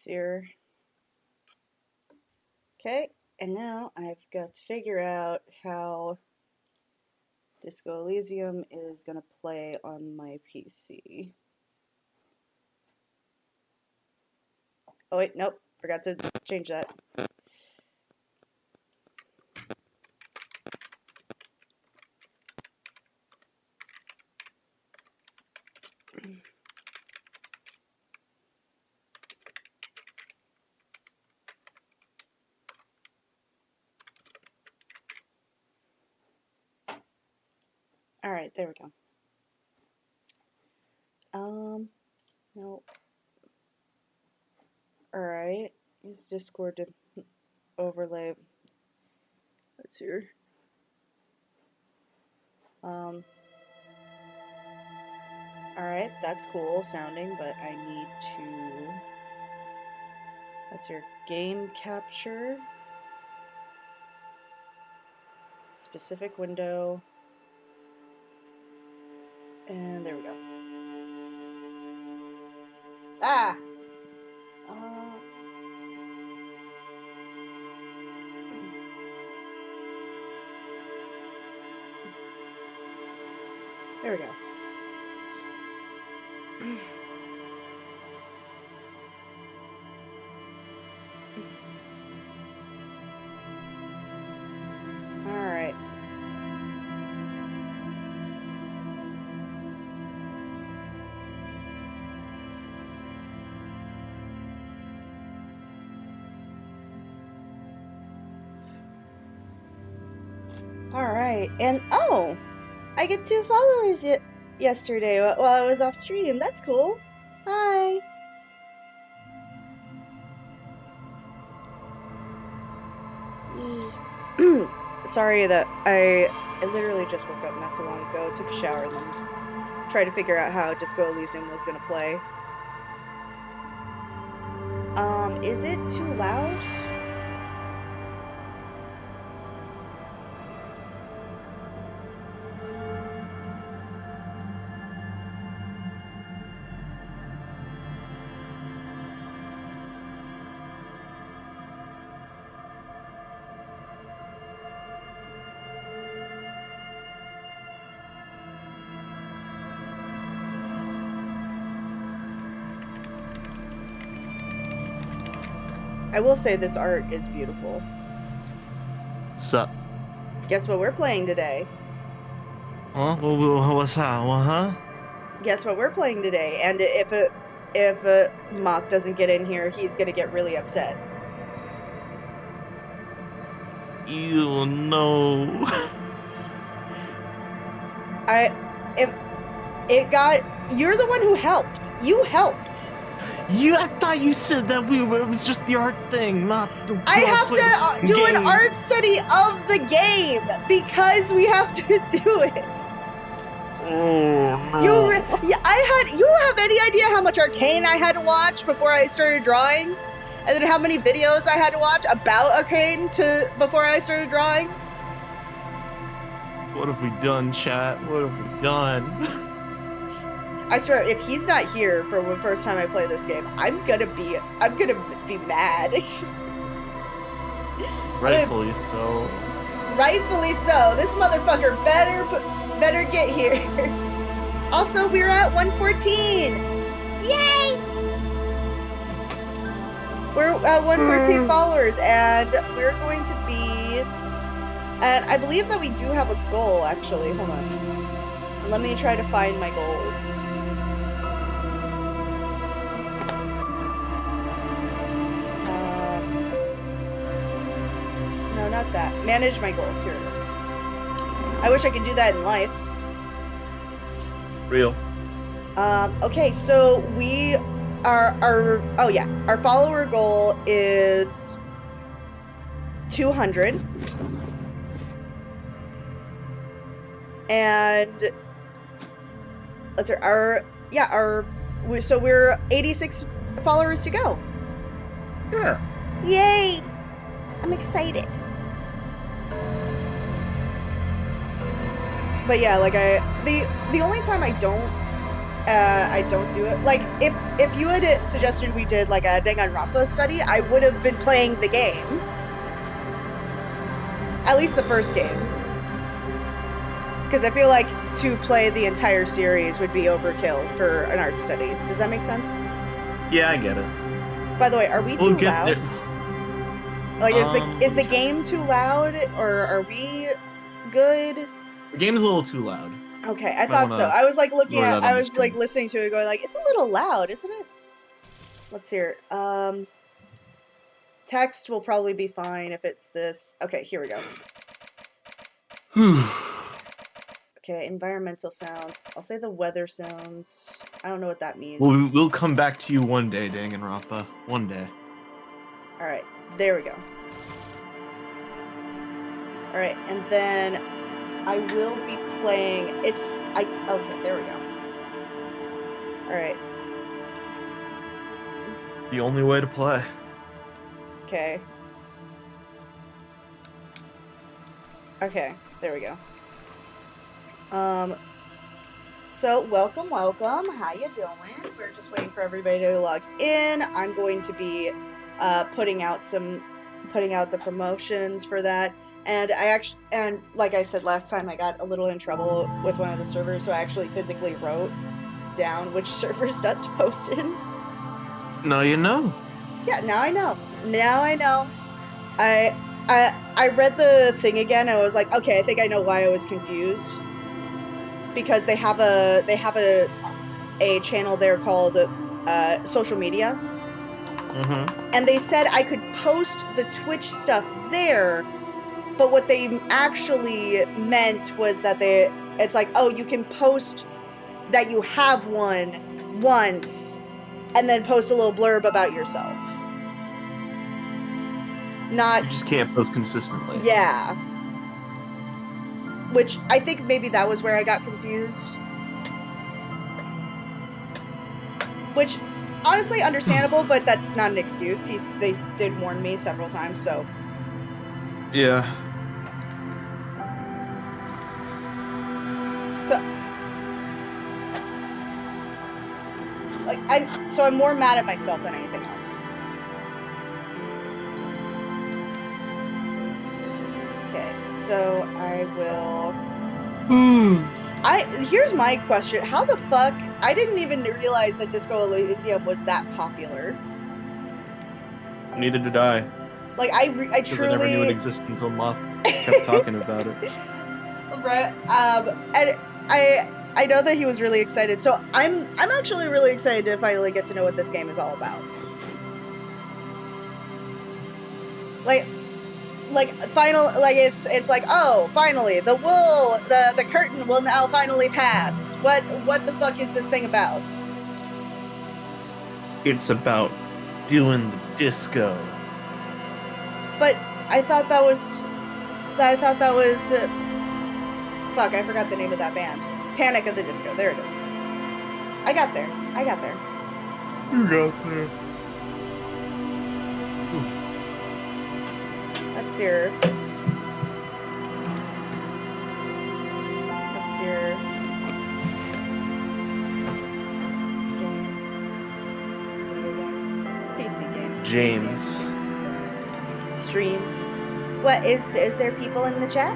see here. Okay, and now I've got to figure out how Disco Elysium is going to play on my PC. Oh wait, nope, forgot to change that. Alright, there we go. No. Alright, use Discord to overlay. Let's hear. Alright, that's cool sounding, but I need to... That's your game capture. Specific window. And there we go. Ah! There we go. Alright. Alright, and oh! I get 2 followers yesterday while I was off stream. That's cool. Hi! Sorry that I literally just woke up not too long ago, took a shower, and then tried to figure out how Disco Elysium was gonna play. Is it too loud? I will say this art is beautiful. Sup? Guess what we're playing today? Huh? What's that? Huh? Guess what we're playing today? And if Moth doesn't get in here, he's gonna get really upset. You know. You're the one who helped. You helped. I thought you said that it was just the art thing, not the. I have to do an art study of the game because we have to do it. Oh no! You have any idea how much Arcane I had to watch before I started drawing, and then how many videos I had to watch about Arcane before I started drawing? What have we done, chat? What have we done? I swear, if he's not here for the first time I play this game, I'm gonna be mad. Rightfully so. Rightfully so. This motherfucker better get here. Also, we're at 114. Yay! We're at 114 followers, and we're going to be. And I believe that we do have a goal. Actually, hold on. Let me try to find my goals. No, not that. Manage my goals. Here it is. I wish I could do that in life. Real. Okay, so our follower goal is 200. And let's see, so we're 86 followers to go. Yeah. Yay! I'm excited. But yeah, like the only time I don't I don't do it. Like, if you had suggested we did like a Danganronpa study, I would have been playing the game. At least the first game. Because I feel like to play the entire series would be overkill for an art study. Does that make sense? Yeah, I get it. By the way, are we We'll too get loud? there. Like, is the game too loud, or are we good? The game's a little too loud. Okay, I thought so. I was like looking lower at, that on I the was like screen. listening to it, going like, it's a little loud, isn't it? Let's hear it. Text will probably be fine if it's this. Okay, here we go. Okay, environmental sounds. I'll say the weather sounds. I don't know what that means. We'll come back to you one day, Danganronpa. One day. Alright, there we go. Alright, and then I will be playing. Okay, there we go. Alright. The only way to play. Okay. Okay, there we go. So welcome. How you doing? We're just waiting for everybody to log in. I'm going to be putting out the promotions for that. And and like I said last time, I got a little in trouble with one of the servers, so I actually physically wrote down which servers not to post in. Now you know. Yeah, now I know. I read the thing again and I was like, okay, I think I know why I was confused. Because they have a channel there called social media. Mm-hmm. And they said I could post the Twitch stuff there, but what they actually meant was that it's like, oh, you can post that you have one once and then post a little blurb about yourself. Not You just can't post consistently. Yeah. Which I think maybe that was where I got confused. Which, honestly, understandable, but that's not an excuse. They did warn me several times, so. Yeah. So, like, I'm more mad at myself than anything else. Okay, so I will. Here's my question: how the fuck? I didn't even realize that Disco Elysium was that popular. Neither did I. Like I truly. I never knew it existed until Moth kept talking about it. Right. And I know that he was really excited, so I'm actually really excited to finally get to know what this game is all about. It's like, oh, finally the curtain will now finally pass. What the fuck is this thing about? It's about doing the disco. But I thought that was fuck, I forgot the name of that band. Panic of the Disco. There it is. I got there. You got there. That's your PC game. James. Stream. What is there people in the chat?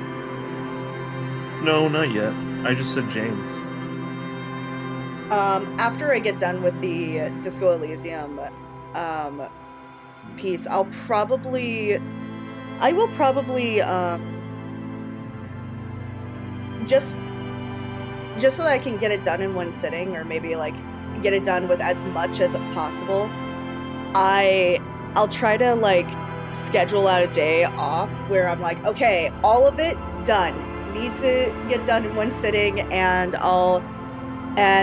No, not yet. I just said James. After I get done with the Disco Elysium piece, I will probably just so that I can get it done in one sitting, or maybe like get it done with as much as possible. I'll try to like schedule out a day off where I'm like, okay, all of it done, needs to get done in one sitting, and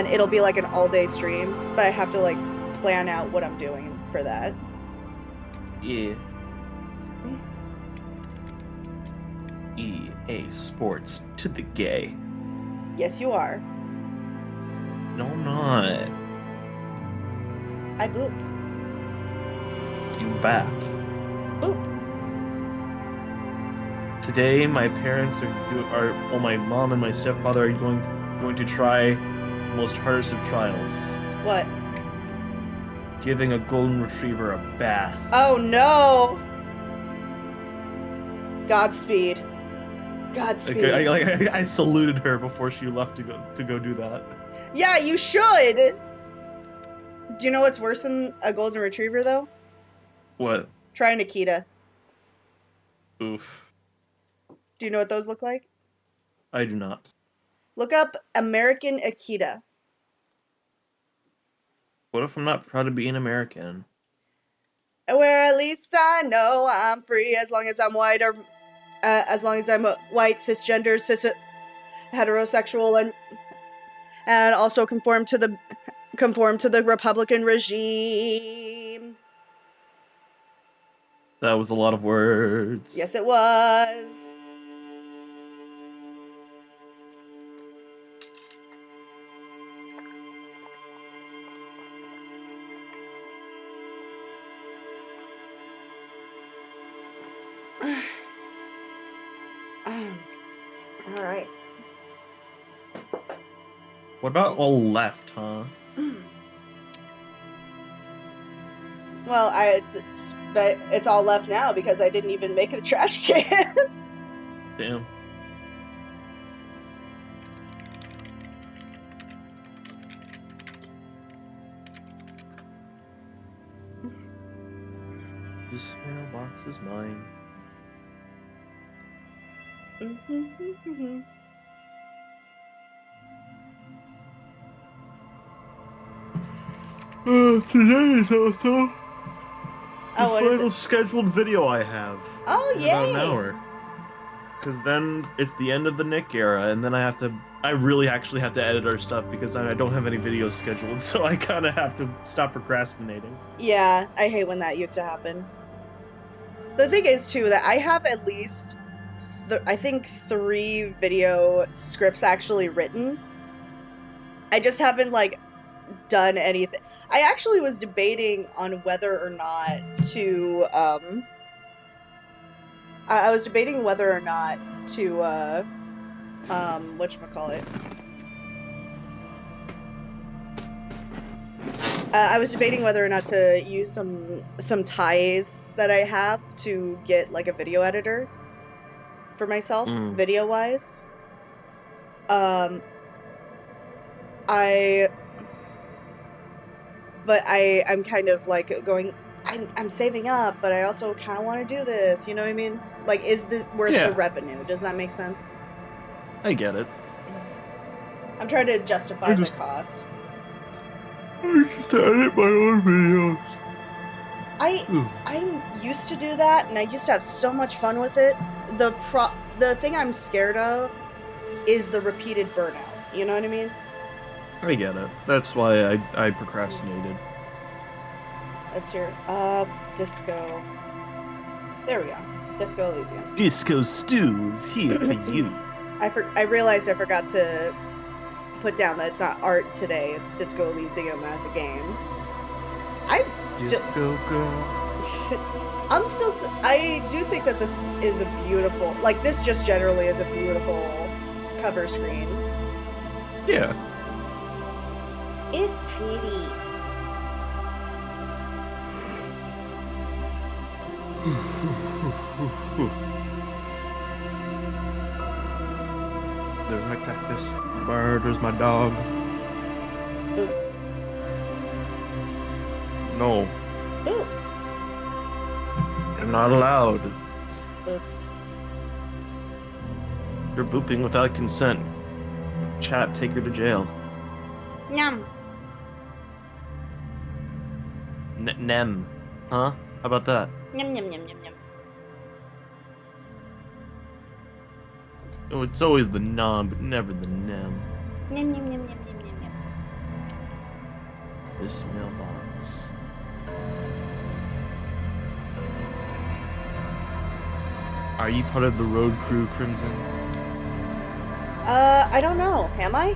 it'll be like an all-day stream, but I have to like plan out what I'm doing for that. Yeah. EA Sports to the gay. Yes, you are. No, I'm not. I boop. You bap. Boop. Today, my parents my mom and my stepfather are going to try most hardest of trials. What? Giving a golden retriever a bath. Oh no! Godspeed. Godspeed. I saluted her before she left to go do that. Yeah, you should! Do you know what's worse than a golden retriever, though? What? Try an Akita. Oof. Do you know what those look like? I do not. Look up American Akita. What if I'm not proud to be an American? Where at least I know I'm free as long as I'm white or as long as I'm a white, cisgender, heterosexual, and also conform to the Republican regime. That was a lot of words. Yes, it was. All right. What about all left, huh? Well, it's all left now because I didn't even make the trash can. Damn. This mailbox is mine. Today is also the final scheduled video I have. Oh, in yay! about an hour. Because then it's the end of the Nick era, and then I really actually have to edit our stuff because I don't have any videos scheduled, so I kind of have to stop procrastinating. Yeah, I hate when that used to happen. The thing is, too, that I have at least, I think, 3 video scripts actually written. I just haven't, like, done anything. I actually was debating on whether or not to, I was debating whether or not to, whatchamacallit? I was debating whether or not to use some ties that I have to get, like, a video editor for myself, video-wise. I'm kind of, like, going, I'm saving up, but I also kind of want to do this, you know what I mean? Like, is this worth the revenue? Does that make sense? I get it. I'm trying to justify the cost. I just edit my own videos. I used to do that, and I used to have so much fun with it. The thing I'm scared of is the repeated burnout. You know what I mean? I get it. That's why I procrastinated. Let's hear Disco. There we go. Disco Elysium. Disco Stew is here for you. I realized I forgot to put down that it's not art today. It's Disco Elysium as a game. Disco girl. I do think that this is a beautiful, like, this just generally is a beautiful cover screen. Yeah. It's pretty. There's my cactus. There's my dog. Ooh. No. Ooh. You're not allowed. Ooh. You're booping without consent. Chat, take her to jail. Yum. Nem. Huh? How about that? Yum, yum, yum, yum, yum. Oh, it's always the nom, but never the nem. Yum, yum, yum, yum, yum, yum, yum. This mailbox. Are you part of the road crew, Crimson? I don't know. Am I?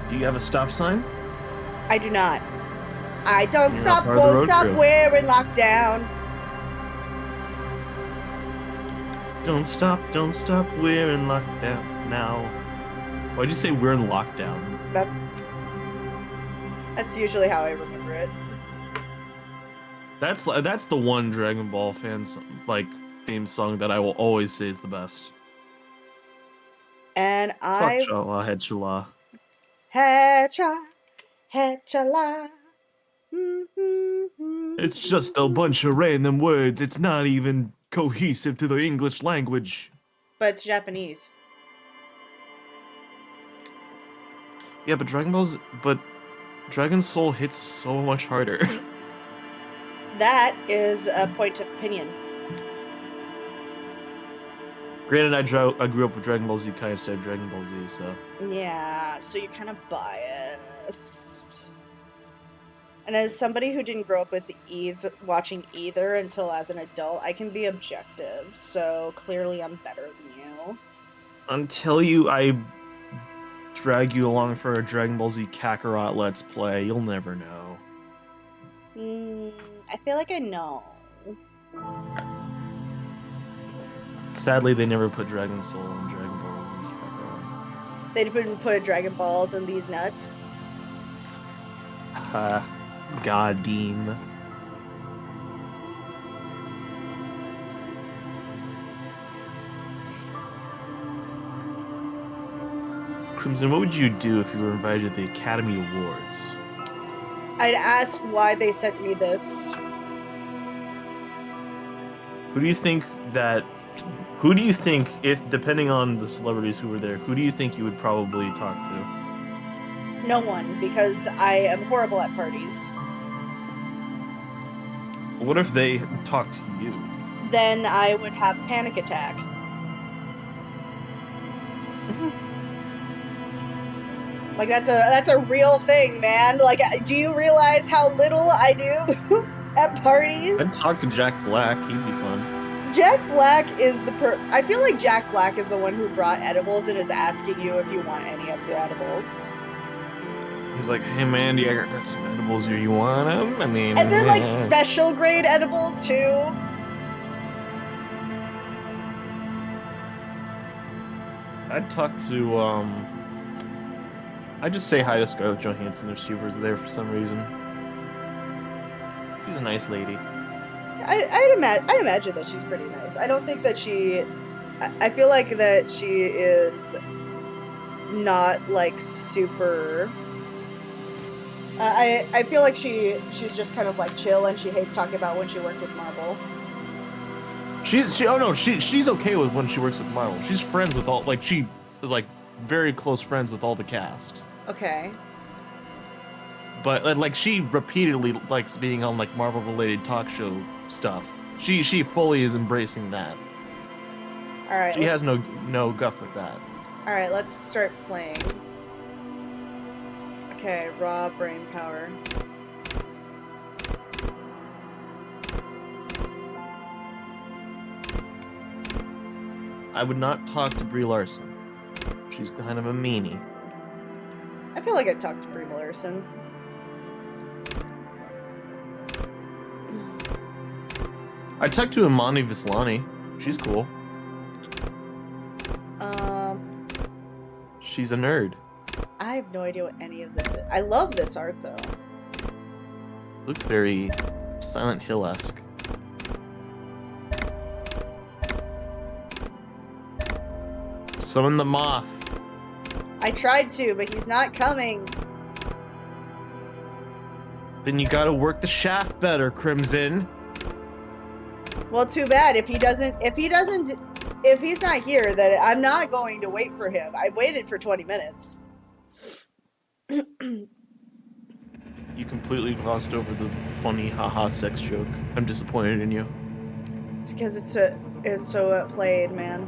Do you have a stop sign? I do not. I don't You're stop, not part of the won't road stop, crew. we're in lockdown. Don't stop, we're in lockdown now. Why'd you say we're in lockdown? That's usually how I remember it. That's the one Dragon Ball like theme song that I will always say is the best. And Fuck I Chala Head Chala. Hetchala. It's just a bunch of random words. It's not even cohesive to the English language. But it's Japanese. Yeah, but Dragon Soul hits so much harder. That is a point of opinion. Granted, I grew up with Dragon Ball Z Kai instead of Dragon Ball Z, so. Yeah, so you're kind of biased. And as somebody who didn't grow up with watching either until as an adult, I can be objective. So clearly, I'm better than you. Until I drag you along for a Dragon Ball Z Kakarot Let's Play, you'll never know. I feel like I know. Sadly, they never put Dragon Soul in Dragon Ball Z Kakarot. They didn't put Dragon Balls in these nuts. Goddamn. Crimson, what would you do if you were invited to the Academy Awards? I'd ask why they sent me this. Who do you think, if depending on the celebrities who were there, who do you think you would probably talk to? No one, because I am horrible at parties. What if they talked to you? Then I would have a panic attack. Like that's a real thing, man. Like, do you realize how little I do at parties? I'd talk to Jack Black. He'd be fun. Jack Black is I feel like Jack Black is the one who brought edibles and is asking you if you want any of the edibles. He's like, hey, Mandy, I got some edibles here. You want them? I mean... And they're like special grade edibles, too. I'd talk to, I'd just say hi to Scarlett Johansson if she was there for some reason. She's a nice lady. I imagine that she's pretty nice. I don't think that she... I feel like that she is not, like, super... I feel like she's just kind of like chill, and she hates talking about when she worked with Marvel. She's okay with when she works with Marvel. She's friends with all, like, she is like very close friends with all the cast. Okay. But like she repeatedly likes being on like Marvel related talk show stuff. She fully is embracing that. All right. She has no guff with that. All right, let's start playing. Okay, raw brain power. I would not talk to Brie Larson. She's kind of a meanie. I feel like I'd talk to Brie Larson. I'd talk to Imani Vislani. She's cool. She's a nerd. I have no idea what any of this is. I love this art, though. Looks very Silent Hill-esque. Summon the moth. I tried to, but he's not coming. Then you gotta work the shaft better, Crimson. Well, too bad. If he's not here, then I'm not going to wait for him. I waited for 20 minutes. You completely glossed over the funny haha sex joke. I'm disappointed in you. It's because it's so played, man.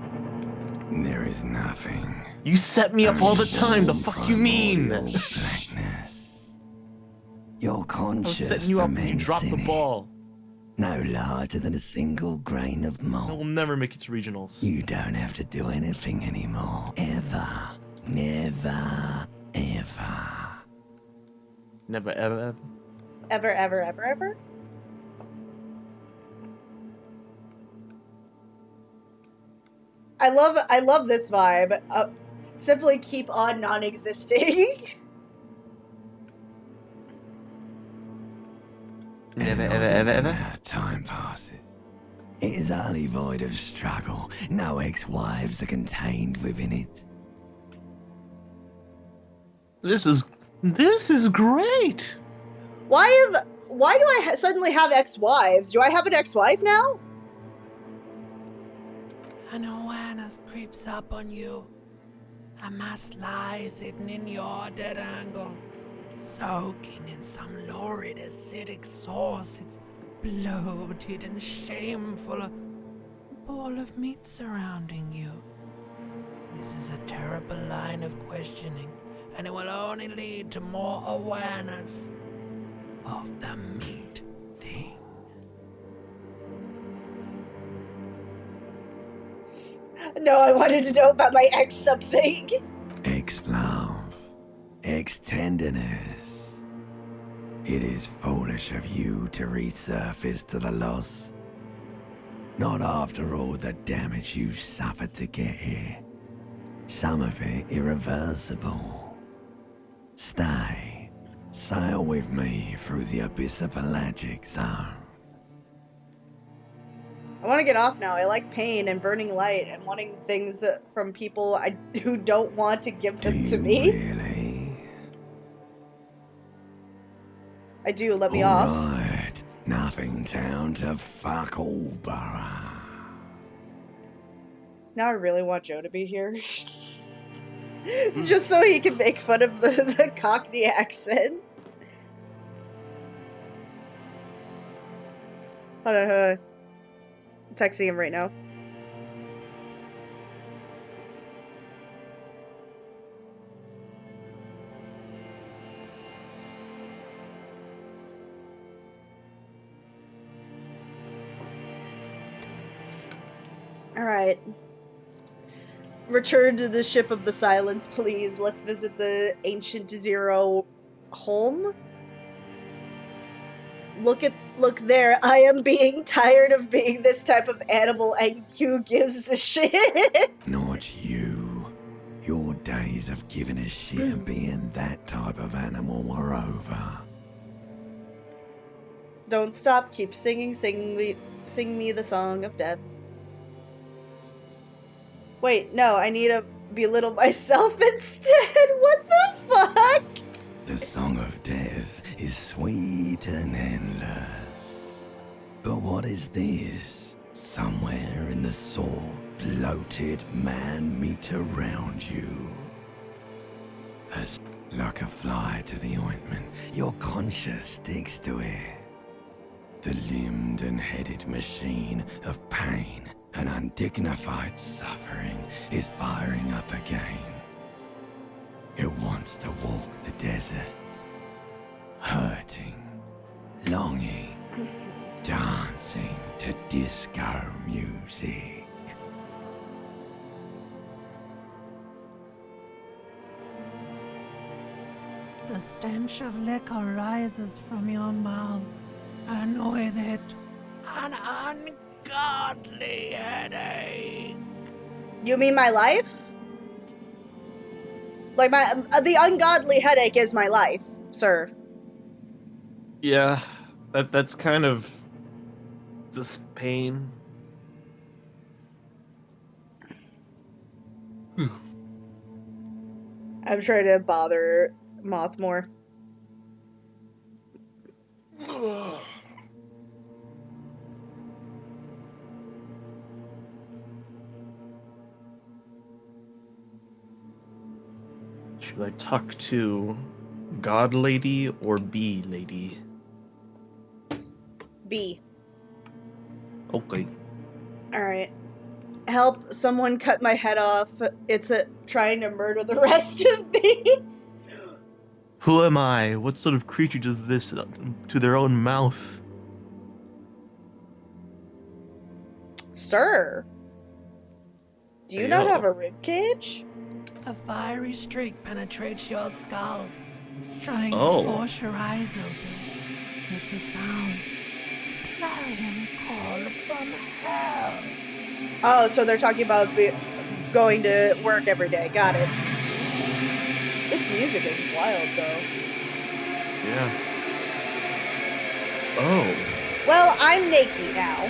There is nothing. You set me up all the time. The fuck you mean? Blackness. Your I was conscious setting you up and you dropped the ball. No larger than a single grain of It will malt. never make its regionals. You don't have to do anything anymore. Ever. Never. Ever. Never ever. Ever, ever, ever, ever? I love this vibe. Simply keep on non-existing. And Never, I ever, don't ever, know ever? how time passes. It is utterly void of struggle. No ex-wives are contained within it. This is great. Why do I suddenly have ex-wives? Do I have an ex-wife now? An awareness creeps up on you. A mass lies hidden in your dead angle, soaking in some lurid acidic sauce. It's bloated and shameful, a ball of meat surrounding you. This is a terrible line of questioning, and it will only lead to more awareness of the meat thing. No, I wanted to know about my ex something. Ex-love. Ex-tenderness. It is foolish of you to resurface to the loss. Not after all the damage you've suffered to get here. Some of it irreversible. Stay. Sail with me through the abyss of pelagic zone. I want to get off now. I like pain and burning light and wanting things from people who don't want to give Do them to you me. really? I do. Let me off. Alright. Nothing town to fuck all borough. Now I really want Joe to be here. Just so he can make fun of the Cockney accent. Hold on. I'm texting him right now. Alright. Return to the ship of the silence, please. Let's visit the ancient Zero home. Look there. I am being tired of being this type of animal, and Q gives a shit. Not you. Your days of giving a shit and being that type of animal are over. Don't stop. Keep singing. Sing me the song of death. Wait, no. I need to belittle myself instead. What the fuck? The song of death is sweet and endless. But what is this? Somewhere in the soul, bloated man meet around you. As like a fly to the ointment, your conscience sticks to it. The limbed and headed machine of pain and undignified suffering is firing up again. It wants to walk the desert, hurting, longing, dancing to disco music. The stench of liquor rises from your mouth, and with it, an ungodly headache. You mean my life? Like the ungodly headache is my life, sir. Yeah, that's kind of this pain. I'm trying to bother Moth more. Should I talk to God Lady or Bee Lady? B. Okay. Alright. Help someone cut my head off. It's trying to murder the rest of me. Who am I? What sort of creature does this to their own mouth? Sir. Do you not Yo. have a rib cage? A fiery streak penetrates your skull, trying Oh. to force your eyes open. It's a sound, a clarion call from hell. Oh, so they're talking about going to work every day. Got it. This music is wild, though. Yeah. Oh. Well, I'm naked now.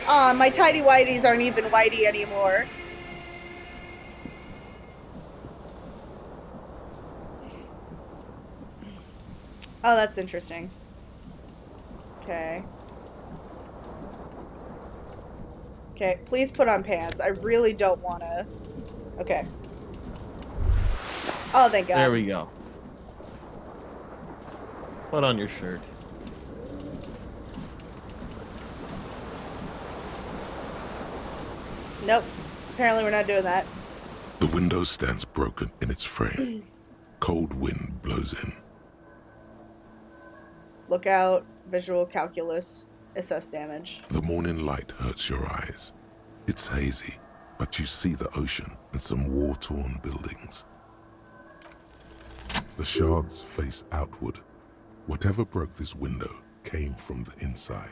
Aw, my tidy whities aren't even whitey anymore. Oh, that's interesting. Okay. Okay, please put on pants. I really don't want to. Okay. Oh, thank God. There we go. Put on your shirt. Nope. Apparently we're not doing that. The window stands broken in its frame. Cold wind blows in. Look out. Visual calculus. Assess damage. The morning light hurts your eyes. It's hazy, but you see the ocean and some war-torn buildings. The shards face outward. Whatever broke this window came from the inside.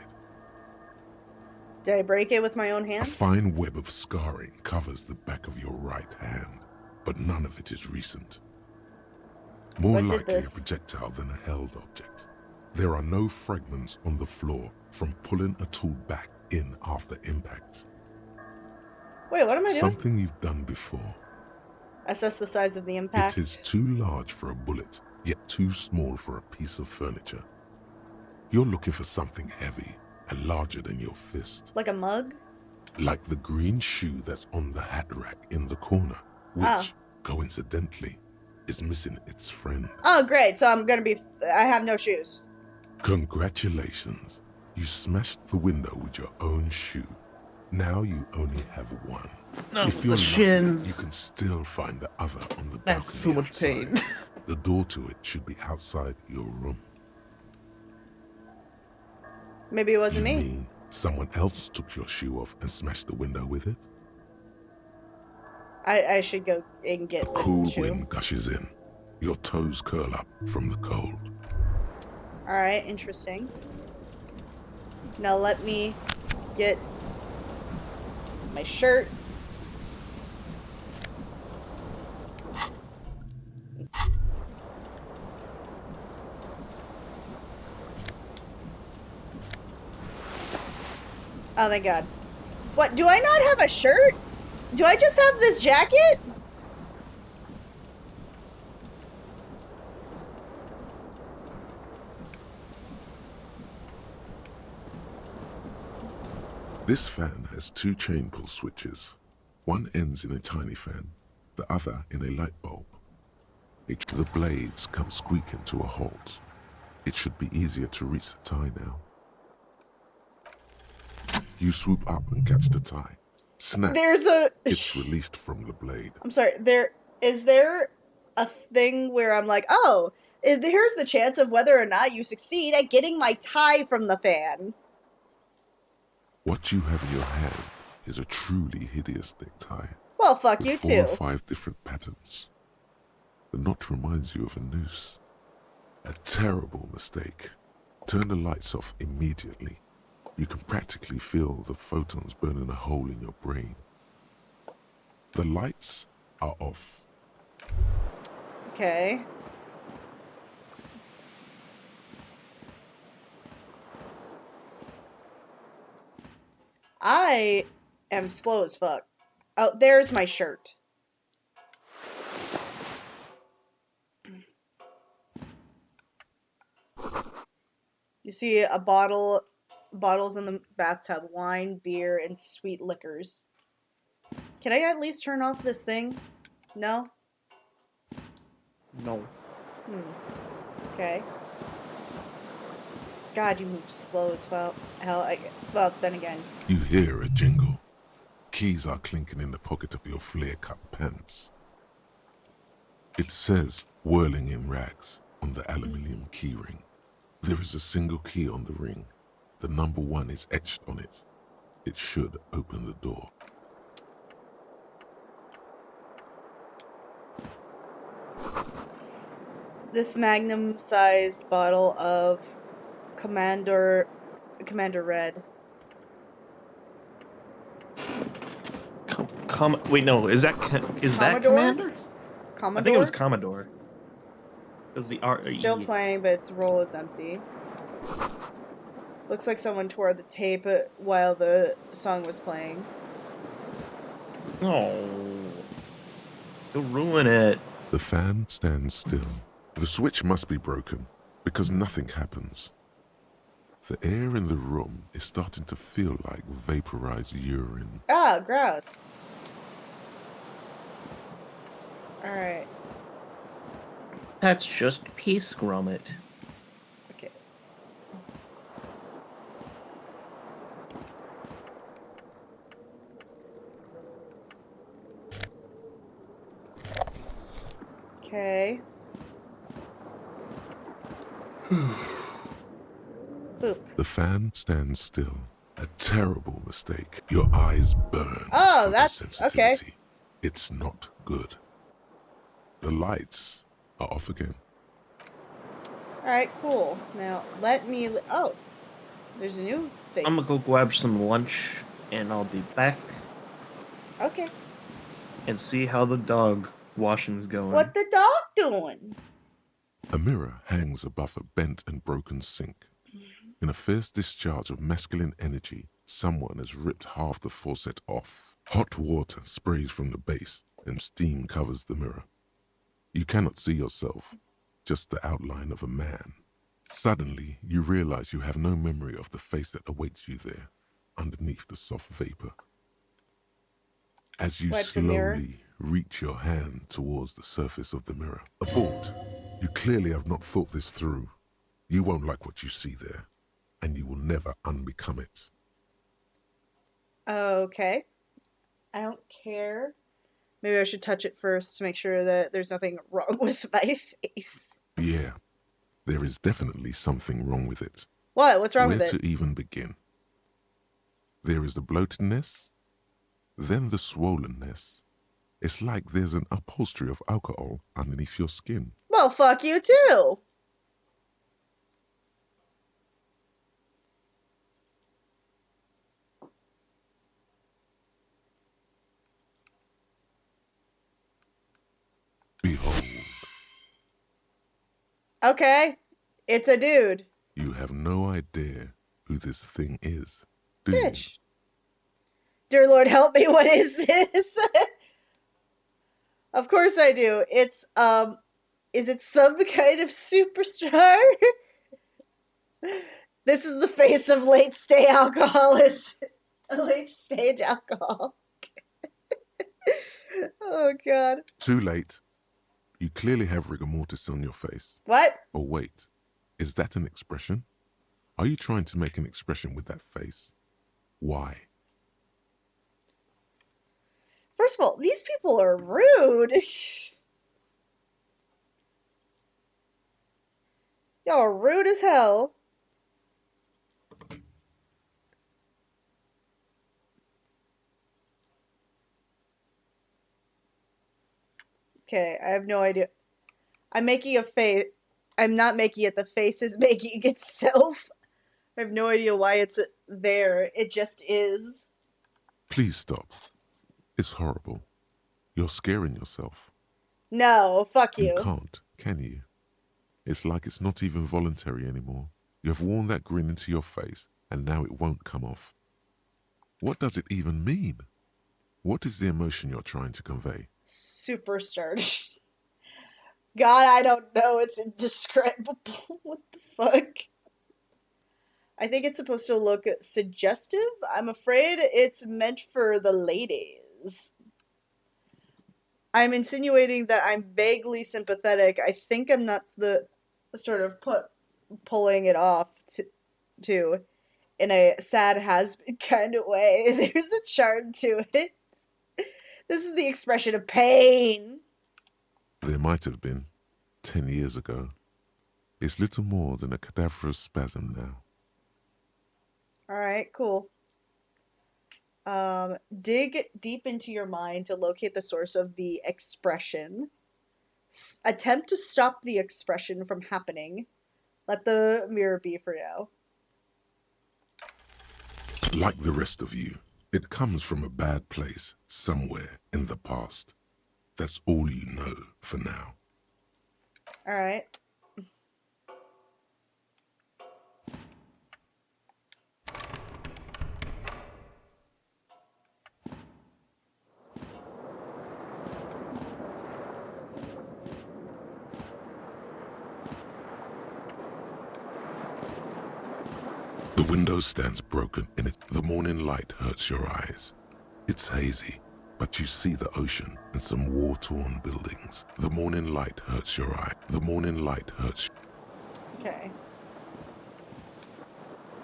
Did I break it with my own A hands? fine web of scarring covers the back of your right hand, but none of it is recent. More What did likely a this? projectile than a held object. There are no fragments on the floor from pulling a tool back in after impact. Wait, what am I doing? Something you've done before. Assess the size of the impact. It is too large for a bullet, yet too small for a piece of furniture. You're looking for something heavy and larger than your fist. Like a mug? Like the green shoe that's on the hat rack in the corner, which, coincidentally, is missing its friend. Oh, great. So I have no shoes. Congratulations. You smashed the window with your own shoe. Now you only have one. No, If you're the lucky, shins. you can still find the other on the balcony. That's so much outside. pain. The door to it should be outside your room. Maybe it wasn't You me. mean someone else took your shoe off and smashed the window with it? I should go and get A the cool shoe. wind gushes in. Your toes curl up from the cold. Alright, interesting. Now let me get my shirt. Oh, thank God. What, do I not have a shirt? Do I just have this jacket? This fan has two chain pull switches. One ends in a tiny fan, the other in a light bulb. The blades come squeaking to a halt. It should be easier to reach the tie now. You swoop up and catch the tie. Snap. There's a... It's released from the blade. I'm sorry, is there a thing where I'm like, oh, here's the chance of whether or not you succeed at getting my tie from the fan. What you have in your hand is a truly hideous thick tie. Well, fuck with you 4 or too. 5 different patterns. The knot reminds you of a noose. A terrible mistake. Turn the lights off immediately. You can practically feel the photons burning a hole in your brain. The lights are off. Okay. I am slow as fuck. Oh, there's my shirt. You see a bottles in the bathtub, wine, beer, and sweet liquors. Can I at least turn off this thing? No? No. Okay. God, you move slow as well. Hell, well, then again. You hear a jingle. Keys are clinking in the pocket of your flare-cut pants. It says, whirling in rags, on the aluminium keyring. There is a single key on the ring. The number 1 is etched on it. It should open the door. This magnum-sized bottle of Commander Red. Wait, no. Is that Commodore? Commander? Commodore? I think it was Commodore. Because the R. Still playing, but its roll is empty. Looks like someone tore the tape while the song was playing. Oh. You'll ruin it. The fan stands still. The switch must be broken because nothing happens. The air in the room is starting to feel like vaporized urine. Ah, gross. Alright. That's just peace, Gromit. Okay. Okay. Boop. The fan stands still. A terrible mistake. Your eyes burn. Oh, that's okay. It's not good. The lights are off again. Alright, cool. Now, let me... Oh, there's a new thing. I'm gonna go grab some lunch, and I'll be back Okay. and see how the dog washing's going. What the dog doing? A mirror hangs above a bent and broken sink. In a fierce discharge of masculine energy, someone has ripped half the faucet off. Hot water sprays from the base, and steam covers the mirror. You cannot see yourself, just the outline of a man. Suddenly, you realize you have no memory of the face that awaits you there, underneath the soft vapor. As you Wipe the mirror. slowly reach your hand towards the surface of the mirror, abort. You clearly have not thought this through. You won't like what you see there, and you will never unbecome it. Okay. I don't care. Maybe I should touch it first to make sure that there's nothing wrong with my face. Yeah, there is definitely something wrong with it. What? What's wrong Where with it? to even begin? There is the bloatedness, then the swollenness. It's like there's an upholstery of alcohol underneath your skin. Well, fuck you too. Behold, Okay. It's a dude. you have no idea who this thing is, do you? Bitch. Dear Lord, help me. What is this? Of course I do. It's, is it some kind of superstar? This is the face of late stage alcoholism. Late stage alcohol. Oh, God. Too late. You clearly have rigor mortis on your face. What? Oh, wait. Is that an expression? Are you trying to make an expression with that face? Why? First of all, these people are rude. Y'all are rude as hell. Okay, I have no idea. I'm making a face. I'm not making it. The face is making itself. I have no idea why it's there. It just is. Please stop. It's horrible. You're scaring yourself. No, fuck You you. can't, can you? It's like it's not even voluntary anymore. You have worn that grin into your face, and now it won't come off. What does it even mean? What is the emotion you're trying to convey? Superstar. God, I don't know. It's indescribable. What the fuck? I think it's supposed to look suggestive. I'm afraid it's meant for the ladies. I'm insinuating that I'm vaguely sympathetic. I think I'm not the sort of pulling it off to in a sad has-been kind of way. There's a charm to it. This is the expression of pain. There might have been 10 years ago. It's little more than a cadaverous spasm now. Alright, cool. Dig deep into your mind to locate the source of the expression. Attempt to stop the expression from happening. Let the mirror be for now. Like the rest of you, it comes from a bad place somewhere in the past. That's all you know for now. Alright. window stands broken in it. The morning light hurts your eyes. It's hazy, but you see the ocean and some war-torn buildings. The morning light hurts your eye. The morning light hurts. Okay.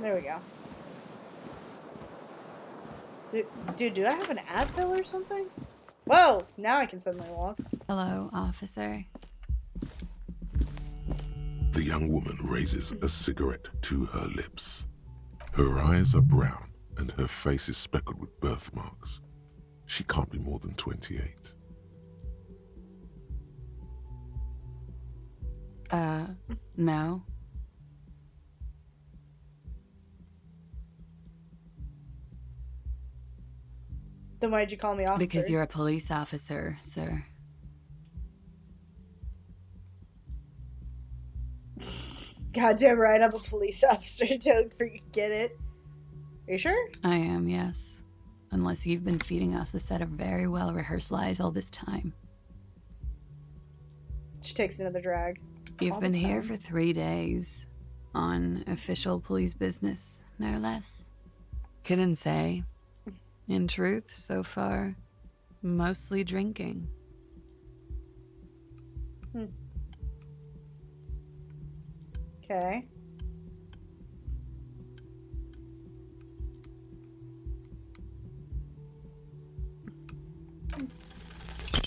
There we go. Dude, do I have an Advil or something? Whoa! Now I can suddenly walk. Hello, officer. The young woman raises a cigarette to her lips. Her eyes are brown and her face is speckled with birthmarks. She can't be more than 28. No. Then why'd you call me officer? Because you're a police officer, sir. Goddamn right, I'm a police officer. Don't forget it. Are you sure? I am, yes. Unless you've been feeding us a set of very well-rehearsed lies all this time. She takes another drag. You've All been this here time. for 3 days. On official police business, no less. Couldn't say. In truth, so far, mostly drinking. Okay.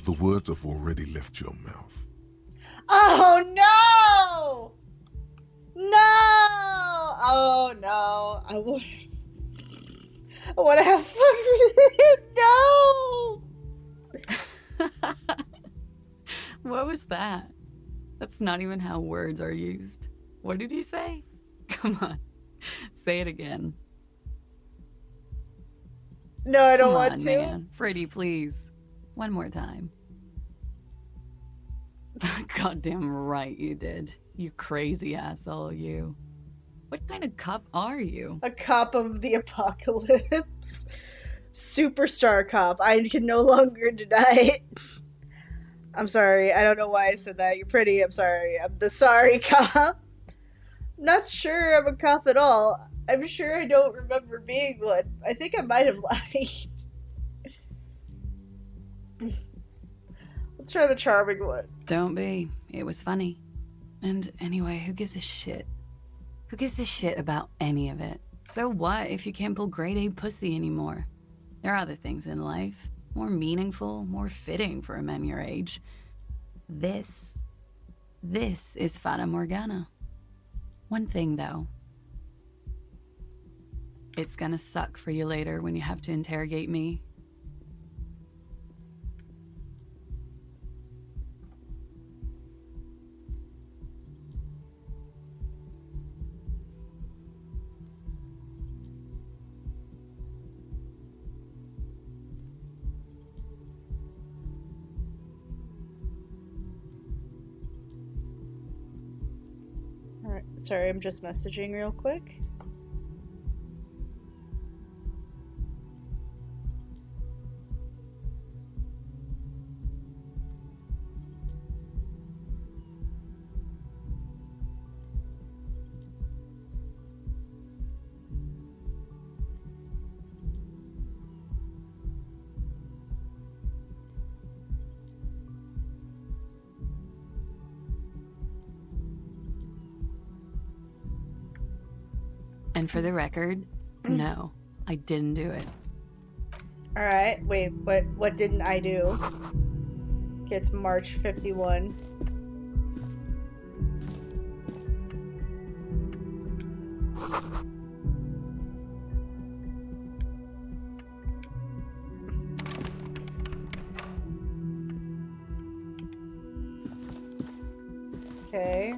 The words have already left your mouth. Oh no! No! Oh no! I would have fucked with him. No! What was that? That's not even how words are used. What did you say? Come on, say it again. No, I don't Come want on, to. man. Pretty, please. One more time. Goddamn right you did. You crazy asshole, you. What kind of cop are you? A cop of the apocalypse. Superstar cop. I can no longer deny it. I'm sorry. I don't know why I said that. You're pretty. I'm sorry. I'm the sorry cop. Not sure I'm a cop at all. I'm sure I don't remember being one. I think I might have lied. Let's try the charming one. Don't be. It was funny. And anyway, who gives a shit? Who gives a shit about any of it? So what if you can't pull grade A pussy anymore? There are other things in life. More meaningful, more fitting for a man your age. This is Fata Morgana. One thing though. It's gonna suck for you later when you have to interrogate me. Alright, sorry, I'm just messaging real quick. And for the record, no, I didn't do it. Alright, wait, what didn't I do? Gets March 51. Okay.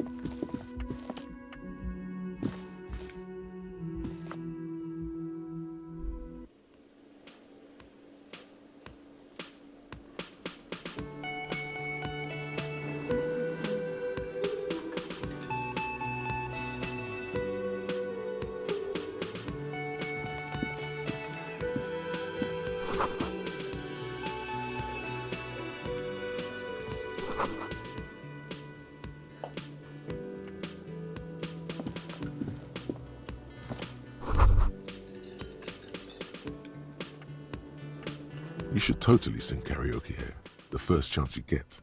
should totally sing karaoke here, the first chance you get.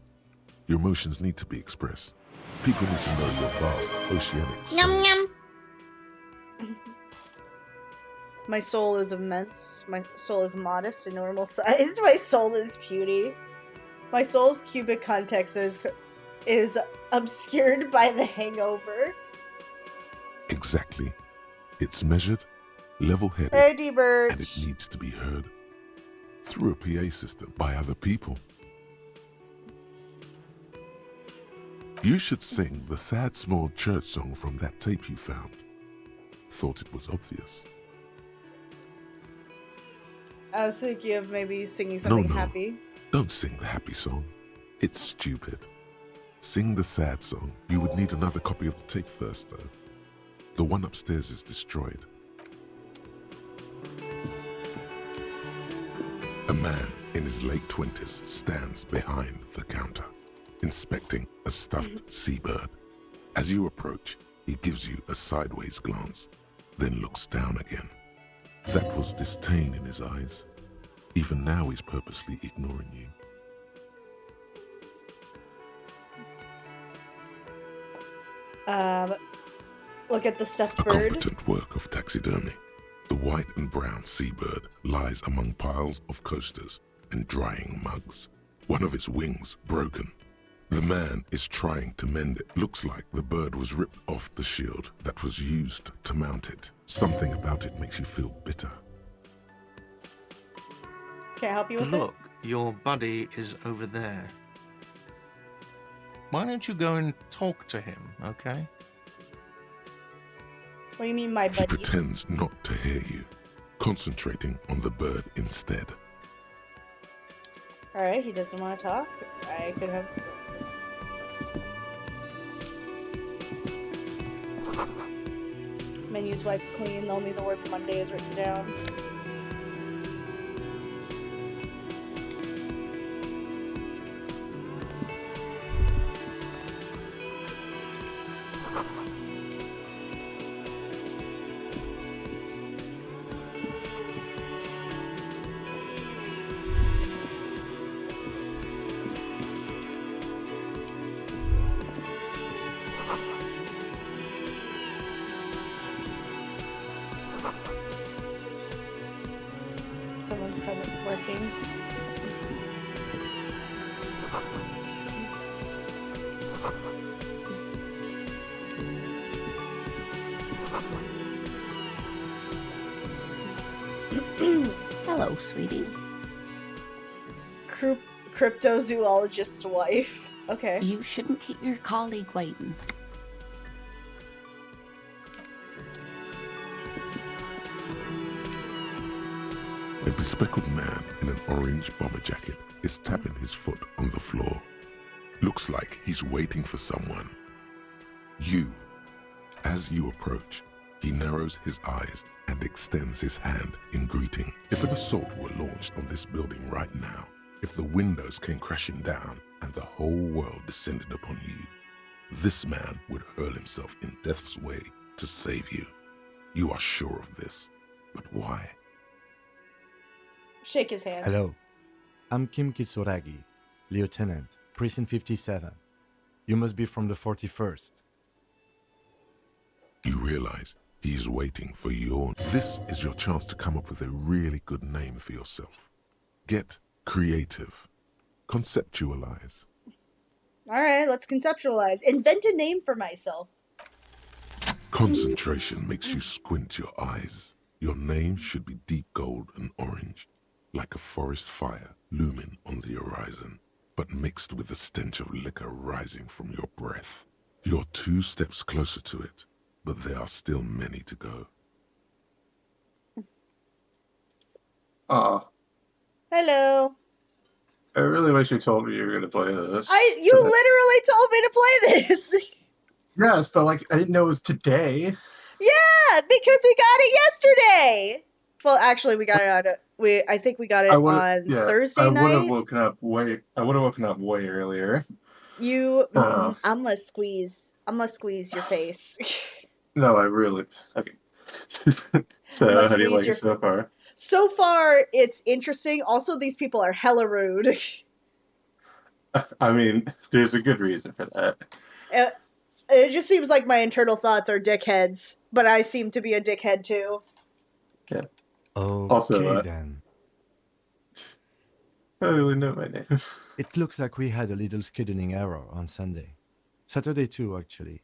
Your emotions need to be expressed. People need to know your vast oceanic soul. My soul is immense. My soul is modest and normal sized. My soul is beauty. My soul's cubic context is obscured by the hangover. Exactly. It's measured, level-headed, Hey, D-Birch. and it needs to be heard through a PA system by other people. You should sing the sad small church song from that tape you found. Thought it was obvious. I was thinking of maybe singing something No. happy. Don't sing the happy song. It's stupid. Sing the sad song. You would need another copy of the tape first, though. The one upstairs is destroyed. A man in his late 20s stands behind the counter, inspecting a stuffed seabird. As you approach, he gives you a sideways glance, then looks down again. That was disdain in his eyes. Even now, he's purposely ignoring you. Look at the stuffed A bird. competent work of taxidermy. The white and brown seabird lies among piles of coasters and drying mugs. One of its wings broken. The man is trying to mend it. Looks like the bird was ripped off the shield that was used to mount it. Something about it makes you feel bitter. Can I help you with Look, your buddy is over there. Why don't you go and talk to him, okay? it? What do you mean, my He buddy? pretends not to hear you, concentrating on the bird instead. Alright, he doesn't want to talk. I could have... Menus wipe clean, only the word Monday is written down. Someone's kind of working. Hello, sweetie. Cryptozoologist's wife. Okay. You shouldn't keep your colleague waiting. A bespectacled man in an orange bomber jacket is tapping his foot on the floor. Looks like he's waiting for someone. You. As you approach, he narrows his eyes and extends his hand in greeting. If an assault were launched on this building right now, if the windows came crashing down and the whole world descended upon you, this man would hurl himself in death's way to save you. You are sure of this, but why? Shake his hand. Hello, I'm Kim Kitsuragi, Lieutenant, Precinct 57. You must be from the 41st. You realize he's waiting for your... This is your chance to come up with a really good name for yourself. Get creative. Conceptualize. Alright, let's conceptualize. Invent a name for myself. Concentration makes you squint your eyes. Your name should be deep gold and orange, like a forest fire looming on the horizon, but mixed with the stench of liquor rising from your breath. You're 2 steps closer to it, but there are still many to go. Hello. I really wish you told me you were going to play this. You literally told me to play this. Yes, but like I didn't know it was today. Yeah, because we got it yesterday. Well, actually, we got it on. I think we got it on Thursday night. I would have woken up way earlier. You, I'm gonna squeeze your face. No, I really okay. So how do you like it so far? So far, it's interesting. Also, these people are hella rude. I mean, there's a good reason for that. It just seems like my internal thoughts are dickheads, but I seem to be a dickhead too. Yeah. Okay, Also, then. I don't really know my name. It looks like we had a little scheduling error on Sunday. Saturday too, actually.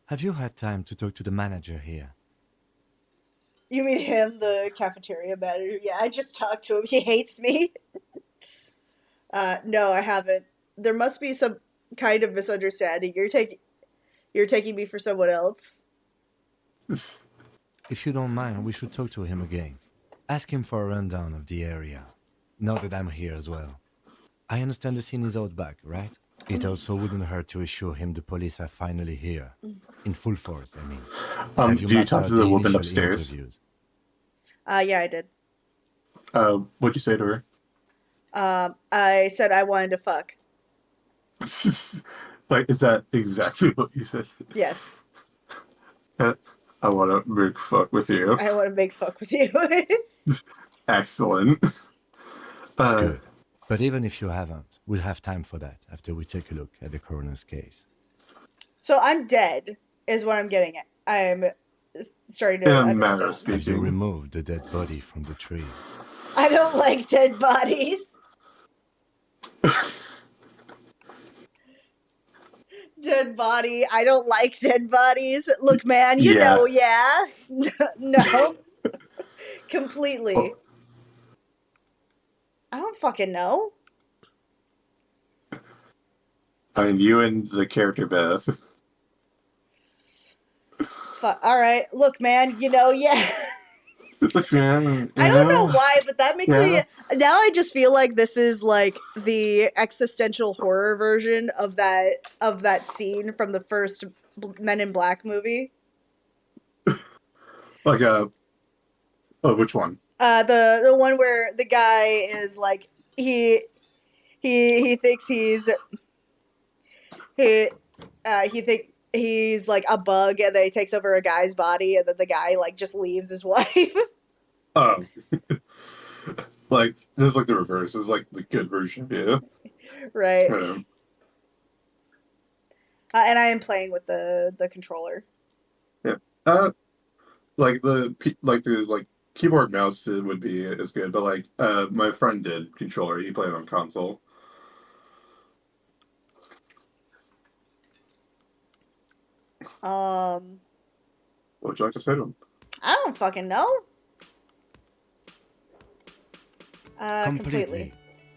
Have you had time to talk to the manager here? You mean him, the cafeteria manager? Yeah, I just talked to him. He hates me. No, I haven't. There must be some kind of misunderstanding. You're taking me for someone else. If you don't mind, we should talk to him again. Ask him for a rundown of the area. Now that I'm here as well. I understand the scene is out back, right? It also wouldn't hurt to assure him the police are finally here. In full force, I mean. Have Do you mapped talk out to the woman initial upstairs? interviews? Yeah, I did. What'd you say to her? I said I wanted to fuck. Like, is that exactly what you said? Yes. I want to big fuck with you. I want to make fuck with you. Excellent. Good. But even if you haven't, we'll have time for that after we take a look at the coroner's case. So I'm dead, is what I'm getting at. I'm starting to In a manner of understand. Have you speaking. removed the dead body from the tree? I don't like dead bodies. Dead body. I don't like dead bodies. Look, man, you Yeah. know, yeah. No. Completely. I don't fucking know. I mean, you and the character Beth. Alright. Look, man, you know, yeah. I I don't know why, but that makes me. Now I just feel like this is like the existential horror version of that scene from the first Men in Black movie. Like oh, which one? The one where the guy is like he thinks he think he's like a bug, and then he takes over a guy's body, and then the guy like just leaves his wife. Oh. Like, this is like the reverse. This is like the good version of you. Right. Yeah. And I am playing with the controller. Yeah. Like the keyboard mouse would be as good, but like my friend did controller. He played on console. What would you like to say to him? I don't fucking know. Completely.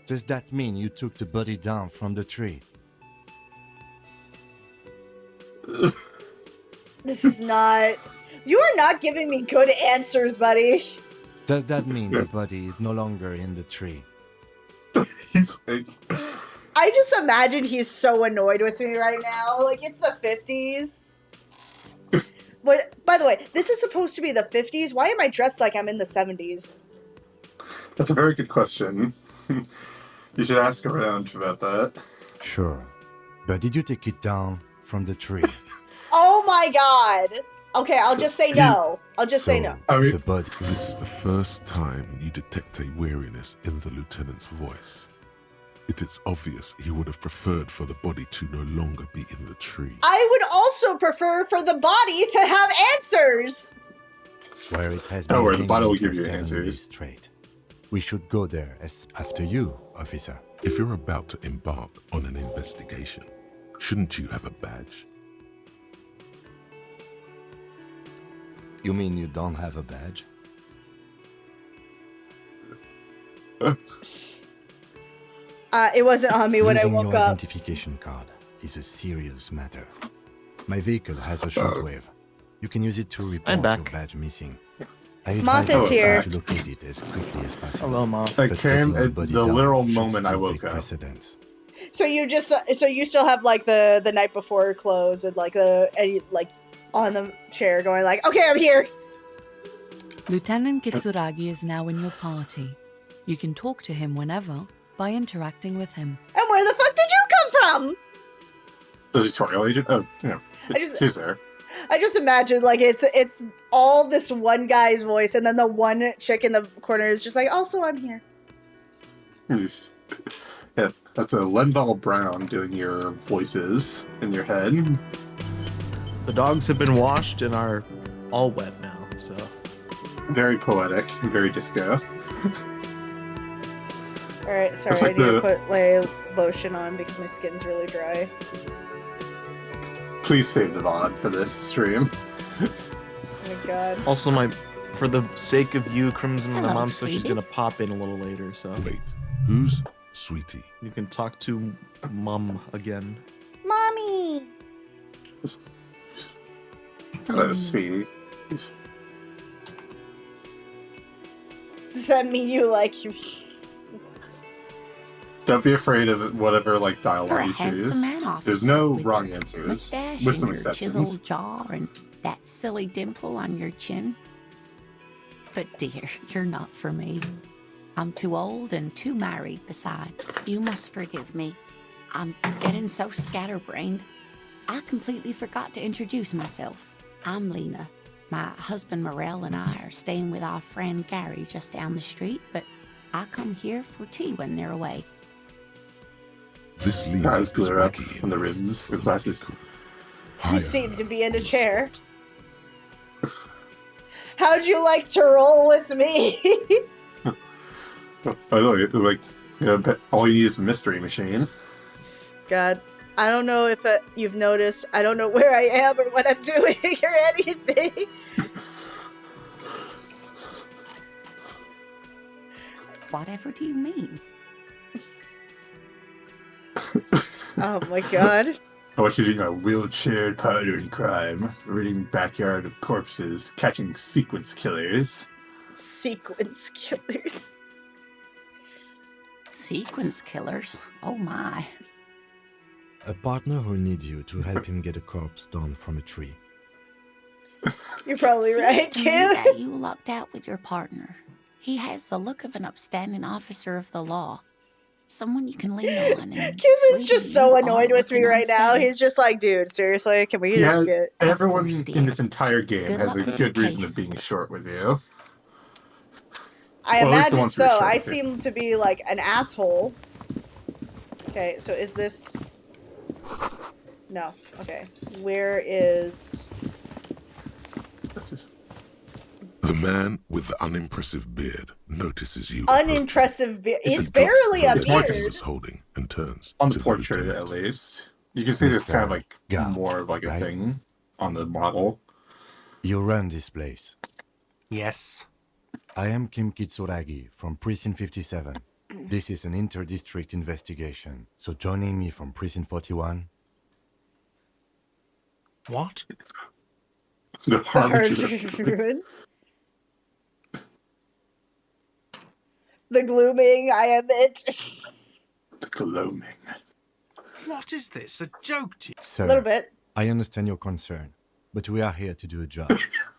Does that mean you took the body down from the tree? This is not. You are not giving me good answers, buddy. Does that mean the body is no longer in the tree? He's like, I just imagine he's so annoyed with me right now. Like, it's the 50s. But, by the way, this is supposed to be the 50s. Why am I dressed like I'm in the 70s? that's a very good question. You should ask around about that. Sure. But did you take it down from the tree? Oh my god. Okay, I'll just say no. I'll just say no. I mean- the body. This is the first time you detect a weariness in the lieutenant's voice. It is obvious he would have preferred for the body to no longer be in the tree. I would also prefer for the body to have answers. Where it has Don't been worry, the body will hanging give for you 7 answers. days straight. We should go there as after you, officer. If you're about to embark on an investigation, shouldn't you have a badge? You mean you don't have a badge? It wasn't on me when I Losing woke your up. identification card is a serious matter. My vehicle has a shortwave. You can use it to report back. your badge missing. I Moth advise is you here. to locate it as quickly as possible. Hello, Moth. I But came getting at body the down literal should moment I still woke take up. precedence. So you still have like the night before clothes and like on the chair going like, okay, I'm here. Lieutenant Kitsuragi is now in your party. You can talk to him whenever by interacting with him. And where the fuck did you come from? The tutorial agent? Oh, yeah. I just- She's there. I just imagine like it's all this one guy's voice, and then the one chick in the corner is just like, "Also, I'm here." Yeah, that's a Lenval Brown doing your voices in your head. The dogs have been washed and are all wet now, so. Very poetic, very disco. Alright, sorry, It's like I need to the- put like lotion on because my skin's really dry. Please save the VOD for this stream. Oh my god. Also, for the sake of you, Crimson, my Hello, mom said she's sweetie. gonna pop in a little later, so Wait, who's Sweetie? you can talk to Mom again. Mommy! Hello, sweetie. Does that mean you like you? Don't be afraid of whatever like You're dialogue a you handsome choose. man, officer. There's no with wrong your answers, mustache with some and your exceptions. chiseled jaw and that silly dimple on your chin. But dear, you're not for me. I'm too old and too married besides. You must forgive me. I'm getting so scatterbrained. I completely forgot to introduce myself. I'm Lena. My husband Morel and I are staying with our friend Gary just down the street, but I come here for tea when they're away. This Lena Eyes is glare up wacky on the enough rims for with the glasses. medical. You Hire seem her to be in a on the chair. spot. How'd you like to roll with me? I know, like, you know, but all you need is a mystery machine. God, I don't know if you've noticed. I don't know where I am or what I'm doing or anything. Whatever do you mean? Oh my god. I want you to do a wheelchaired partner in crime, raiding backyard of corpses, catching sequence killers. Sequence killers. Sequence killers? Oh my. A partner who needs you to help him get a corpse down from a tree. You're probably Seems right, to me kid. that you lucked out with your partner. He has the look of an upstanding officer of the law. Someone you can lean on. And Kim is sweetie, just you so are annoyed with me looking right now. unsteady. He's just like, dude, seriously, can we Yeah, just get... everyone course, in dear. this entire game Good has luck a with your good reason case. of being short with you. I Well, at least the imagine ones who are so. short I with you. seem to be like an asshole. Okay, so is this... No, okay. Where is... The man with the unimpressive beard notices you. Unimpressive beard. It's It's a barely a it's more beard. just- Is holding and turns On to the portrait, at lieutenant. least. You can see there's kind of Mr. like Gant, more of like a right? thing on the model. You run this place. Yes. I am Kim Kitsuragi from Precinct 57. This is an inter-district investigation, so joining me from Precinct 41. What? The The harbinger. Harbinger. The glooming, I am it. The gloaming. What is this? A joke to you? Sir, A little bit. I understand your concern, but we are here to do a job.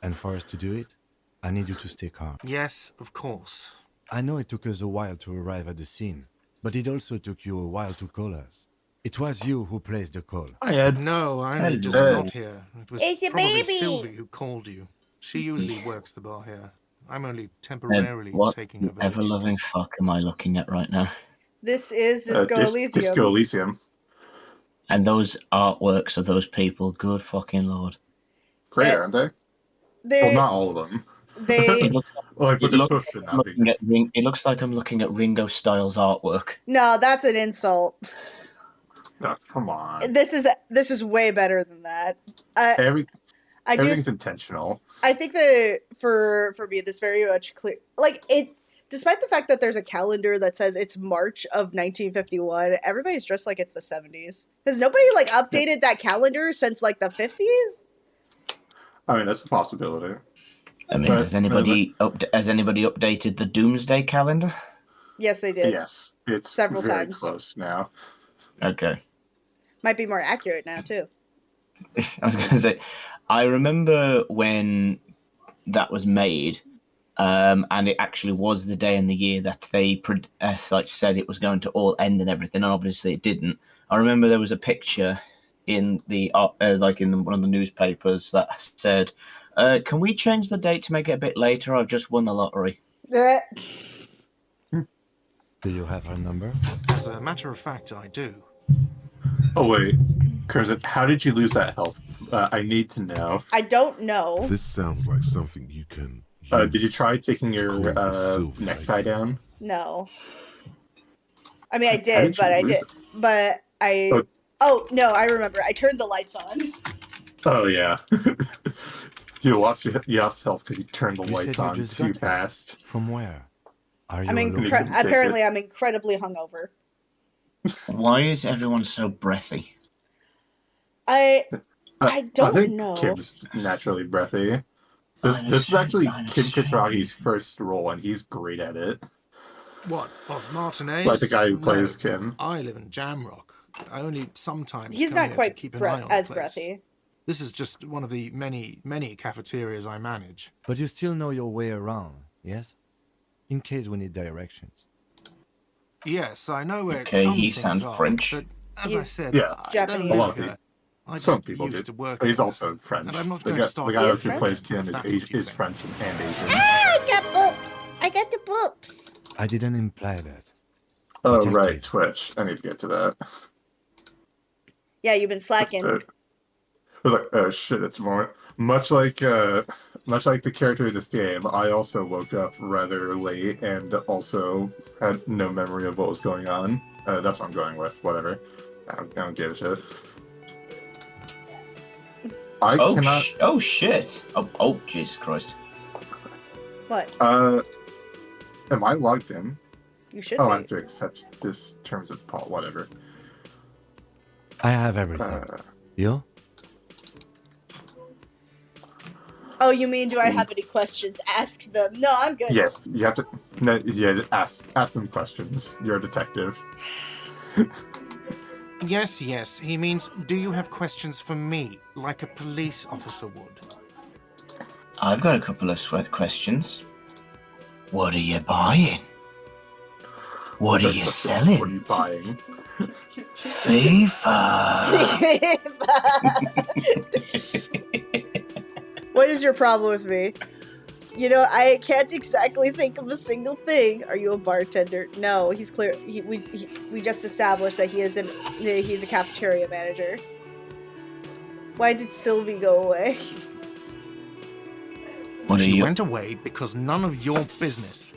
And for us to do it, I need you to stay calm. Yes, of course. I know it took us a while to arrive at the scene, but it also took you a while to call us. It was you who placed the call. I had No, I only just Hello. got here. It was It's a probably baby. Sylvie who called you. She usually works the bar here. I'm only temporarily What taking over. ever loving fuck am I looking at right now? This is Disco Elysium. Disco Elysium. And those artworks of those people, good fucking lord. Great, Eh, aren't they? They, Well, not all of them. they, It looks, Like, but it they're looks supposed to like I'm not be looking good. at it looks like I'm looking at Ringo Starr's artwork. no, that's an insult. No, come on. This is way better than that. I do. Everything's intentional. I think that for me, this very much clear. Like it, despite the fact that there's a calendar that says it's March of 1951, everybody's dressed like it's the 70s. Has nobody like updated that calendar since like the 50s? I mean, that's a possibility. I mean, But- has anybody updated the Doomsday calendar? Yes, they did. Yes, it's Several very times. close now. Okay. Might be more accurate now too. I was going to say, I remember when that was made, and it actually was the day and the year that they said it was going to all end and everything, and obviously it didn't. I remember there was a picture in the one of the newspapers that said, "Can we change the date to make it a bit later? I've just won the lottery." Eh. Do you have her number? As a matter of fact, I do. Oh wait, Curzon, how did you lose that health? I need to know. I don't know. This sounds like something you can Did you try taking your necktie down? No. I mean, I How did, did you but I lose did. it? But I. Oh. Oh no, I remember. I turned the lights on. Oh yeah. You lost health because you turned the You lights said you on just too got here. fast. From where? Are you I'm alone? couldn't take apparently it. I'm incredibly hungover. Why is everyone so breathy? I don't think know. Kim's naturally breathy. This is actually Kim Kitaragi's first role, and he's great at it. What? Of Martinez? Like the guy who plays No, Kim. I live in Jamrock. I only sometimes He's come not here quite to keep an eye on as the place. breathy. This is just one of the many cafeterias I manage. But you still know your way around, yes? In case we need directions. Yes, I know where Okay, some he things sounds are, French. But as I He's said, Yeah, I Japanese. don't a lot live of here. people. I Some just people used do. to work But he's here. also French. And I'm not The going guy, to start the guy He who is French? plays Kim if that's what you is think. French and Asian. I got boops. I got the boops. I didn't imply that. Oh Detective. right, Twitch. I need to get to that. Yeah, you've been slacking. Like, oh shit, it's more much like the character in this game. I also woke up rather late and also had no memory of what was going on. That's what I'm going with. Whatever. I don't give a shit. I cannot. Oh shit! Oh Jesus Christ! What? Am I logged in? You should Oh, be. I have to accept this terms of Paul. Whatever. I have everything. You? Oh, you mean do I have any questions? Ask them. No, I'm good. Yes, you have to. No, yeah, ask them questions. You're a detective. Yes, he means, do you have questions for me, like a police officer would? I've got a couple of questions. What are you buying? What are you selling? What are you buying? FIFA. What is your problem with me? You know, I can't exactly think of a single thing. Are you a bartender? No, he's clear. We just established that he's a cafeteria manager. Why did Sylvie go away? She went away because none of your business.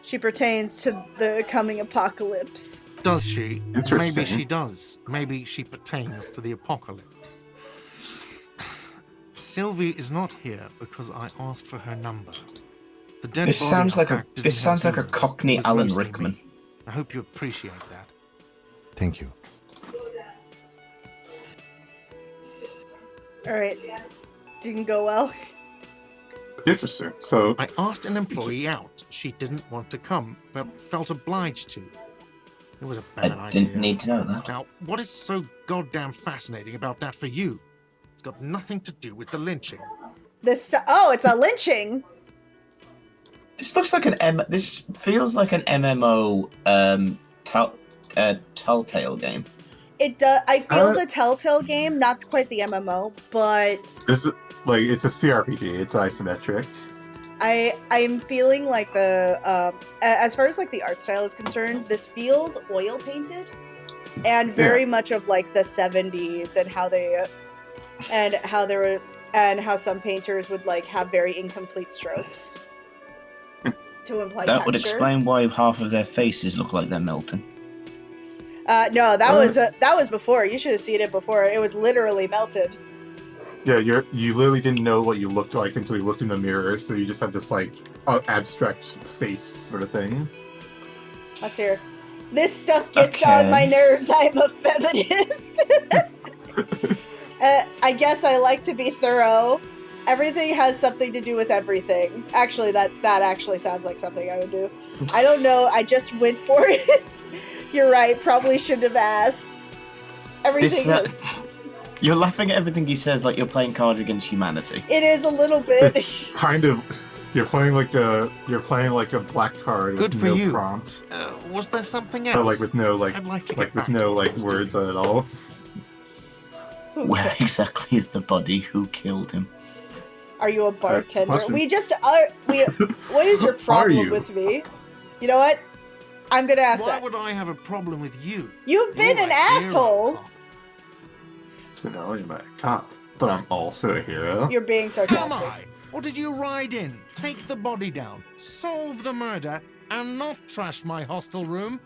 She pertains to the coming apocalypse. Does she? Interesting. Maybe she does. Maybe she pertains to the apocalypse. Sylvie is not here because I asked for her number. The dead This body sounds like fact a didn't help a either. Cockney It was Alan mostly Rickman. me. I hope you appreciate that. Thank you. Alright. Didn't go well. Interesting. So I asked an employee out. She didn't want to come, but felt obliged to. It was a bad I idea. didn't need to know that. Now, what is so goddamn fascinating about that for you? It's got nothing to do with the lynching. It's a lynching. This looks like This feels like an MMO Telltale game. It does. I feel the Telltale game, not quite the MMO, but this is it's a CRPG. It's isometric. I'm feeling like as far as like the art style is concerned, this feels oil painted, and very much of like the 70s and how some painters would like have was incomplete strokes to imply That texture. would explain why half of their faces look like they're melting. No, that was before. You should have seen it before. It was literally melted. Yeah, you literally didn't know what you looked like until you looked in the mirror, so you just had this abstract face sort of thing. Let's hear. This stuff gets on my nerves. I'm a feminist. I guess I like to be thorough. Everything has something to do with everything. Actually, that actually sounds like something I would do. I don't know. I just went for it. You're right. Probably shouldn't have asked. Everything. You're laughing at everything he says like you're playing Cards Against Humanity. It is a little bit. It's kind of you're playing like a black card Good with for no you. prompt. Was there something else? But with no I'd like to get with back no to what I was words doing. at all. Where exactly is the body? Who killed him? Are you a That's the bartender? question. We just are. What is your Are problem you? with me? You know what? I'm gonna ask Why that. would I have a problem with you? You've been You're an a hero asshole. cop. Not only am I a cop, but I'm also a hero. You're being Am sarcastic. I? Or did you ride in, take the body down, solve the murder, and not trash my hostel room?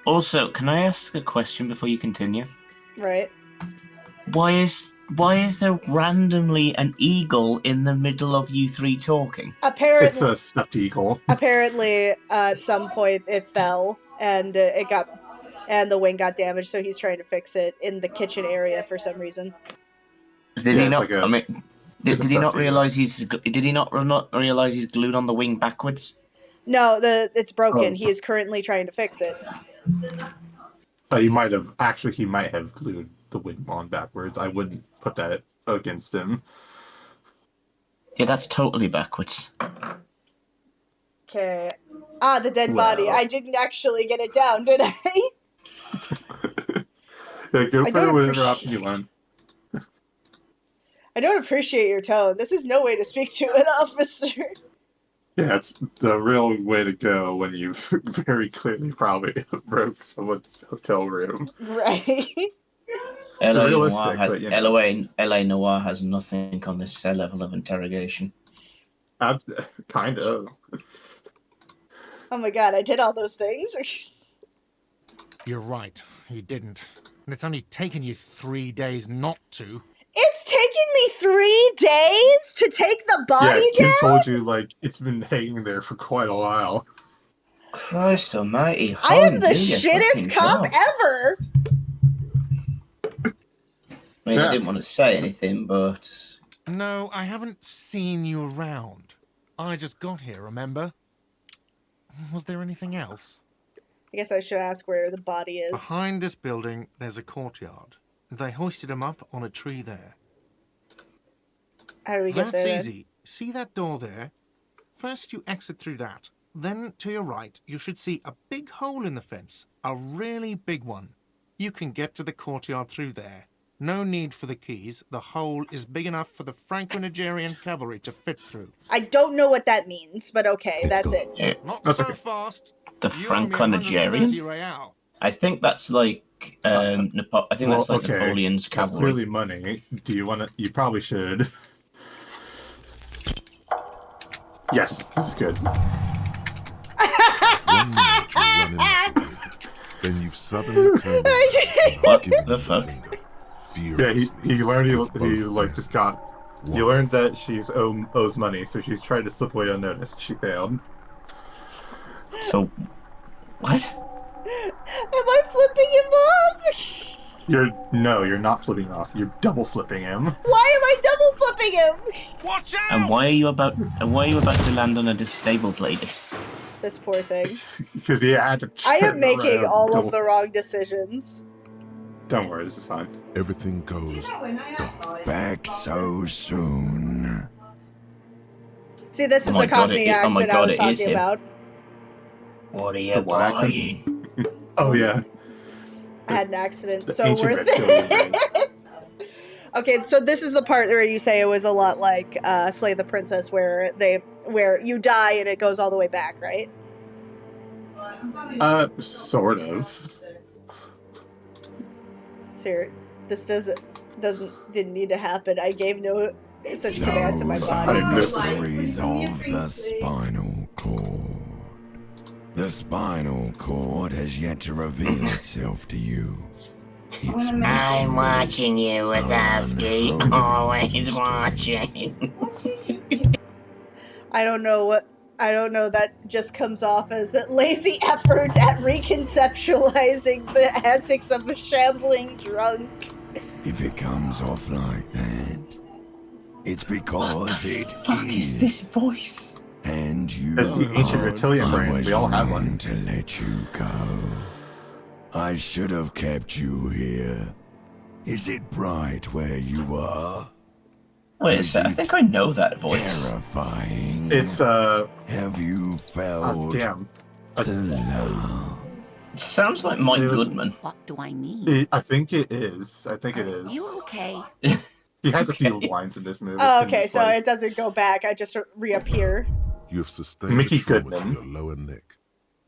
Also, can I ask a question before you continue? Right. Why is there randomly an eagle in the middle of you three talking? Apparently, It's a stuffed eagle. apparently, at some point it fell and the wing got damaged. So he's trying to fix it in the kitchen area for some reason. Did Yeah, he it's not? like a- I mean, it's a did he not stuffed eagle. realize Did he not realize he's glued on the wing backwards? No, it's broken. Oh. He is currently trying to fix it. He might have glued the wing on backwards. I wouldn't put that against him. Yeah, that's totally backwards. Okay. Ah, the dead body. Well. I didn't actually get it down, did I? Yeah, go I for don't whatever option you appreciate- want. I don't appreciate your tone. This is no way to speak to an officer. Yeah, it's the real way to go when you very clearly probably broke someone's hotel room. Right. LA Realistic, Noir, but, you know. LA Noir has nothing on this level of interrogation. Kind of. Oh my god, I did all those things. You're right, you didn't. And it's only taken you 3 days not to. It's taken me 3 days to take the body Yeah, Kim down? told you, like, it's been hanging there for quite a while. Christ almighty. I am the do your shittest fucking cop job. ever! I mean, Yeah. I didn't want to say anything, but... No, I haven't seen you around. I just got here, remember? Was there anything else? I guess I should ask where the body is. Behind this building, there's a courtyard. They hoisted him up on a tree there. How do we get That's there? easy. See that door there? First you exit through that. Then, to your right, you should see a big hole in the fence. A really big one. You can get to the courtyard through there. No need for the keys. The hole is big enough for the Franco-Nigerian cavalry to fit through. I don't know what that means, but okay, that's it. Yeah, Not That's so okay. fast. the You owe me Franco-Nigerian? 130 real. I think that's like... I think that's like Napoleon's That's cavalry. clearly money. Do you want to... You probably should. Yes, this is good. 1 minute you're running up the road, then you've suddenly turned What giving the you fuck? finger. Yeah, he Furiously, learned with he both like hands. just got... You learned that she's owes money, so she's trying to slip away unnoticed. She failed. So... What? Am I flipping him off? You're not flipping off. You're double flipping him. Why am I double flipping him? Watch out! And why are you about to land on a disabled lady? This poor thing. Because he had to I am turn making around all double- of the wrong decisions. Don't worry, this is fine. Everything goes Back so soon. See, this is Oh my the God, Cockney oh my accent I God, was it is talking him. about. What are you The what accent? buying? Oh yeah. I had an accident, The so ancient worth reptilian thing. it. Okay, so this is the part where you say it was a lot like Slay the Princess, where you die and it goes all the way back, right? Sort of. Sir, this didn't need to happen. I gave no such command to my Those body. are I missed it. mysteries of the spinal cord. The spinal cord has yet to reveal itself to you. Its I'm mystery watching you, Wazowski. unholy Always mystery. watching. I don't know. That just comes off as a lazy effort at reconceptualizing the antics of a shambling drunk. If it comes off like that, it's because it Fuck is this voice? And you That's the ancient are- reptilian I brains. was We all have wrong one. to let you go. I should have kept you here. Is it bright where you are? Wait a sec, I think I know that voice. Terrifying. It's Have you felt damn. the love Sounds like Mike It was- Goodman. What do I need? I think it is. I think it Are is. you okay? He has a few Okay. lines in this movie. Oh, and okay, it's so like- it doesn't go back. I just reappear. You have sustained Mickey a trauma Goodman. to your lower neck.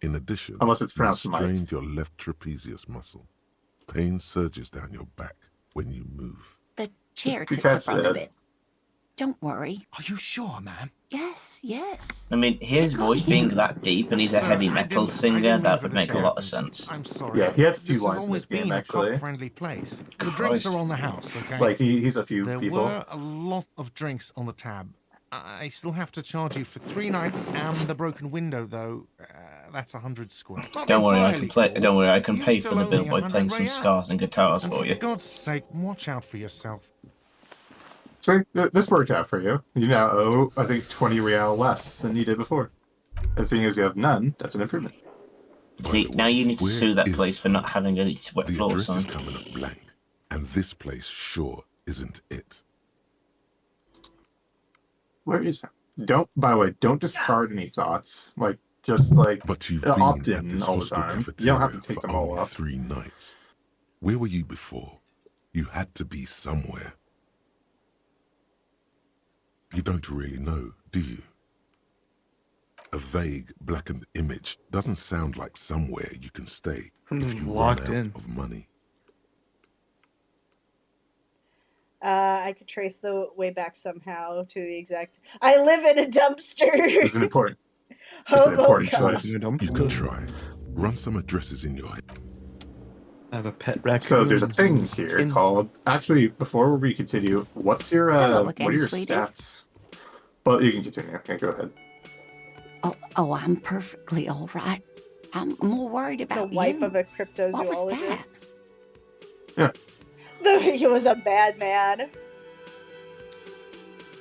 In addition, Unless it's you have pronounced Mike. strained your left trapezius muscle. Pain surges down your back when you move. The chair You took the catch brunt that. of it. Don't worry. Are you sure, ma'am? Yes, yes. I mean, his Check on voice him. being that deep and he's a Sir, heavy I metal didn't singer, mean that for would this make to a lot of happen. sense. I'm sorry. Yeah, he has a few This lines has in always this game, been a actually. cop-friendly place. The Christ. drinks are on the house, okay? Like he's a few there people. were a lot of drinks on the tab. I still have to charge you for 3 nights and the broken window, though. That's 100 square. Not Don't worry, I entirely can play. cool. Don't worry, I can You pay still for the owe bill me by 100 playing some real. scars and guitars And for you. For God's sake, watch out for yourself. So this worked out for you. You now owe, I think, 20 real less than you did before. And seeing as you have none, that's an improvement. See, now you need to Where sue that is- place for not having a wet The floor, address son. is coming up blank, and this place sure isn't it. Where is it? By the way, don't discard any thoughts. Like, just like But you've opt been at in this all the hostel time. You cafeteria don't have to take for them all only off. 3 nights. Where were you before? You had to be somewhere. You don't really know, do you? A vague, blackened image doesn't sound like somewhere you can stay I'm if just you locked run out in. of money. I could trace the way back somehow to the exact. I live in a dumpster. It's an important, it's an important Hobo choice. You can try. Run some addresses in your head. I have a pet raccoon. So there's a thing here called. Actually, before we continue, what's your Hello what again, are your sweetie. stats? Well, you can continue. Okay, go ahead. Oh, I'm perfectly all right. I'm more worried The about wife you. of a What was cryptozoologist. Yeah. He was a bad man.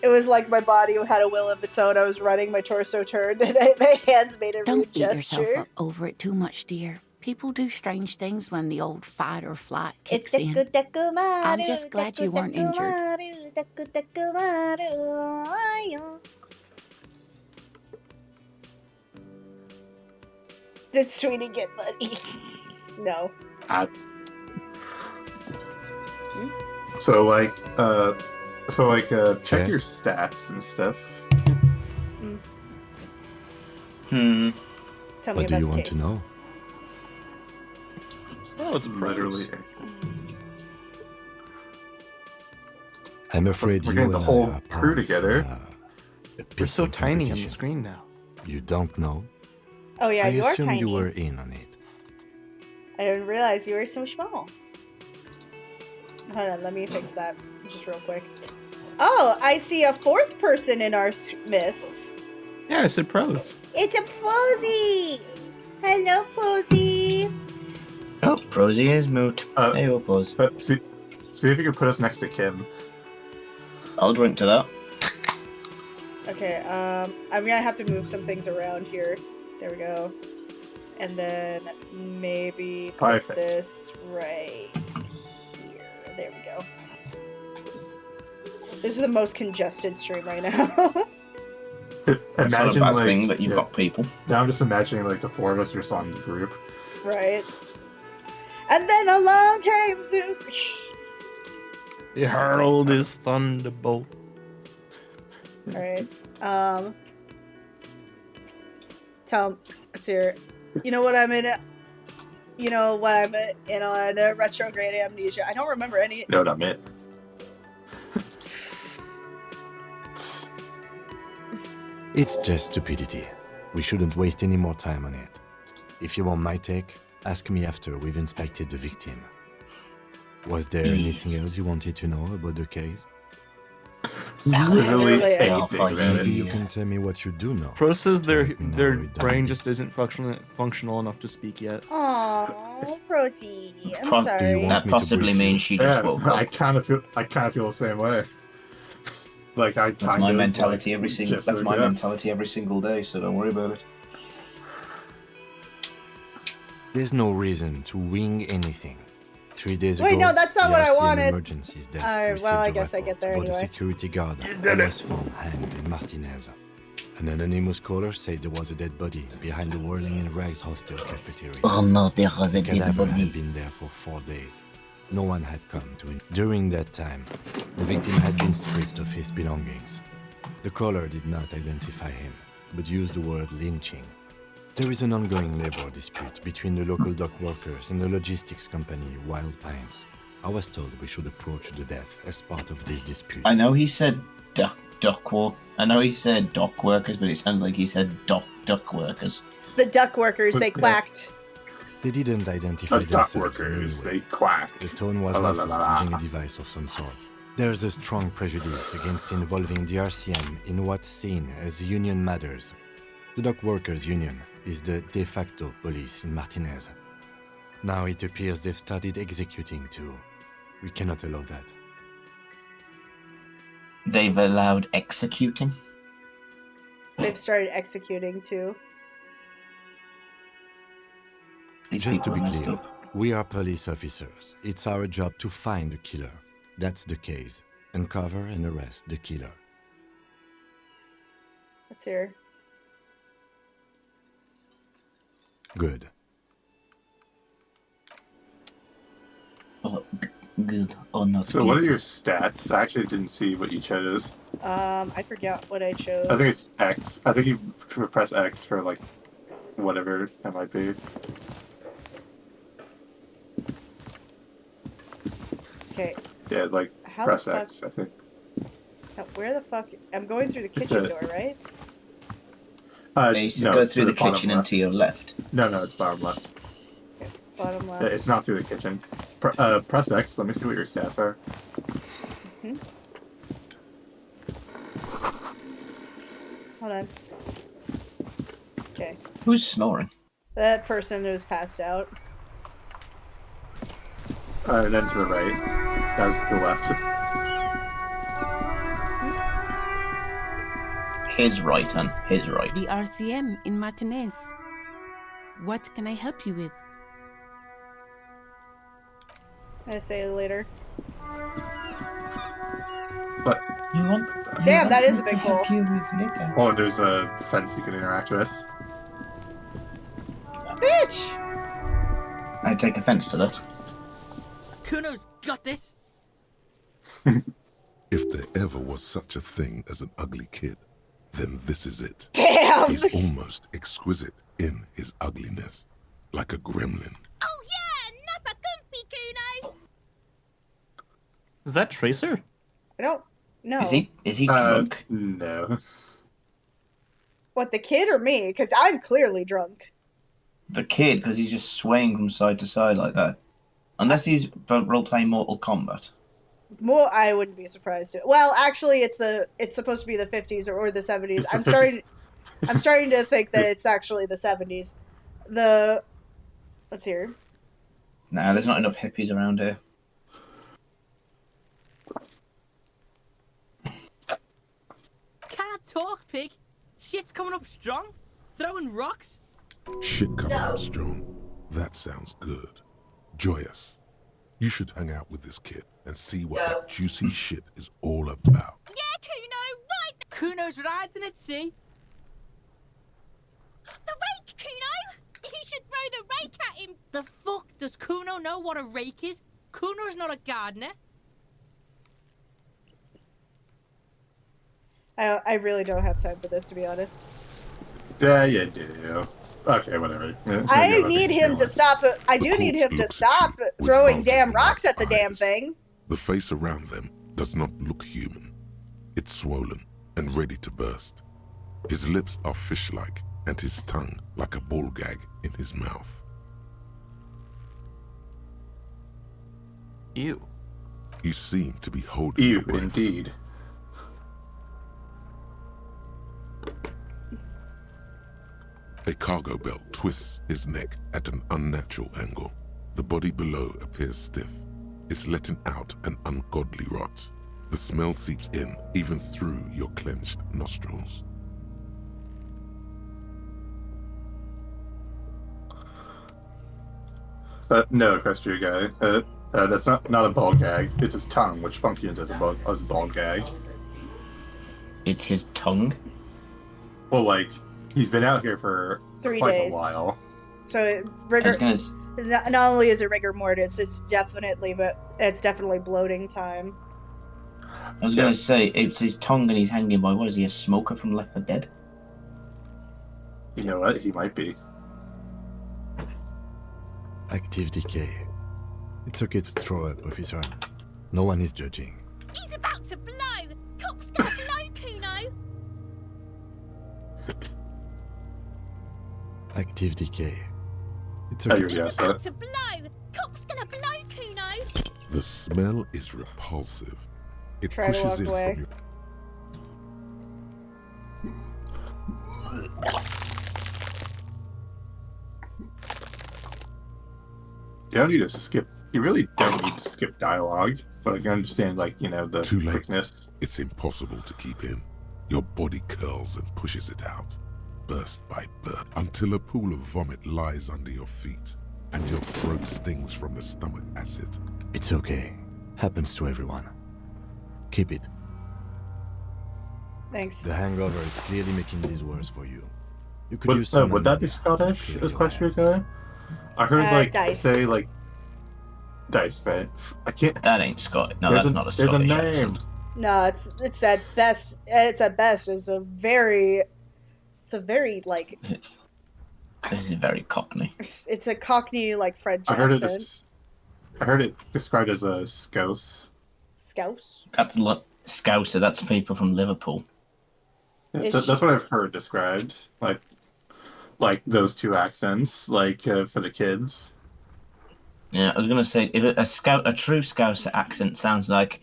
It was like my body had a will of its own. I was running, my torso turned, and my hands made a Don't rude beat yourself gesture. up over it too much, dear. People do strange things when the old fight or flight kicks It's in. I'm just glad you weren't injured. Did Sweetie get money? No. So check Yes. your stats and stuff. Tell me What about do you the want case. to know? Oh, it's Literally. I'm afraid We're you getting the and whole I are crew parts, together. a We're so pissing tiny on the competition. screen now. You don't know? Oh yeah, I you are assumed tiny. you were in on it. I didn't realize you were so small. Hold on, let me fix that just real quick. Oh, I see a 4th person in our midst. Yeah, I said pros. It's a Posy! Hello, Posy! Oh, Prosy is moot. Uh, Hey, oh, Pose. See if you can put us next to Kim. I'll drink to that. Okay, I'm gonna have to move some things around here. There we go. And then maybe put Perfect. this right here. There we go. This is the most congested stream right now. It's not a Imagine bad like thing that you've got people. now I'm just imagining like the 4 of us are song the group. Right. And then along came Zeus. He hurled his thunderbolt. Alright. Tell him. Let's hear it. You know what I'm in? You know what I'm in on retrograde amnesia. I don't remember any. No, not me. It's just stupidity. We shouldn't waste any more time on it. If you want my take, ask me after we've inspected the victim. Was there anything else you wanted to know about the case? Literally Yeah. anything about Maybe it. you can tell me what you do know. Pro says their Let me their narrow it down. brain just isn't functional enough to speak yet. Aww, Proty. I'm Pro- sorry. Do you want That me to possibly brief you? means she just Yeah, woke I up. kind of feel the same way. Like I kind That's my of, mentality like, every single. just That's woke my up. mentality every single day. So don't worry about it. There's no reason to wing anything. 3 days Wait, ago, no, that's not the what I RCM wanted. Emergencies desk Well, received I a guess I report get there about a anyway. security guard You who did it. was found hanged in Martinez. An anonymous caller said there was a dead body behind the Whirling in Rags hostel cafeteria. Oh no, there was The a dead cadaver body. had been there for 4 days. No one had come to him. During that time, the victim had been stripped of his belongings. The caller did not identify him, but used the word lynching. There is an ongoing labor dispute between the local dock workers and the logistics company Wild Pines. I was told we should approach the death as part of this dispute. I know he said dock workers, but it sounded like he said duck workers. The duck workers, they Yeah. quacked. They didn't identify The duck themselves in any workers, way. they quack. The tone was La, la, muffled la, la. using a device of some sort. There's a strong prejudice against involving the RCM in what's seen as union matters. The Dock Workers Union is the de facto police in Martinez. Now it appears they've started executing too. We cannot allow that. They've allowed executing. They've started executing too. These Just to people be are messed clear, up. we are police officers. It's our job to find the killer. That's the case. Uncover and arrest the killer. Let's hear. Good. Oh, good or not So good. what are your stats? I actually didn't see what you chose. I forgot what I chose. I think it's X. I think you press X for like whatever that might be. Okay. Yeah, like How press the fuck? X, I think. Where the fuck? I'm going through the It's kitchen a- door, right? It's, go it's to through the bottom kitchen and left. to your left. No, it's bottom left. Bottom left. It's not through the kitchen. Press X. Let me see what your stats are. Mhm. Hold on. Okay. Who's snoring? That person who's passed out. And then to the right. That's the left. His right, hun. His right. The RCM in Martinez. What can I help you with? I say it later. But You want? Damn, that is a big hole. oh, there's a fence you can interact with. Bitch! I take offense to that. Kuno's got this. If there ever was such a thing as an ugly kid, then this is it. Damn! He's almost exquisite in his ugliness, like a gremlin. Oh yeah, nappa comfy, Kuno. Is that Tracer? I don't know. Is he drunk? No. What, the kid or me? Because I'm clearly drunk. The kid, because he's just swaying from side to side like that. Unless he's role-playing Mortal Kombat. More, I wouldn't be surprised to. Well, actually, it's supposed to be the 50s or the 70s. It's the I'm starting to think that it's actually the 70s. Let's hear. Nah, there's not enough hippies around here. Can't talk, pig. Shit's coming up strong. Throwing rocks. Shit coming up strong. That sounds good. Joyous. You should hang out with this kid and see what that juicy shit is all about. Yeah, Kuno, right. Kuno's riding it, see? The rake, Kuno. You should throw the rake at him. The fuck does Kuno know what a rake is? Kuno's not a gardener. I really don't have time for this, to be honest. Yeah, you do. Okay, whatever. I need him to stop. I do need him to stop throwing damn rocks at the damn thing. The face around them does not look human. It's swollen and ready to burst. His lips are fish-like and his tongue like a ball gag in his mouth. Ew. You seem to be holding Ew, your breath. indeed. A cargo belt twists his neck at an unnatural angle. The body below appears stiff. It's letting out an ungodly rot. The smell seeps in, even through your clenched nostrils. No, Equestria guy. That's not a ball gag. It's his tongue, which functions as a ball gag. It's his tongue. Well, like, he's been out here for 3 quite days. a while. So I was rigor. gonna. Not only is it rigor mortis, it's definitely bloating time. I was gonna say, it's his tongue and he's hanging by. What is he, a smoker from Left 4 Dead? You know what? He might be. Active decay. It's okay to throw up, officer. No one is judging. He's about to blow! Cop's gonna blow, Kuno! Active decay. It's Oh, okay. you're He's yes, about to blow! Cop's gonna blow, Kuno! The smell is repulsive. It Try to pushes walk in away. from your. You don't need to skip. You really don't need to skip dialogue, but I can understand, like, you know, the Too late. quickness. It's impossible to keep in. Your body curls and pushes it out, burst by burst, until a pool of vomit lies under your feet, and your throat stings from the stomach acid. It's okay. Happens to everyone. Keep it. Thanks. The hangover is clearly making this worse for you. You could Would, use some would that be ammonia. Scottish? Clear Is your question head. guy? I heard like Dice. say like dice, but I can't. That ain't Scottish. No, there's that's a, not a there's Scottish a name. accent. No, it's at best. It's at best. It's a very like. This is very Cockney. It's a Cockney like French I heard accent. I heard it described as a scouse. Scouse. That's Scouser. That's people from Liverpool. Yeah, Is that's she- what I've heard described. Like those two accents, like for the kids. Yeah, I was gonna say if a true Scouser accent sounds like,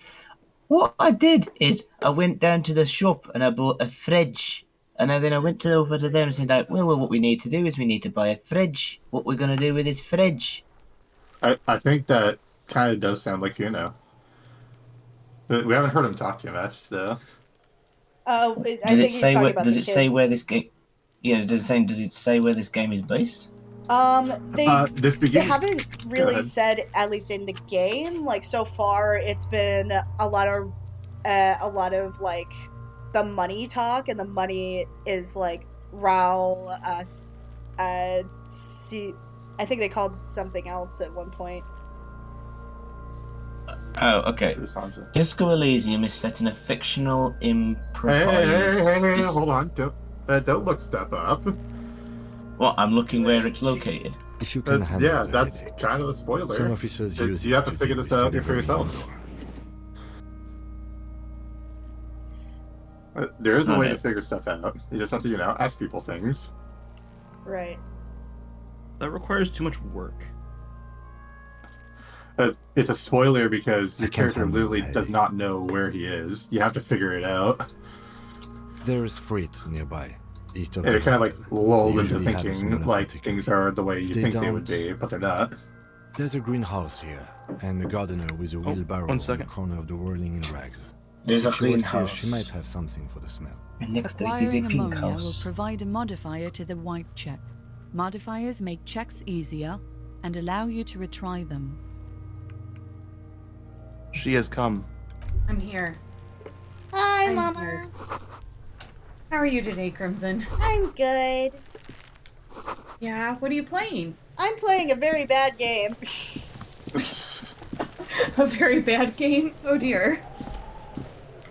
what I did is I went down to the shop and I bought a fridge, and then I went over to them and said like, well, what we need to do is we need to buy a fridge. What we're gonna do with this fridge? I think that kind of does sound like, you know. But we haven't heard him talk too much though. Oh, I Does think it he's say talking where? about Does the it say where kids. this game? Yeah, does it say where this game is based? This They begins. haven't really ahead. said, at least in the game, like so far it's been a lot of like the money talk, and the money is like Raul I think they called something else at one point. Oh, okay. Disco Elysium is set in a fictional Hey, improvised. hold on! Don't look stuff up. What? I'm looking where it's located. If you can handle Yeah, the that's headache. kind of a spoiler. Some officers use You it have to to figure deal this with out for delivering yourself. more. There is a way to Okay. figure stuff out. You just have to, you know, ask people things. Right. That requires too much work. It's a spoiler because your I can't character handle literally the does headache. not know where he is. You have to figure it out. There is fruit nearby. East of And the you're kind of like hostel. lulled They into usually have thinking someone like particular. things are the way you They think they would don't. be, but they're not. There's a greenhouse here, and a gardener with a wheelbarrow one on the second. corner of the whirling in rags. There's a If she works here, greenhouse. she might have something for the smell. And next to it is a Acquiring pink ammonia will house. provide a modifier to the white check. Modifiers make checks easier and allow you to retry them. She has come. I'm here. Hi, I'm Mama. here. How are you today, Crimson? I'm good. Yeah, what are you playing? I'm playing a very bad game. A very bad game? Oh dear.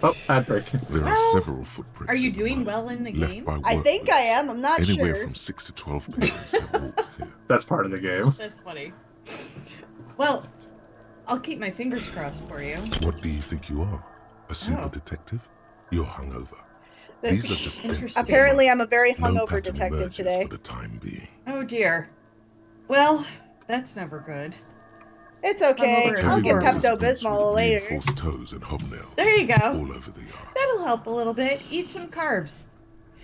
Oh, ad break. There are Well, several footprints. Are you in the doing mud, well in the left game? by I think I workers. am. I'm not Anywhere sure. from 6 to 12 players have walked here. That's part of the game. That's funny. Well, I'll keep my fingers crossed for you. What do you think you are? A super Oh. detective? You're hungover. These are just Interesting. Apparently, I'm a very no hungover pattern detective emerges today. for the time being. Oh dear. Well, that's never good. It's okay. Hungover is I'll get horrible. Pepto-Bismol later. Reinforced toes and hobnails. There you go. All over the yard. That'll help a little bit. Eat some carbs.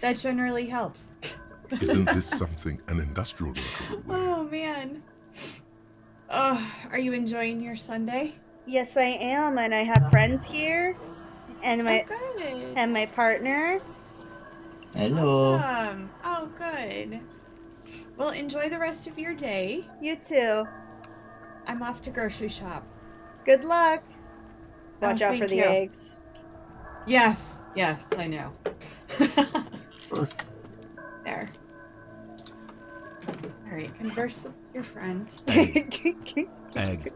That generally helps. Isn't this something an industrial worker would wear? Oh man. Oh, are you enjoying your Sunday? Yes, I am, and I have friends here, and my Good. and my partner. Hello. Awesome. Oh, good. Well, enjoy the rest of your day. You too. I'm off to grocery shop. Good luck. Watch Oh, out for thank the you. eggs. Yes, I know. There. All right, converse with your friend. Egg. Egg.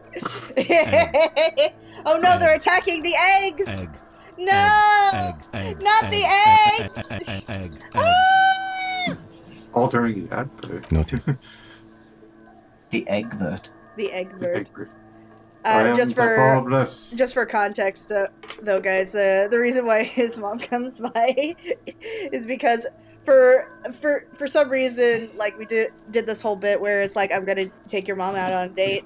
Oh no, they're Egg. attacking the eggs! Egg. No! Egg. Egg. Not egg, the egg, eggs! Egg. Egg. Ah! Altering the ad break. Noted. The eggbert. The egg The egg bird. break. I am Just Papa of Bliss. just for context, though, guys, the reason why his mom comes by is because for some reason, like we did this whole bit where it's like I'm gonna take your mom out on a date.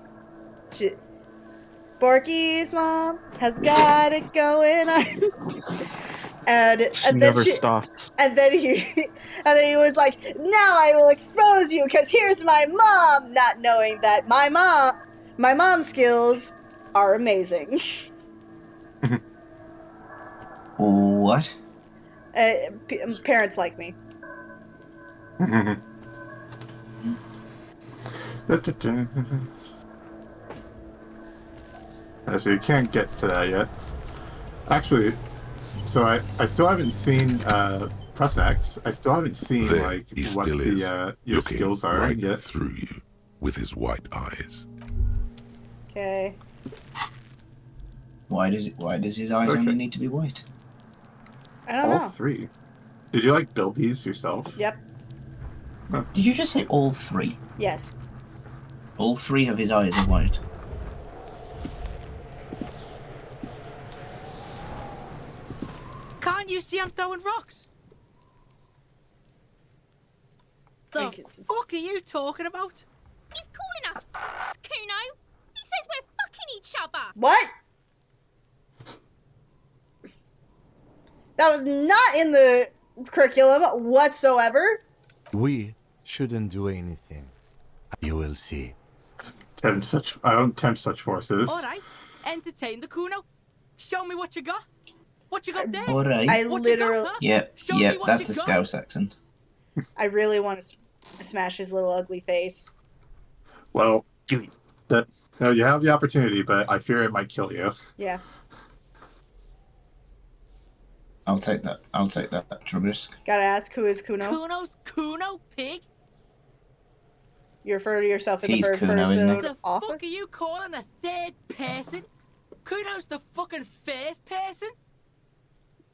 Borky's mom has got it going on. And She then never stops. and then he was like, now I will expose you because here's my mom, not knowing that my mom skills are amazing. What? Parents like me. So you can't get to that yet. Actually, so I still haven't seen press X. I still haven't seen There like he what still is, the your looking skills are right yet. through you with his white eyes. Okay. Why does his eyes Okay. only need to be white? I don't All know. three. Did you like build these yourself? Yep. Did you just say all three? Yes. All three of his eyes are white. Can't you see I'm throwing rocks? The fuck are you talking about? He's calling us Kuno. He says we're fucking each other. What? That was not in the curriculum whatsoever. We shouldn't do anything. You will see. I don't tempt such forces. All right, entertain the Kuno. Show me what you got. What you got there? All right. I What you got, literally, huh? Yep, Show me yep, what that's you a got. Scouse accent. I really want to smash his little ugly face. Well, you have the opportunity, but I fear it might kill you. Yeah. I'll take that. I'll take that risk. Gotta ask, who is Kuno? Kuno's Kuno, pig? You refer to yourself in He's the third Kuno, isn't he? person The often? fuck are you calling a third person? Kuno's the fucking first person?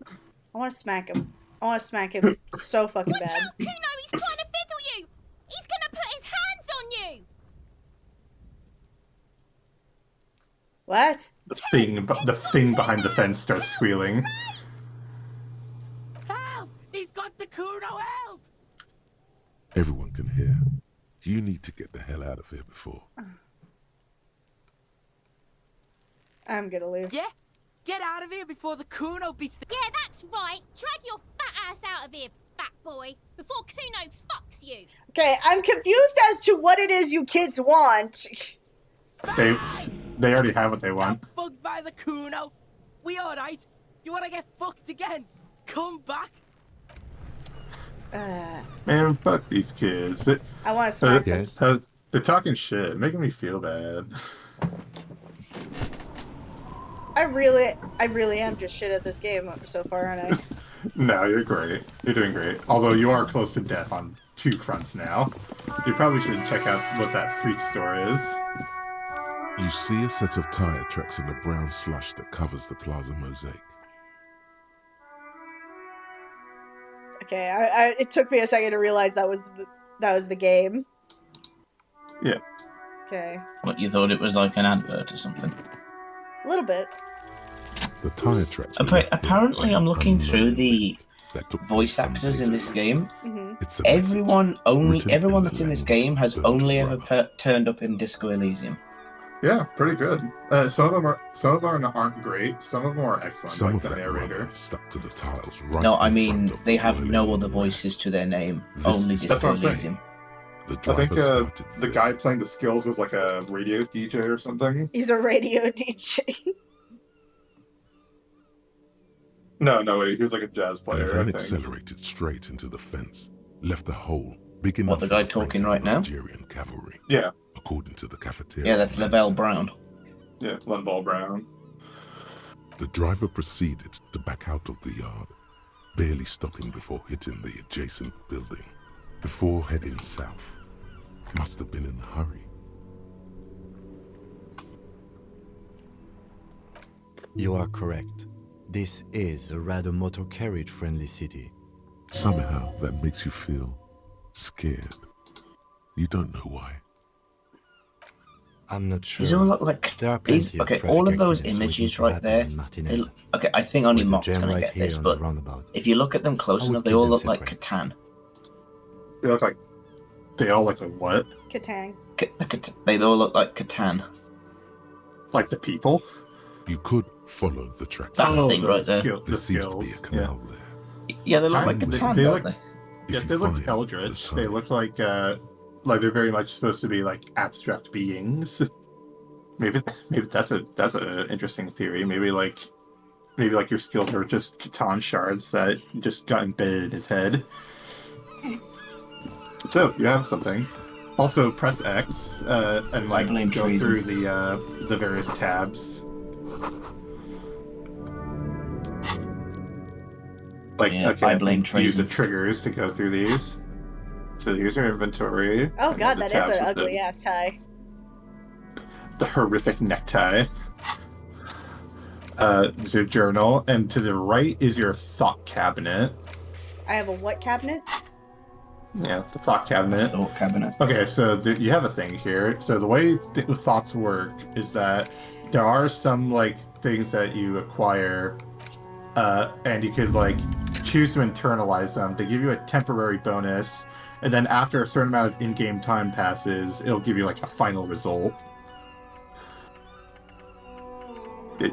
I want to smack him. I want to smack him so fucking Watch bad. out, Kuno. He's trying to fiddle you. He's gonna put his hands on you. What? The thing behind the fence starts squealing. Help! He's got the Kuno, help! Everyone can hear. You need to get the hell out of here before. I'm gonna leave. Yeah? Get out of here before the Kuno beats the... Yeah, that's right. Drag your fat ass out of here, fat boy, before Kuno fucks you. Okay, I'm confused as to what it is you kids want. They already have what they want. Fucked by the Kuno. We alright? You wanna get fucked again? Come back. Man, fuck these kids. I want to smack them. Yes. They're talking shit, making me feel bad. I really am just shit at this game so far, aren't I? No, you're great. You're doing great. Although you are close to death on 2 fronts now. You probably should check out what that freak store is. You see a set of tire tracks in the brown slush that covers the plaza mosaic. Okay, it took me a second to realize that was the game. Yeah. Okay, What, you thought it was like an advert or something? a little bit. The tire tracks. were left Apparently, behind I'm looking by through the that took voice place some actors days in this ago. game. Hmm. It's a message Everyone written that's in this the game has language only burnt ever turned up in Disco Elysium. Yeah, pretty good. Some of them aren't great. Some of them are excellent, Some like of the that narrator. rubber stuck to the tiles right No, I in mean, front of they the have whirling no other wall. voices to their name. This Only is That's Disco what I'm saying. Elysium. The I driver think started the there. guy playing the skills was like a radio DJ or something. He's a radio DJ. No, wait, he was like a jazz They player, I then think. accelerated straight into the fence, left a hole big enough What, the for guy the talking friendly right now? Nigerian cavalry, Yeah, according to the cafeteria. Yeah, that's Lavelle Brown. yeah, Lunball Brown. The driver proceeded to back out of the yard, barely stopping before hitting the adjacent building. before heading south. Must have been in a hurry. You are correct. This is a rather motor carriage-friendly city. Somehow that makes you feel scared. You don't know why. I'm not sure. These all look like there are these. plenty of Okay, traffic all of those accidents waiting images to right happen there. in Martinez. Okay, I think only With the Mott's jam gonna right get here this, on the but roundabout. if you look at them close I would enough, they keep all them look like separate. Catan. They look like. They all look like what? Katang. They all look like Catan. Like the people? You could follow the tracks. That Oh, thing the right there. skill, There the seems to be a skills. canal there. Yeah, they look Kind like of. Catan, They don't look. they? Yeah, If they you look find eldritch. the They time. look like they're very much supposed to be like abstract beings. Maybe that's a interesting theory. Maybe like your skills are just Catan shards that just got embedded in his head. So you have something. Also, press X and like blame go treason. through the various tabs. Like Yeah, okay, I blame use the treason. triggers to go through these. So here's your inventory. Oh and god, then that the is tabs an with ugly ass tie. the horrific necktie. Is your journal, and to the right is your thought cabinet. I have a what cabinet? Yeah, the thought cabinet. Thought cabinet. Okay, so you have a thing here. So the way the thoughts work is that there are some like things that you acquire, and you could like choose to internalize them. They give you a temporary bonus, and then after a certain amount of in-game time passes, it'll give you like a final result.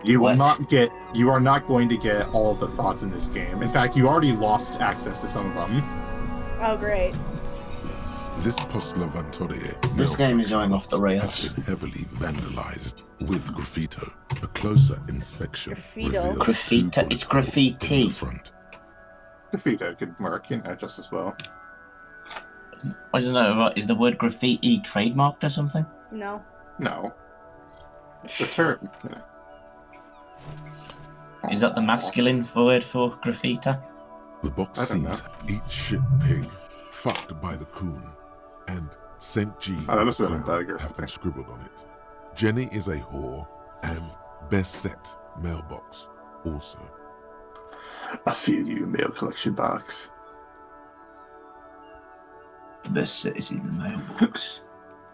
You will not get. You are not going to get all of the thoughts in this game. In fact, you already lost access to some of them. Oh great. This Postlavantore This game is going off the rails. has been heavily vandalized with graffito. A closer inspection Graffito? reveals Graffito? two It's bullet holes graffiti. in the front. Graffito could work, just as well. I don't know. Is the word graffiti trademarked or something? No. No, it's a term. Is that the masculine word for graffita? The box I don't seems eat shit pig, fucked by the coon, and St. G. Oh, that must have been a Crown bug or have been something. scribbled on it. Jenny is a whore, and best set mailbox also. I feel you, mail collection box. The best set is in the mailbox.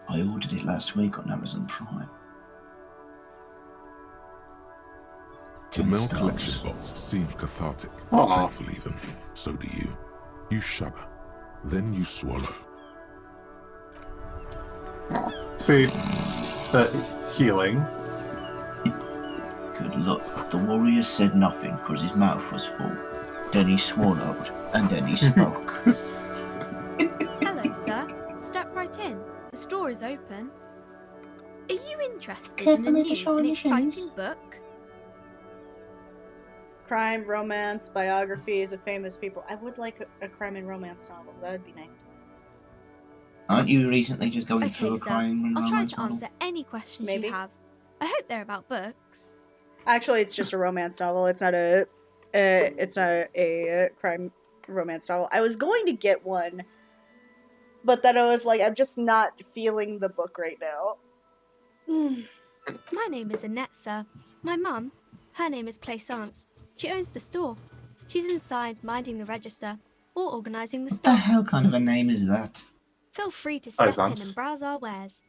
I ordered it last week on Amazon Prime. The 10 mail stars. collection box seems cathartic. Aw. Thankfully then, so do you. You shudder, then you swallow. See, the healing. Good luck. The warrior said nothing because his mouth was full. Then he swallowed, and then he spoke. Hello, sir. Step right in. The store is open. Are you interested Careful in a with the new shiny and things. exciting book? Crime, romance, biographies of famous people. I would like a crime and romance novel. That would be nice. Aren't you recently just going Okay, through a sir. crime and I'll try romance to novel? answer any questions Maybe. you have. I hope they're about books. Actually, it's just a romance novel. It's not a crime romance novel. I was going to get one, but then I was like, I'm just not feeling the book right now. My name is Annette, sir. My mum, her name is Plaisance. She owns the store. She's inside minding the register or organising the What the stock. hell kind of a name is that? Feel free to step in Plaisance. and browse our wares.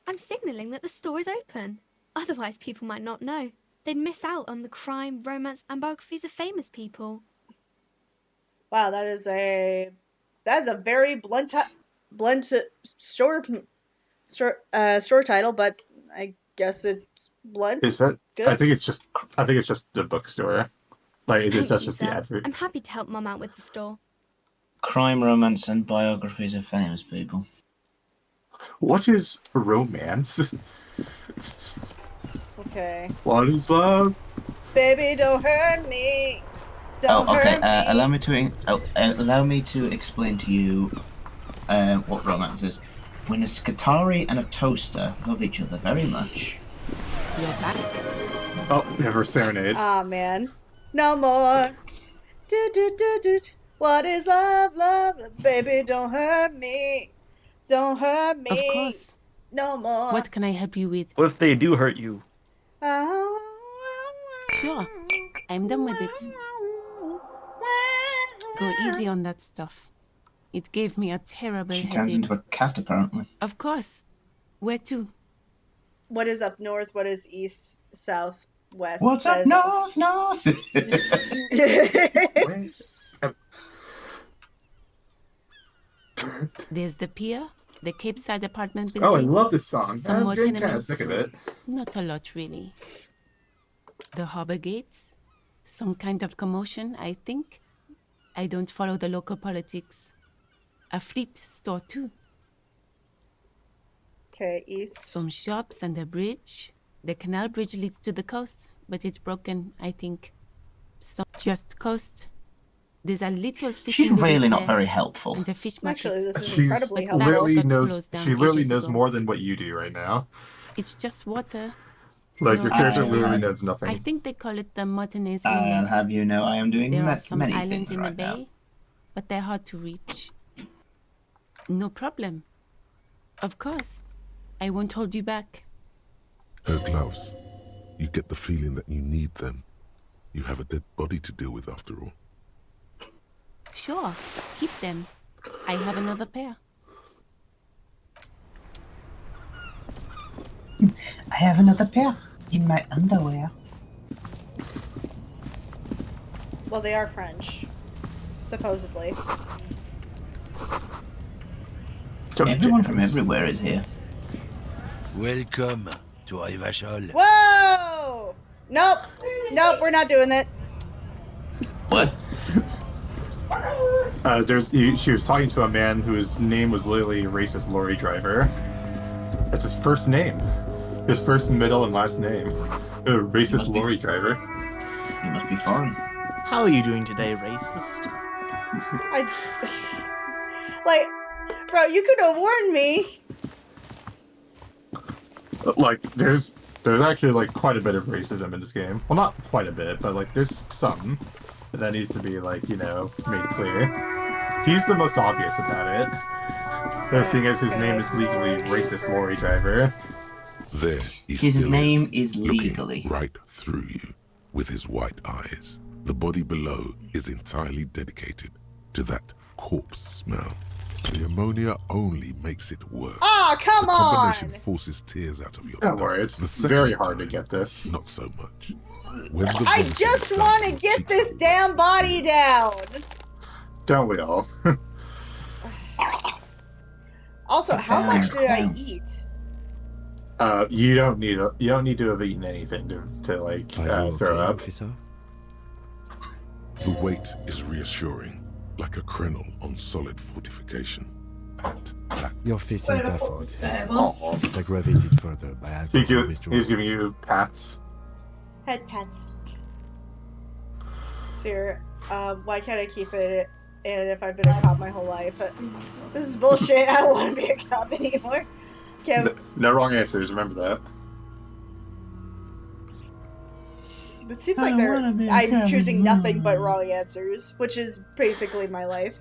I'm signalling that the store is open. Otherwise, people might not know. They'd miss out on the crime, romance, and biographies of famous people. Wow, that is a very blunt store title, but I guess it's blunt. Is that? Good. I think it's just the bookstore. Like Thank that's you, just the sir. advert. I'm happy to help Mum out with the store. Crime, romance, and biographies of famous people. What is romance? Okay. What is love? Baby, don't hurt me. Don't Okay. hurt me. Allow me to explain to you what romance is. When a Scutari and a toaster love each other very much. Oh, we have our serenade. Aw, man. No more. Do, do, do, do. What is love, love, baby? Don't hurt me. Don't hurt me. Of course. No more. What can I help you with? What if they do hurt you? Sure. I'm done with it. Go easy on that stuff. It gave me a terrible She headache. turns into a cat, apparently. Of course. Where to? What is up north? What is east, south, west? What's up north, north? There's the pier, the Cape Side apartment Oh, buildings. I love this song. Some I'm more getting kind of tenements. sick of it. Not a lot, really. The harbor gates. Some kind of commotion, I think. I don't follow the local politics. A fleet store, too. Okay, east. Some shops and a bridge. The canal bridge leads to the coast, but it's broken, I think. So just coast. There's a little fishing She's village really not there, very helpful. and a fish market. Actually, this is She's incredibly But that helpful. literally got knows. closed down She literally ages knows ago. more than what you do right now. It's just water. Like No, your character actually, literally knows nothing. I think they call it the Martinez I'll Inlet. have you know I am doing There are some many islands things in the right now. bay, but they're hard to reach. No problem. Of course. I won't hold you back. Her gloves. You get the feeling that you need them. You have a dead body to deal with after all. Sure. Keep them. I have another pair. I have another pair in my underwear. Well, they are French, supposedly. Everyone from everywhere is here. Welcome to Rivachol. Whoa! Nope. Nope, we're not doing that. What? She was talking to a man whose name was literally racist lorry driver. That's his first name. His first, middle, and last name. Racist lorry driver. He must be foreign. How are you doing today, racist? Like, bro, you could have warned me. Like, there's actually like quite a bit of racism in this game. Well, not quite a bit, but like there's some that needs to be like, you know, made clear. He's the most obvious about it. Seeing as his name is legally racist lorry driver. There he His still name is looking legally. right through you with his white eyes. The body below is entirely dedicated to that corpse smell. The ammonia only makes it worse. Ah, come the combination on! forces tears out of your Don't blood. worry, it's The second very hard to time, get this. Not so much. When the I vomiting just is want to done, get this damn body down. Don't we all? Also, how much did I eat? You don't need to have eaten anything to like throw up. Officer? The weight is reassuring, like a krenel on solid fortification. Pat, pat. You're facing tough odds. Oh. It's aggravated further by alcohol withdrawal. He's giving you pats. Head pets. Sir, why can't I keep it? And if I've been a cop my whole life, this is bullshit. I don't want to be a cop anymore. No wrong answers. Remember that. It seems like I'm choosing nothing but wrong answers, which is basically my life.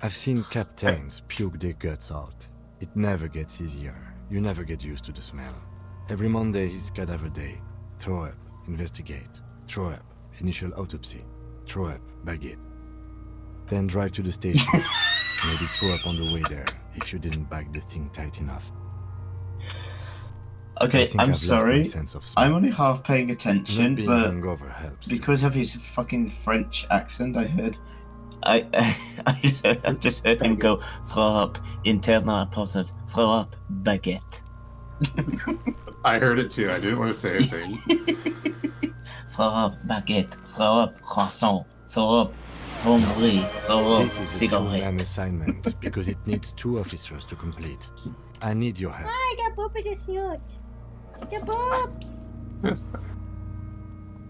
I've seen captains puke their guts out. It never gets easier. You never get used to the smell. Every Monday is cadaver day. Throw up, investigate. Throw up, initial autopsy. Throw up, baguette. Then drive to the station. Maybe throw up on the way there if you didn't bag the thing tight enough. Okay, I'm sorry. I'm only half paying Not attention, being but hungover helps. because of his fucking French accent, I just heard him go, throw up, internal process, throw up, baguette. I heard it too. I didn't want to say anything. Throw up, baguette, throw up, croissant, throw up, hungry, throw up, This is a two-man cigarette. assignment because it needs 2 officers to complete. I need your help. I got poop in the snoot. Get poops.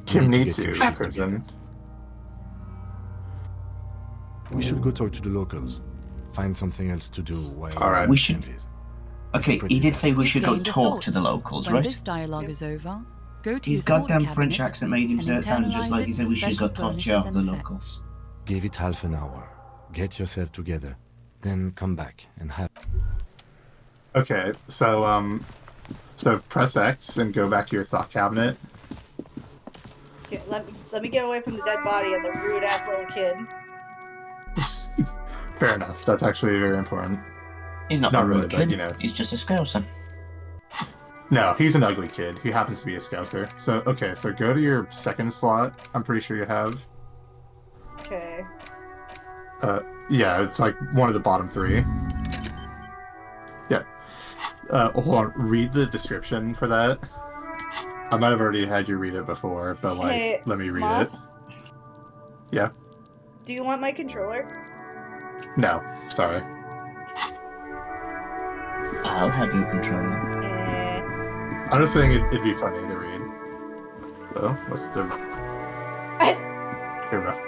Kim need needs to to. get your shit Crimson. We should go talk to the locals. Find something else to do while All right. We should. It's Okay, pretty he did say we should go Gained a talk thought. to the locals, When right? this dialogue is over, go to His your thought goddamn French cabinet accent made him and sound just internalize like it he said with we should go special talk to bonuses the and effects. locals. Give it half an hour. Get yourself together. Then come back and have... Okay, so press X and go back to your thought cabinet. Okay, let me get away from the dead body and the rude ass little kid. Fair enough. That's actually very important. He's not Not a really, rude but, kid. you know. He's just a scouser. No, he's an ugly kid. He happens to be a scouser. So, okay, so go to your second slot. I'm pretty sure you have. Okay. Yeah, it's like one of the bottom three. Yeah. Hold on. Read the description for that. I might have already had you read it before, but like, Hey, let me read Moth? it. Yeah. Do you want my controller? No, sorry. I'll have your controller. I'm just saying it'd be funny to read. Oh, what's the... Here we go.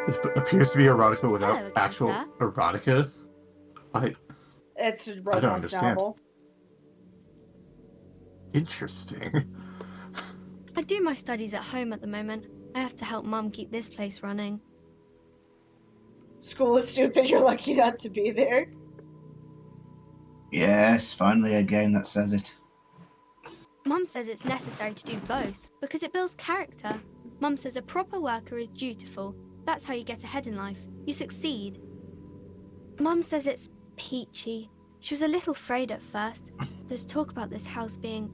It appears to be erotica without Hello, actual Cancer. erotica. It's a I don't romance understand. novel. Interesting. I do my studies at home at the moment. I have to help Mum keep this place running. School is stupid. You're lucky not to be there. Yes, finally a game that says it. Mum says it's necessary to do both because it builds character. Mum says a proper worker is dutiful. That's how you get ahead in life. You succeed. Mum says it's peachy. She was a little afraid at first. There's talk about this house being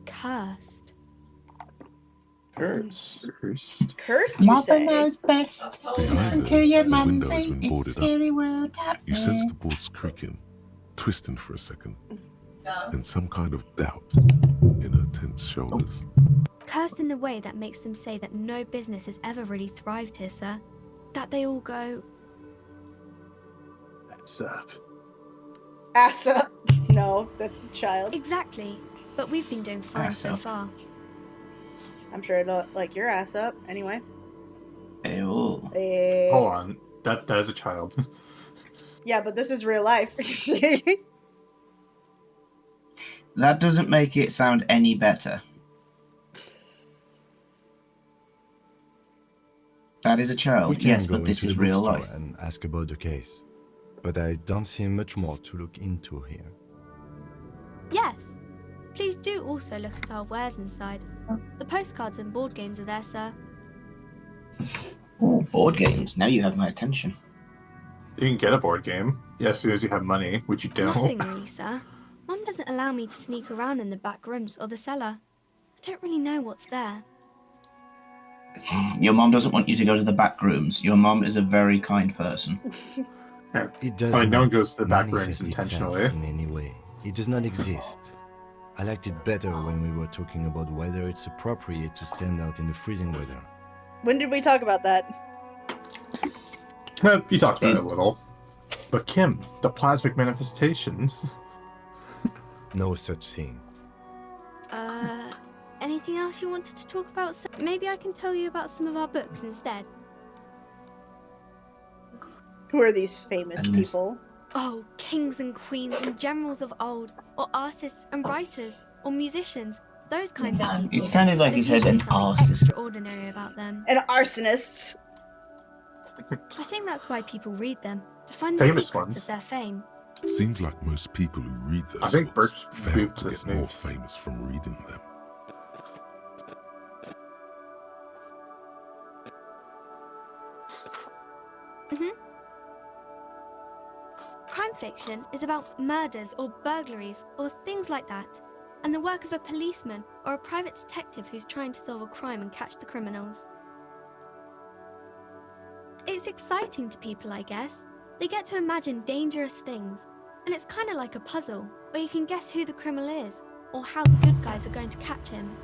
cursed. Cursed. Cursed, you Mother say? knows best. Listen to your the mum window say has been it's a boarded scary up. world out You there. sense the boards creaking, twisting for a second, and some kind of doubt in her tense shoulders. Cursed in the way that makes them say that no business has ever really thrived here, sir. That they all go, What's up? Ass up. No, that's a child. exactly. But we've been doing fine Ass so up. far. I'm sure it'll like your ass up. Anyway. Ew. Hold on. That is a child. Yeah, but this is real life. That doesn't make it sound any better. That is a We child, can yes, go but this into is the real bookstore life. and ask about the case. But I don't see much more to look into here. Yes. Please do also look at our wares inside. The postcards and board games are there, sir. Ooh, board games. Now you have my attention. You can get a board game as soon as you have money, which you don't. Nothing really, sir. Mum doesn't allow me to sneak around in the back rooms or the cellar. I don't really know what's there. Your mom doesn't want you to go to the back rooms. Your mom is a very kind person. It does I mean, no one not goes to the back rooms manifest itself intentionally. in any way. It does not exist. I liked it better when we were talking about whether it's appropriate to stand out in the freezing weather. When did we talk about that? You talked about it a little. But Kim, the plasmic manifestations. No such thing. Anything else you wanted to talk about, sir? Maybe I can tell you about some of our books instead. Who are these famous people? Oh, kings and queens and generals of old, or artists and writers, or musicians, those kinds of people. It sounded like he There's said an usually something artist. extraordinary about them. And arsonists. I think that's why people read them, to find the Famous secrets ones. of their fame. Seems like most people who read those I think books Birch fail booped to this get more news. famous from reading them. Crime fiction is about murders or burglaries or things like that, and the work of a policeman or a private detective who's trying to solve a crime and catch the criminals. It's exciting to people, I guess. They get to imagine dangerous things, and it's kind of like a puzzle where you can guess who the criminal is or how the good guys are going to catch him.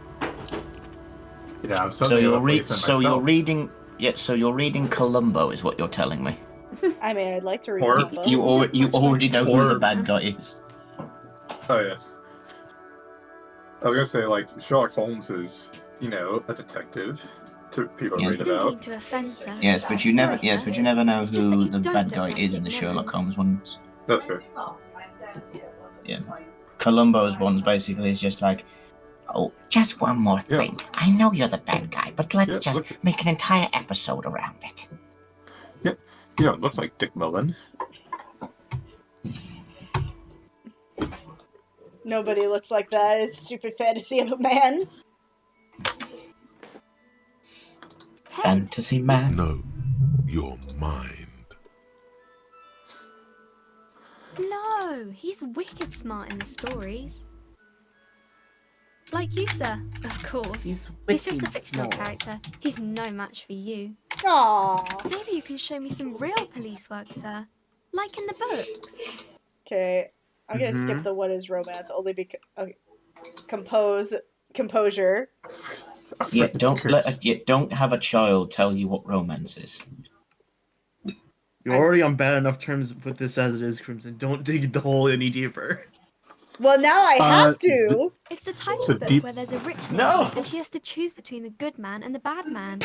Yeah, I'm So something of you're a policeman so you're myself. reading. Yeah, so you're reading Columbo, is what you're telling me. I mean, I'd like to read Or- Columbo. You already know who Or- the bad guy is. Oh yeah. I was gonna say, like, Sherlock Holmes is, you know, a detective to people Yes. read Didn't mean about. to offend, sir. Yes, but you never. Sorry, Yes, sir. but you never know It's just that who you the don't bad look guy like is you'd in the know Sherlock him. Holmes ones. That's fair. Yeah, Columbo's ones basically is just like, oh, just one more Yeah. thing. I know you're the bad guy, but let's Yeah, just look- make an entire episode around it. You don't look like Dick Mullen. Nobody looks like that. It's a stupid fantasy of a man. Fantasy man. No, your mind. No, he's wicked smart in the stories. Like you, sir, of course. He's just a wicked fictional smart. character. He's no match for you. Aww. Maybe you can show me some real police work, sir. Like in the books. Okay, I'm gonna skip the what is romance only because composure. Yeah, don't have a child tell you what romance is. You're already on bad enough terms with this as it is, Crimson. Don't dig the hole any deeper. Well, now I have to. It's the type of book where there's a rich lady No. and she has to choose between the good man and the bad man.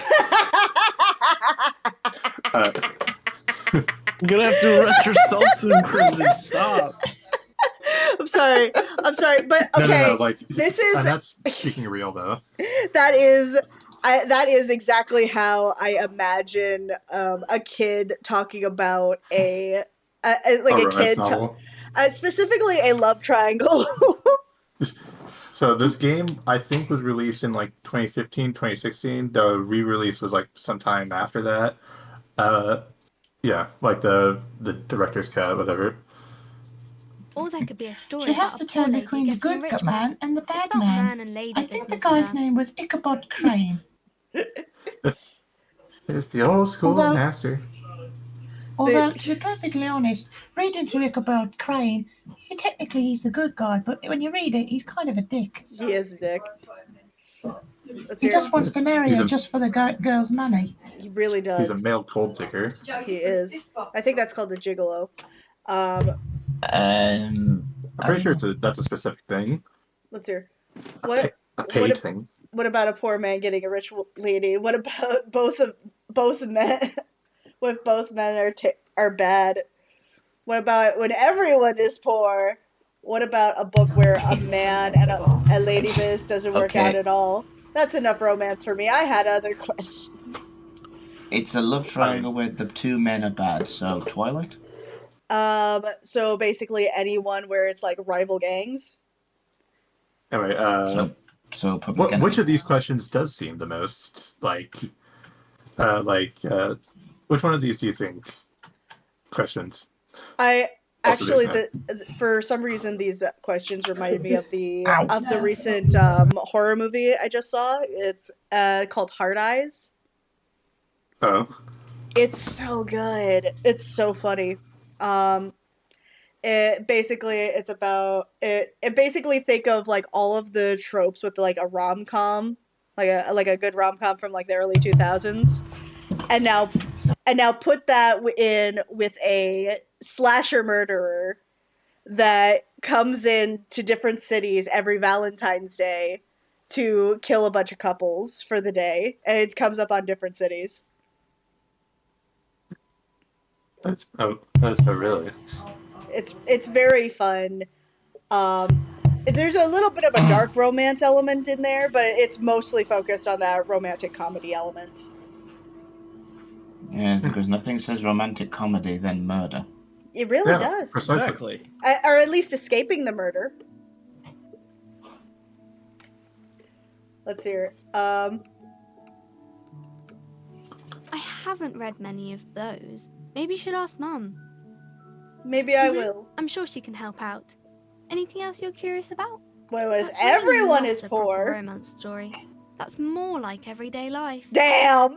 You're gonna have to arrest yourself soon, Crimson. Stop. I'm sorry, but okay. No, like this is. I'm not speaking real though. That is exactly how I imagine a kid talking about a kid specifically a love triangle. So this game, I think, was released in like 2015, 2016. The re-release was like sometime after that. Yeah, like the director's cut, whatever. Or there could be a story. She has to turn between the good man and the bad man. I think the guy's name was Ichabod Crane. Here's the old school master. Although, to be perfectly honest, reading through Ichabod Crane, technically he's the good guy, but when you read it, he's kind of a dick. He is a dick. He just wants to marry her just for the girl's money. He really does. He's a male cold digger. He is. I think that's called a gigolo. I'm pretty sure that's a specific thing. Let's hear. What? A paid thing. What about a poor man getting a rich lady? What about both men? What if both men are bad? What about when everyone is poor? What about a book where a man and a lady biz doesn't work out at all? That's enough romance for me. I had other questions. It's a love triangle where the two men are bad. So Twilight. So basically anyone where it's like rival gangs. Anyway, which of these questions does seem the most like which one of these do you think questions? I actually for some reason these questions reminded me of the recent horror movie I just saw. It's called Hard Eyes. Oh. It's so good. It's so funny. It basically think of like all of the tropes with like a rom-com, like a good rom-com from like the early 2000s, and now put that in with a slasher murderer that comes in to different cities every Valentine's Day to kill a bunch of couples for the day, and it comes up on different cities. Oh, really? It's very fun. There's a little bit of a dark romance element in there, but it's mostly focused on that romantic comedy element. Yeah, because nothing says romantic comedy than murder. It really does. Precisely. Exactly. Or at least escaping the murder. Let's hear. I haven't read many of those. Maybe you should ask Mum. Maybe I will. I'm sure she can help out. Anything else you're curious about? What if everyone is A poor? romance story. That's more like everyday life. Damn.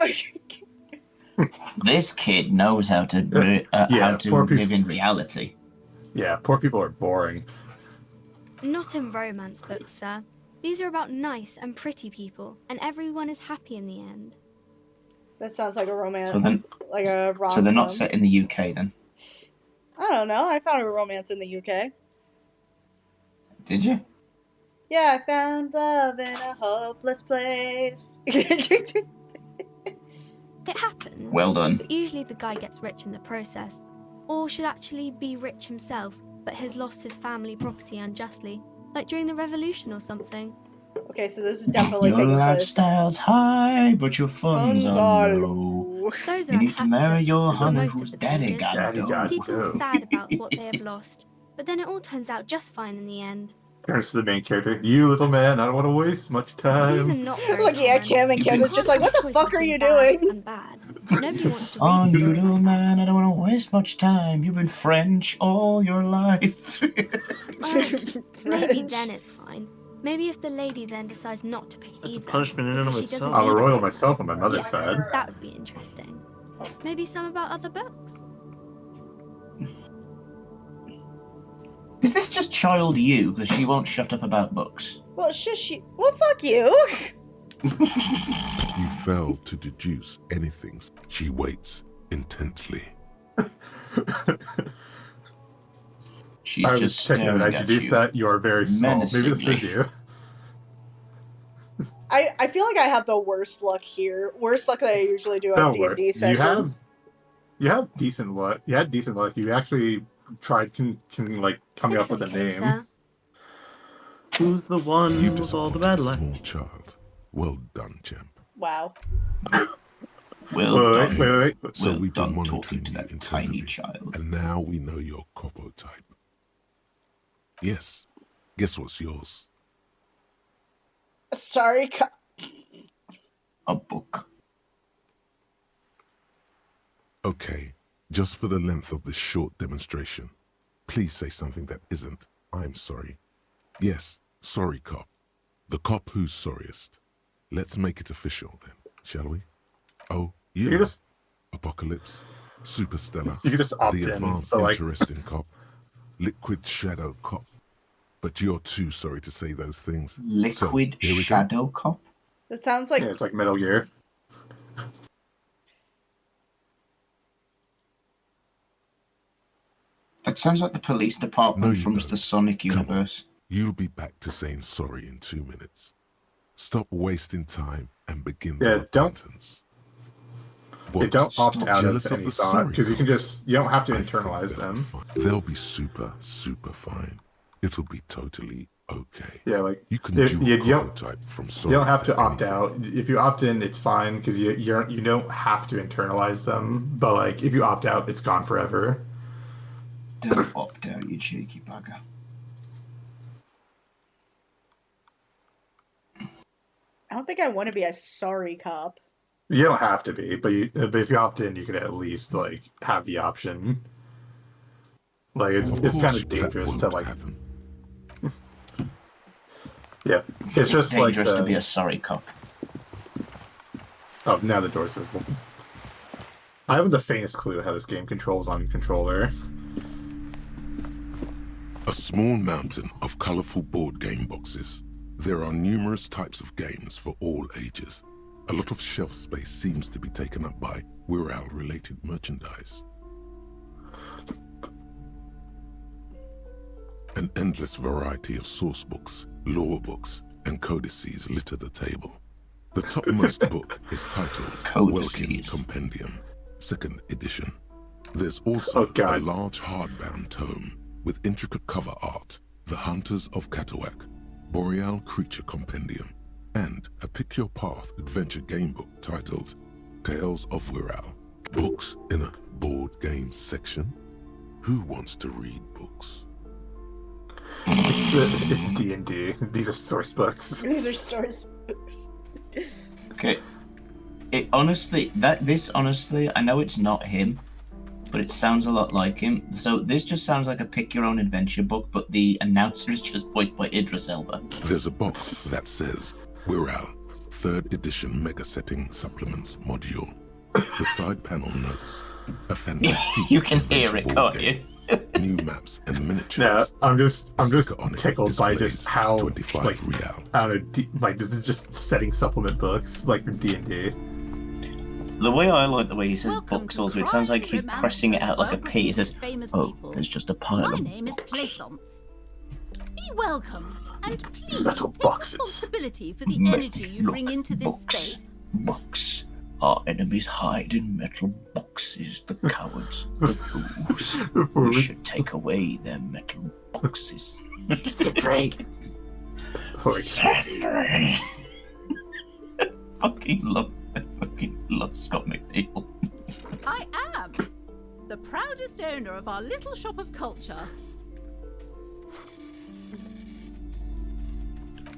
This kid knows how to live in reality. Yeah, poor people are boring. Not in romance books, sir. These are about nice and pretty people, and everyone is happy in the end. That sounds like a romance. Like a rom-com. So they're not set in the UK then? I don't know. I found a romance in the UK. Did you? Yeah, I found love in a hopeless place. It happens. Well done. But usually the guy gets rich in the process. Or should actually be rich himself, but has lost his family property unjustly. Like during the revolution or something. Okay, so this is definitely your lifestyle's high, but your funds are low. Those are You need to unhappy marry books your for honey most whose of the daddy pages. got Daddy dough. got People are dough. sad about what they have lost, but then it all turns out just fine in the end. Turns to the main character. You little man, I don't want to waste much These are time. not very Looking at common. Kim, and You Kim can- is just like, what the fuck are you doing? And bad. Nobody wants to read Oh, a story little like man, I don't want to waste much time. You've been French all your life. Well, maybe French. then it's fine. Maybe if the lady then decides not to pick That's a either. punishment in and of because she doesn't itself. I'm a need royal it. myself on my mother's Yes, side. that would be interesting. Maybe some about other books. Is this just child you? Because she won't shut up about books. Well, shush you. Well, fuck you. You fail to deduce anything. She waits intently. She's I just was checking staring that. I at deduce you. that you are very small. Maybe this is menacingly. you. I feel like I have the worst luck here. Worst luck that I usually do on Don't D&D worry. sessions. You have decent luck. You had decent luck. You actually tried like coming up with a Excellent case, name. sir. Who's the one You with all the bad luck? small child. Well done, champ. Wow. Well done. Wait. So Well we've been done monitoring talking to you that tiny internally, child. and now we know your copo type. Yes. Guess what's yours? Sorry. A book. Okay, just for the length of this short demonstration, please say something that isn't, I'm sorry. Yes, sorry cop. The cop who's sorriest. Let's make it official then, shall we? Oh, you know, just Apocalypse, Superstellar, You could just opt the in. advanced So like, interesting cop, Liquid Shadow cop. But you're too sorry to say those things. Liquid So, here we go. Shadow Cop? That sounds like yeah, it's like Metal Gear. That sounds like the police department No, you from don't. the Sonic Come on. universe. You'll be back to saying sorry in 2 minutes. Stop wasting time and begin Yeah, the don't- repentance. They don't opt out Jealous of of any the thought sorry because you can just you don't have to I think internalize they'll be them. fine. They'll be super, super fine. It'll be totally okay. Yeah, like You can if- do you a don't- prototype from You sorry. don't have to for opt anything. out. If you opt in, it's fine because you don't have to internalize them. But like if you opt out, it's gone forever. Don't opt out, you cheeky bugger. I don't think I want to be a sorry cop. You don't have to be, but if you opt in, you can at least like have the option. Like it's Of kind course, of dangerous that to won't like. happen. Yeah, it's just like dangerous to be the. a sorry cop. Oh, now the door's visible. I haven't the faintest clue how this game controls on controller. A small mountain of colorful board game boxes. There are numerous types of games for all ages. A lot of shelf space seems to be taken up by Wirral-related merchandise. An endless variety of source books, lore books, and codices litter the table. The topmost book is titled Welkin Codices. Compendium, 2nd edition. There's also Oh, God. a large hardbound tome with intricate cover art, The Hunters of Catawak, Boreal Creature Compendium, and a Pick Your Path adventure game book titled Tales of Wirral. Books in a board game section? Who wants to read books? It's D&D. These are source books. These are source books. Okay. Honestly, I know it's not him, but it sounds a lot like him. So this just sounds like a pick your own adventure book, but the announcer is just voiced by Idris Elba. There's a box that says Wirral, 3rd edition mega setting supplements module. The side panel notes a fantastic You can hear it, board can't game, new maps and Yeah, miniatures. I'm just Sticker on it tickled by just displays how 25 like real. I don't know, like this is just setting supplement books like for D&D. The way I like the way he says Welcome books to also, it sounds like Crime, he's Romance, pressing it and out like a P. He says, famous oh, people. there's just a pile My of name is books. Plaisance. Be welcome, and please Little take boxes. responsibility for the Look, energy you bring into this books. space. Books. Our enemies hide in metal boxes, the cowards, the fools. We should take away their metal boxes. Great. Sandra. I fucking love Scott McNeil. I am. The proudest owner of our little shop of culture.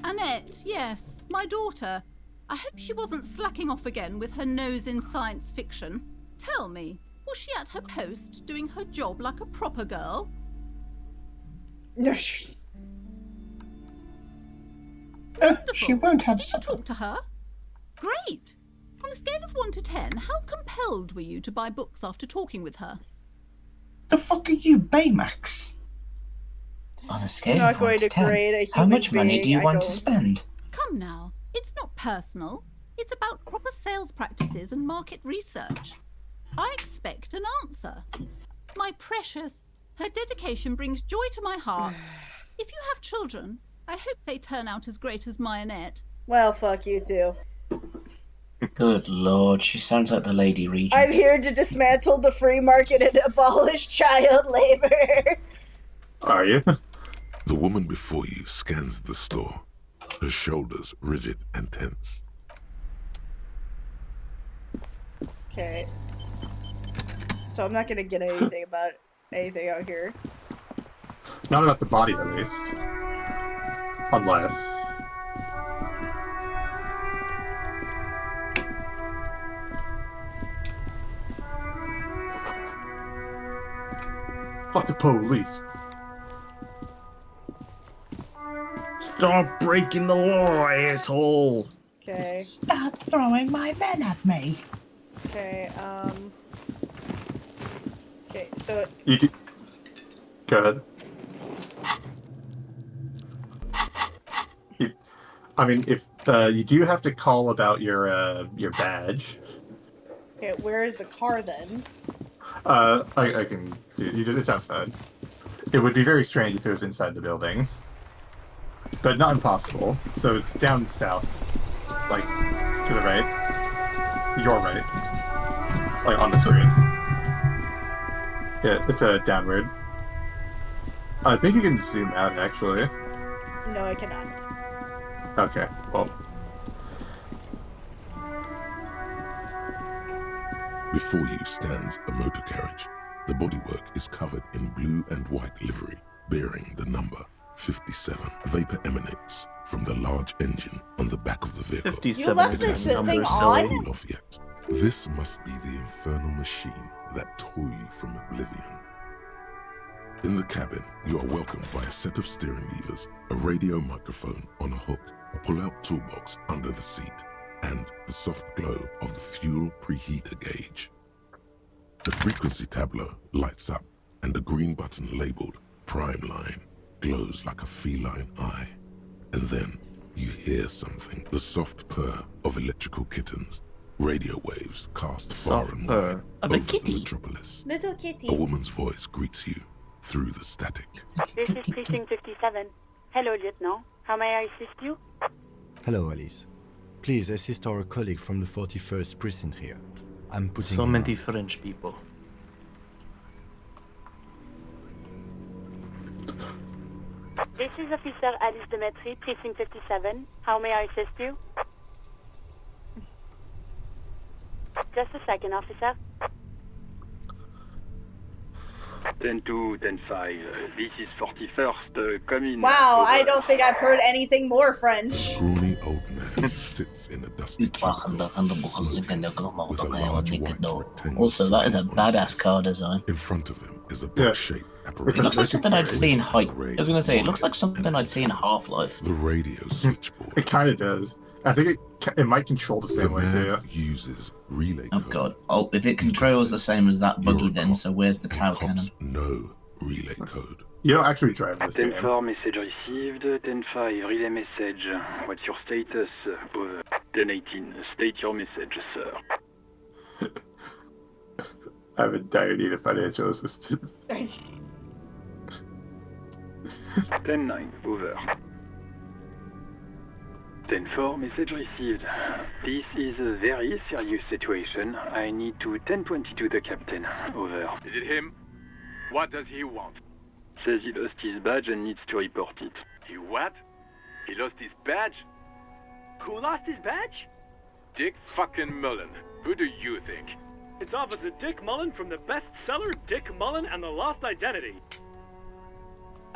Annette, yes, my daughter. I hope she wasn't slacking off again with her nose in science fiction. Tell me, was she at her post doing her job like a proper girl? No, She won't have Did you talk to her? Great. On a scale of 1 to 10, how compelled were you to buy books after talking with her? The fuck are you, Baymax? On a scale I'm not of 1 going to to 10, grade a how human much money do being, you I want to don't. spend? Come now, it's not personal. It's about proper sales practices and market research. I expect an answer. My precious, her dedication brings joy to my heart. If you have children, I hope they turn out as great as my Annette. Well, fuck you too. Good lord, she sounds like the Lady Regent. I'm here to dismantle the free market and abolish child labor. Are you? The woman before you scans the store, her shoulders rigid and tense. Okay. So I'm not gonna get anything about anything out here. Not about the body, at least. Unless... Fuck the police. Stop breaking the law, asshole! Okay. Stop throwing my men at me. Okay, okay, so... You do... Go ahead. I mean, if you do have to call about your badge. Okay, where is the car then? I can do it's outside. It would be very strange if it was inside the building, but not impossible. So it's down south, like to the right. Your right, like on the screen. Yeah, it's a downward. I think you can zoom out actually. No, I cannot. Okay, well. Before you stands a motor carriage. The bodywork is covered in blue and white livery, bearing the number 57. Vapor emanates from the large engine on the back of the vehicle. 57 You left this thing number on? Cool off yet. This must be the infernal machine that tore you from oblivion. In the cabin, you are welcomed by a set of steering levers, a radio microphone on a hook, a pull-out toolbox under the seat, and the soft glow of the fuel preheater gauge. The frequency tableau lights up, and a green button labeled Prime Line glows like a feline eye. And then you hear something, the soft purr of electrical kittens, radio waves cast far Soft and purr wide of a over the kitty. metropolis. Little kitties. A woman's voice greets you through the static. This is Precinct 57. Hello, Lieutenant. How may I assist you? Hello, Alice. Please assist our colleague from the 41st precinct here. I'm putting So him many up. French people. This is Officer Alice Demetri, Precinct 57. How may I assist you? Just a second, officer. 10-2, 10-5. This is 41st. Come in. Wow, Over. I don't think I've heard anything more French. Scrawny old man sits in a dusty cubicle, smoking, with a large white rectangle Also, that is a sign on his badass desk. car design. In front of him is a Yeah. box-shaped It apparatus. looks like something I'd see in which I was gonna say, it looks like arrays something wires I'd see in and Half-Life. The radio switchboard. It kind of does. I think it might control the The same way too. man uses relay Oh code. god. Oh, if it controls the same as that buggy You're a then, cop, so where's the and Tau cops cannon? know relay code. You don't actually drive this game. 10-4, message received. 10-5, relay message. What's your status? Over. 10-18, state your message, sir. I have a dire need of financial assistance. 10-9, over. 10-4, message received. This is a very serious situation. I need to 10-22 the captain. Over. Is it him? What does he want? Says he lost his badge and needs to report it. He what? He lost his badge? Who lost his badge? Dick fucking Mullen. Who do you think? It's Officer Dick Mullen from the bestseller Dick Mullen and the Lost Identity.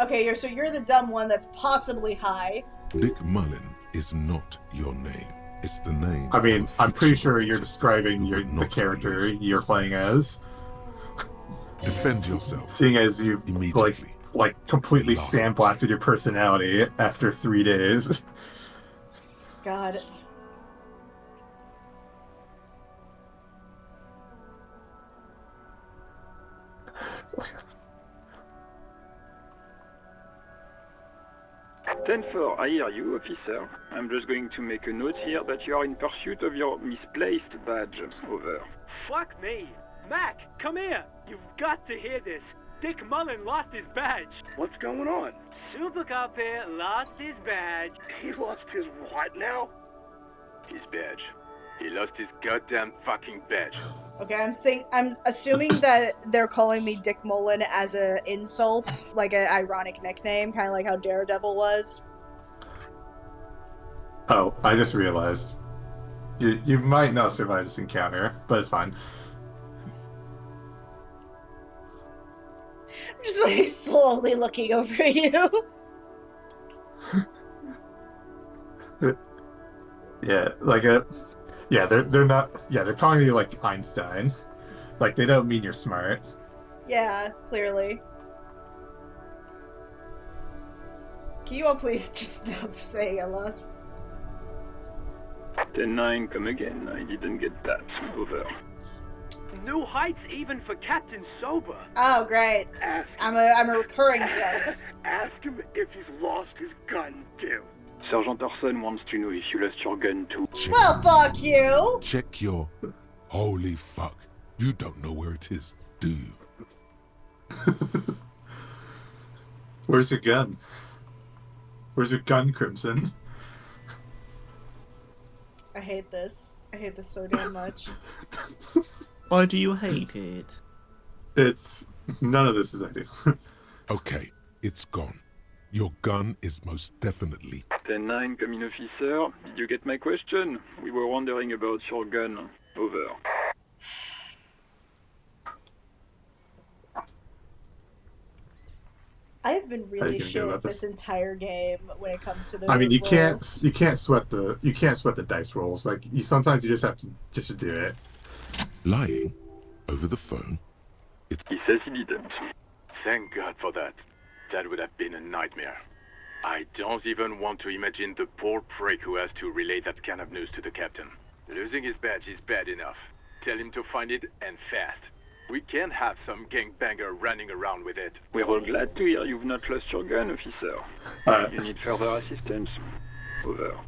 Okay, so you're the dumb one that's possibly high. Dick Mullen is not your name. It's the name. I mean, I'm pretty sure you're describing the character you're playing as. Defend yourself. Seeing as you've like completely sandblasted your personality after 3 days. God. Stanford, I hear you, officer. I'm just going to make a note here that you are in pursuit of your misplaced badge. Over. Fuck me. Mac, come here. You've got to hear this. Dick Mullen lost his badge. What's going on? Super Cop here lost his badge. He lost his what now? His badge. He lost his goddamn fucking badge. Okay, I'm assuming that they're calling me Dick Mullen as an insult, like an ironic nickname, kind of like how Daredevil was. Oh, I just realized. You might not survive this encounter, but it's fine. I'm just like slowly looking over you. Yeah, like yeah, they're not. Yeah, they're calling you like Einstein. Like they don't mean you're smart. Yeah, clearly. Can you all please just stop saying I lost? 10-9, come again. I didn't get that. Over. New heights even for Captain Sober. Oh, great. I'm a recurring joke. Ask him if he's lost his gun too. Sergeant Orson wants to know if you lost your gun too. Well, fuck you! Check your... Holy fuck. You don't know where it is, do you? Where's your gun? Where's your gun, Crimson? I hate this. I hate this so damn much. Why do you hate it? It's... None of this is ideal. Okay, it's gone. Your gun is most definitely... 10-9, come in, officer. Did you get my question? We were wondering about your gun. Over. I have been really gonna shit about this entire game when it comes to the. I mean, you rolls. can't sweat the dice rolls. Like sometimes you just have to just do it. Lying over the phone. He says he didn't. Thank God for that. That would have been a nightmare. I don't even want to imagine the poor prick who has to relay that kind of news to the captain. Losing his badge is bad enough. Tell him to find it, and fast. We can't have some gangbanger running around with it. We're all glad to hear you've not lost your gun, officer. You need further assistance. Over.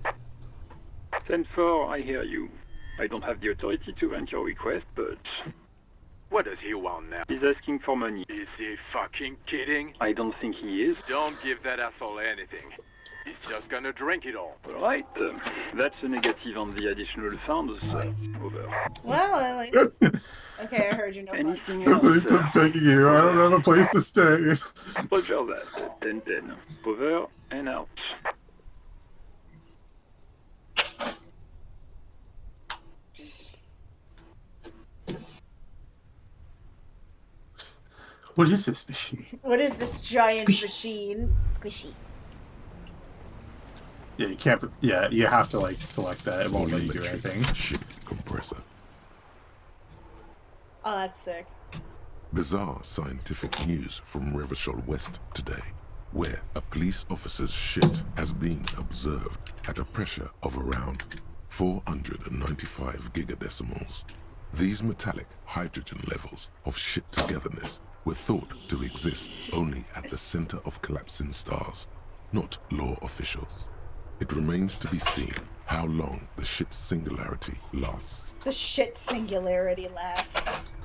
Stanford, I hear you. I don't have the authority to grant your request, but... What does he want now? He's asking for money. Is he fucking kidding? I don't think he is. Don't give that asshole anything. He's just gonna drink it all. Right. That's a negative on the additional funds. Over. Well, I like. Okay, I heard you. No Anything Please, I'm begging you. I don't have a place to stay. Roger that. 10-10. Over and out. What is this machine? What is this giant machine? Squishy. Yeah, you can't. Yeah, you have to like select that. It won't let you do anything. Ship compressor. Oh, that's sick. Bizarre scientific news from Revachol West today, where a police officer's shit has been observed at a pressure of around 495 gigadecimals. These metallic hydrogen levels of shit togetherness were thought to exist only at the center of collapsing stars, not law officials. It remains to be seen how long the shit singularity lasts. The shit singularity lasts.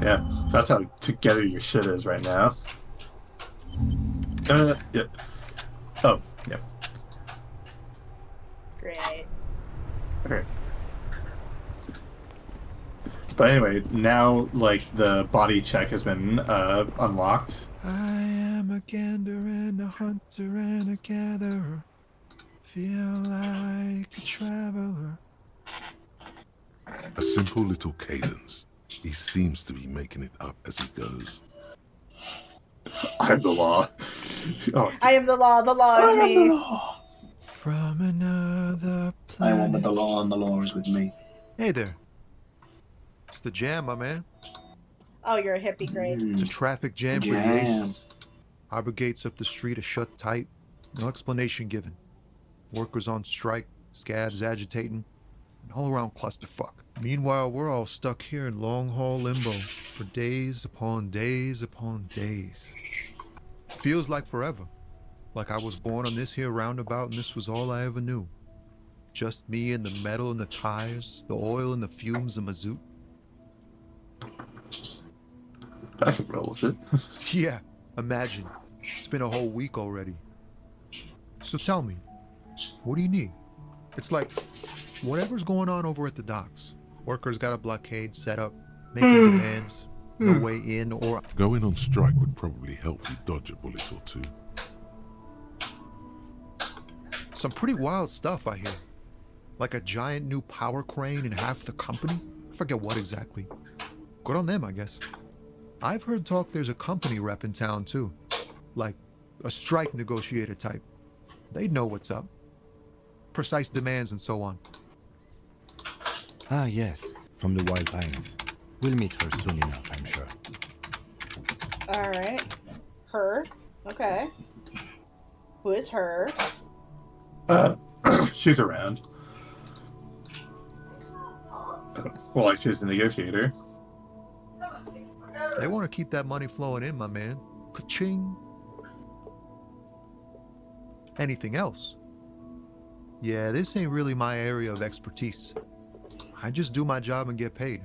Yeah, that's how together your shit is right now. Yeah. Oh, yeah. Great. Okay. But anyway, now like the body check has been unlocked. I am a gander and a hunter and a gatherer. Feel like a traveler. A simple little cadence. He seems to be making it up as he goes. I'm the law. Oh. I am the law is me. From another I am one planet. with the law, and the law is with me. Hey there. It's the jam, my man. Oh, you're a hippie, great. It's a traffic jam for the ages. Harbor gates up the street are shut tight. No explanation given. Workers on strike, scabs agitating, an all-around clusterfuck. Meanwhile, we're all stuck here in long-haul limbo for days upon days upon days. Feels like forever. Like I was born on this here roundabout and this was all I ever knew. Just me and the metal and the tires, the oil and the fumes of mazout. I can roll with it. Yeah, imagine. It's been a whole week already. So tell me, what do you need? It's like, whatever's going on over at the docks. Workers got a blockade set up, making demands, no way in or... Going on strike would probably help you dodge a bullet or two. Some pretty wild stuff, I hear. Like a giant new power crane in half the company? I forget what exactly. Good on them, I guess. I've heard talk there's a company rep in town, too. Like, a strike negotiator type. They'd know what's up. Precise demands and so on. Ah, yes, from the Wild Pines. We'll meet her soon enough, I'm sure. Alright. Her. Okay. Who is her? She's around. Well, like she's the negotiator. They want to keep that money flowing in, my man. Ka-ching. Anything else? Yeah, this ain't really my area of expertise. I just do my job and get paid.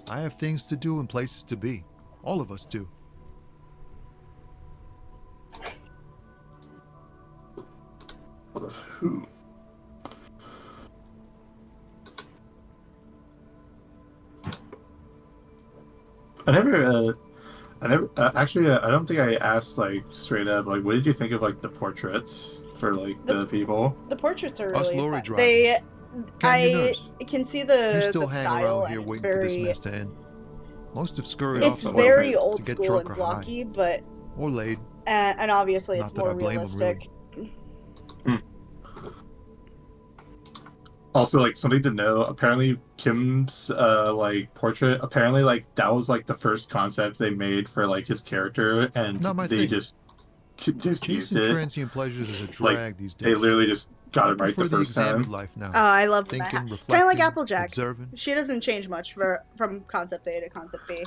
I have things to do and places to be. All of us do. Who? I never, actually, I don't think I asked, like, straight up, like, what did you think of, like, the portraits for, like, the people? The portraits are Us really lorry fun. drivers. They, Canyon I can see the You still the hang style, around here and it's waiting for this very, mess to end. Most have scurried off it's to very Wellhead old to get school drunk and or blocky, high. but Or laid. and obviously Not it's that more I blame 'em, realistic. Also, like, something to know, apparently Kim's, like, portrait, apparently, like, that was, like, the first concept they made for, like, his character, and Not my they thing. just used Chasing it. transient pleasures is a Like, drag these days. they literally just got I it right prefer the first examined time. life now. Oh, I love Thinking, that. Kind of reflecting, like Applejack. observing. She doesn't change much from concept A to concept B.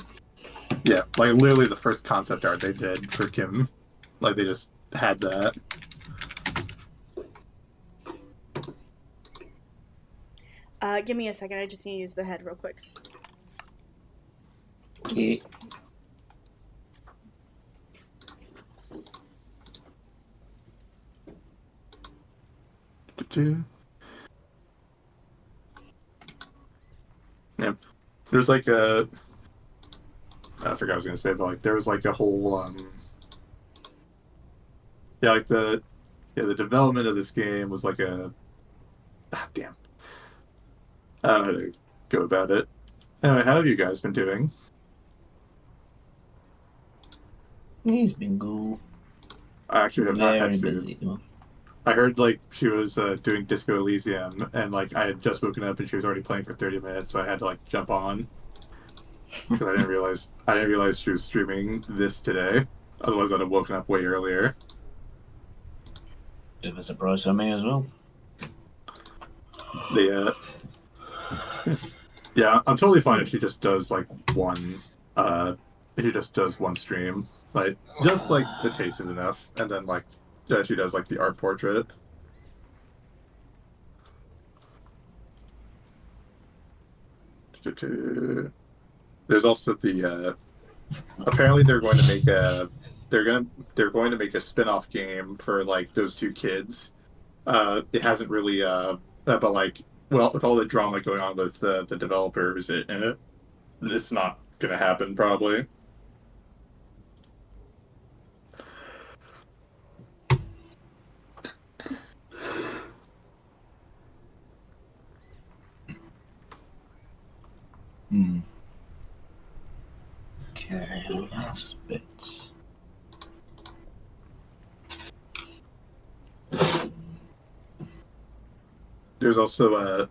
Yeah, like, literally the first concept art they did for Kim. Like, they just had that. Give me a second. I just need to use the head real quick. Okay. Yeah. There's like a... I forgot what I was going to say, but like there was like a whole... Yeah, like the development of this game was like a... Ah, damn. I don't know how to go about it. Anyway, how have you guys been doing? He's been good. I actually have not had Very food. busy. Well, I heard like she was doing Disco Elysium, and like I had just woken up and she was already playing for 30 minutes, so I had to like jump on because I didn't realize she was streaming this today. Otherwise, I'd have woken up way earlier. Bit of a surprise for me as well. Yeah, I'm totally fine if she just does like one. If she just does one stream, like just like the taste is enough, and then like she does like the art portrait. There's also the apparently they're going to make a spin-off game for like those two kids. It hasn't really but like well with all the drama going on with the developers in it, it's not gonna happen probably. Okay, last bit. There's also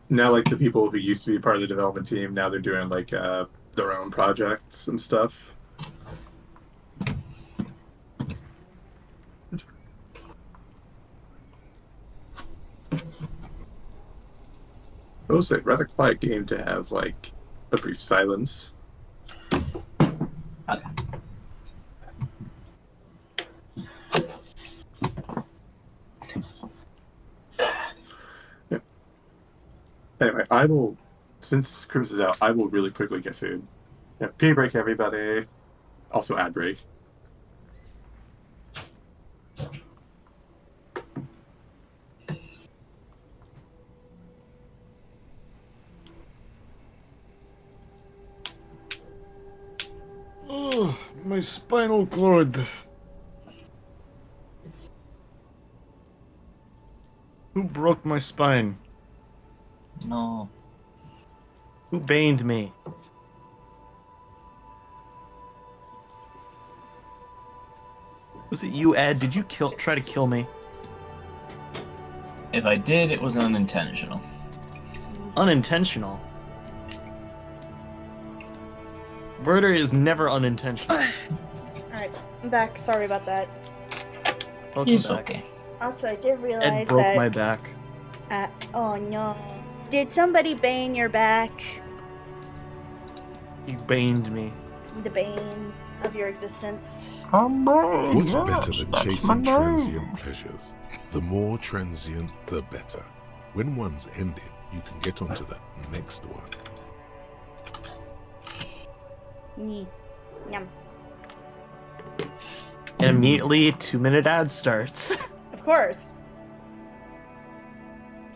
now like the people who used to be part of the development team, now they're doing like their own projects and stuff. It was a rather quiet game to have like a brief silence. Anyway, I will, since Crims is out, I will really quickly get food. Yeah, pee break, everybody. Also ad break. Oh, my spinal cord. Who broke my spine? No. Who baned me? Was it you, Ed? Did you try to kill me? If I did, it was unintentional. Unintentional? Murder is never unintentional. Alright, I'm back. Sorry about that. Welcome It's back. okay. Also, I did realize Ed broke that... my back. Oh no. Did somebody bane your back? You baned me. The bane of your existence? What's better than chasing transient pleasures? The more transient, the better. When one's ended, you can get onto the next one. Yum. And immediately, a 2-minute ad starts. Of course.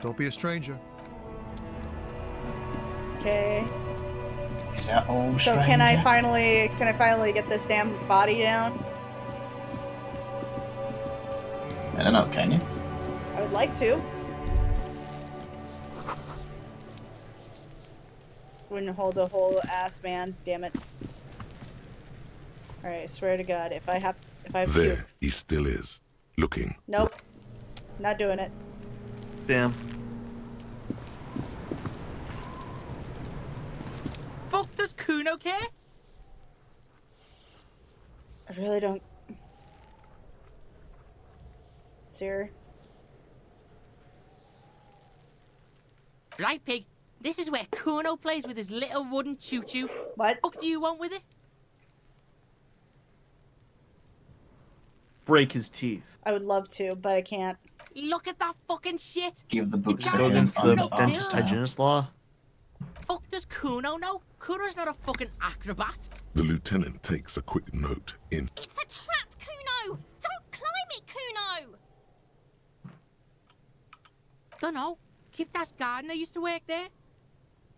Don't be a stranger. Okay. Is that all? So stranger? can I finally get this damn body down? I don't know, can you? I would like to. Wouldn't hold a whole ass man, damn it. Alright, swear to God, if I have There, puke. he still is, looking. Nope. Not doing it. Damn. Fuck does Kuno care? I really don't. Sir. Right, pig. This is where Kuno plays with his little wooden choo-choo. What? What do you want with it? Break his teeth. I would love to, but I can't. Look at that fucking shit. Give the book Does it go against the dentist hygienist law? Fuck does Kuno know? Kuno's not a fucking acrobat. The lieutenant takes a quick note in. It's a trap, Kuno! Don't climb it, Kuno! Dunno. Kiptas gardener used to work there.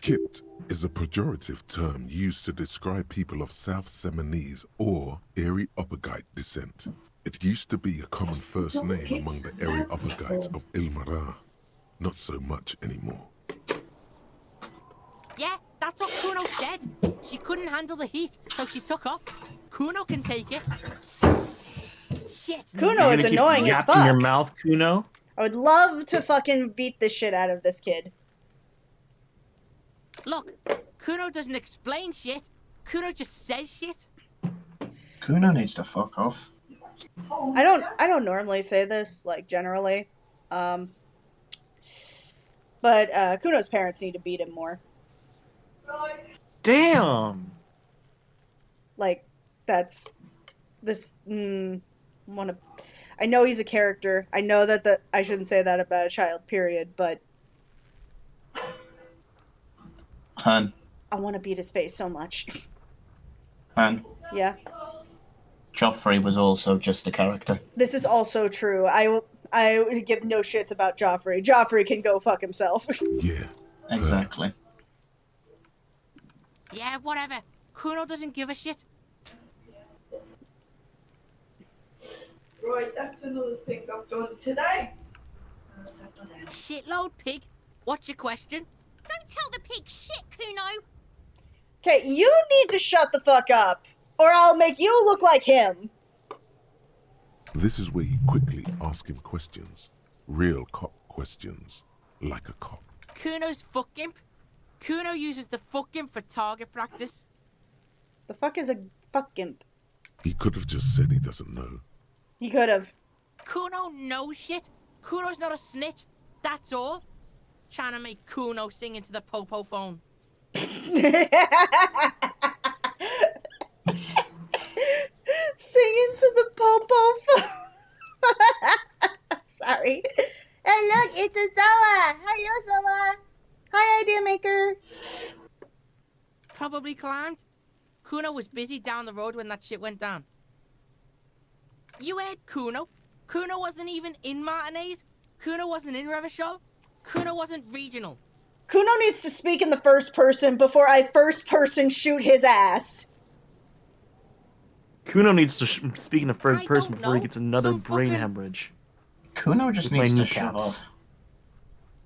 Kipt is a pejorative term used to describe people of South Seminese or Erie Uppergite descent. It used to be a common first name among the Erie Uppergites of Ilmara. Not so much anymore. Yeah, that's what Kuno said. She couldn't handle the heat, so she took off. Kuno can take it. Shit. Kuno is annoying as fuck. In your mouth, Kuno? I would love to fucking beat the shit out of this kid. Look, Kuno doesn't explain shit. Kuno just says shit. Kuno needs to fuck off. I don't normally say this, like, generally. But Kuno's parents need to beat him more. Damn! Like, that's... This... one of... I know he's a character. I know that I shouldn't say that about a child, period, but... Han. I want to beat his face so much. Han. Yeah. Joffrey was also just a character. This is also true. I would give no shits about Joffrey. Joffrey can go fuck himself. Yeah. Exactly. Yeah, whatever. Kuno doesn't give a shit. Right, that's another thing I've done today. Shitload, pig. What's your question? Don't tell the pig shit, Kuno. Okay, you need to shut the fuck up, or I'll make you look like him. This is where you quickly ask him questions. Real cop questions. Like a cop. Kuno's fuck imp. Kuno uses the fuck imp for target practice. The fuck is a fuck imp? He could have just said he doesn't know. He could have. Kuno knows shit. Kuno's not a snitch. That's all. Trying to make Kuno sing into the popo phone. Sing into the popo phone. Sorry. Hey, look, it's a Zoa. Hello, Zoa. Hi, idea maker. Probably climbed. Kuno was busy down the road when that shit went down. You heard Kuno. Kuno wasn't even in Martinez. Kuno wasn't in Revachol. Kuno wasn't regional. Kuno needs to speak in the first person before I first person shoot his ass. Kuno needs to speak in the third person before he gets another brain hemorrhage. Kuno just With my needs to kneecaps. shut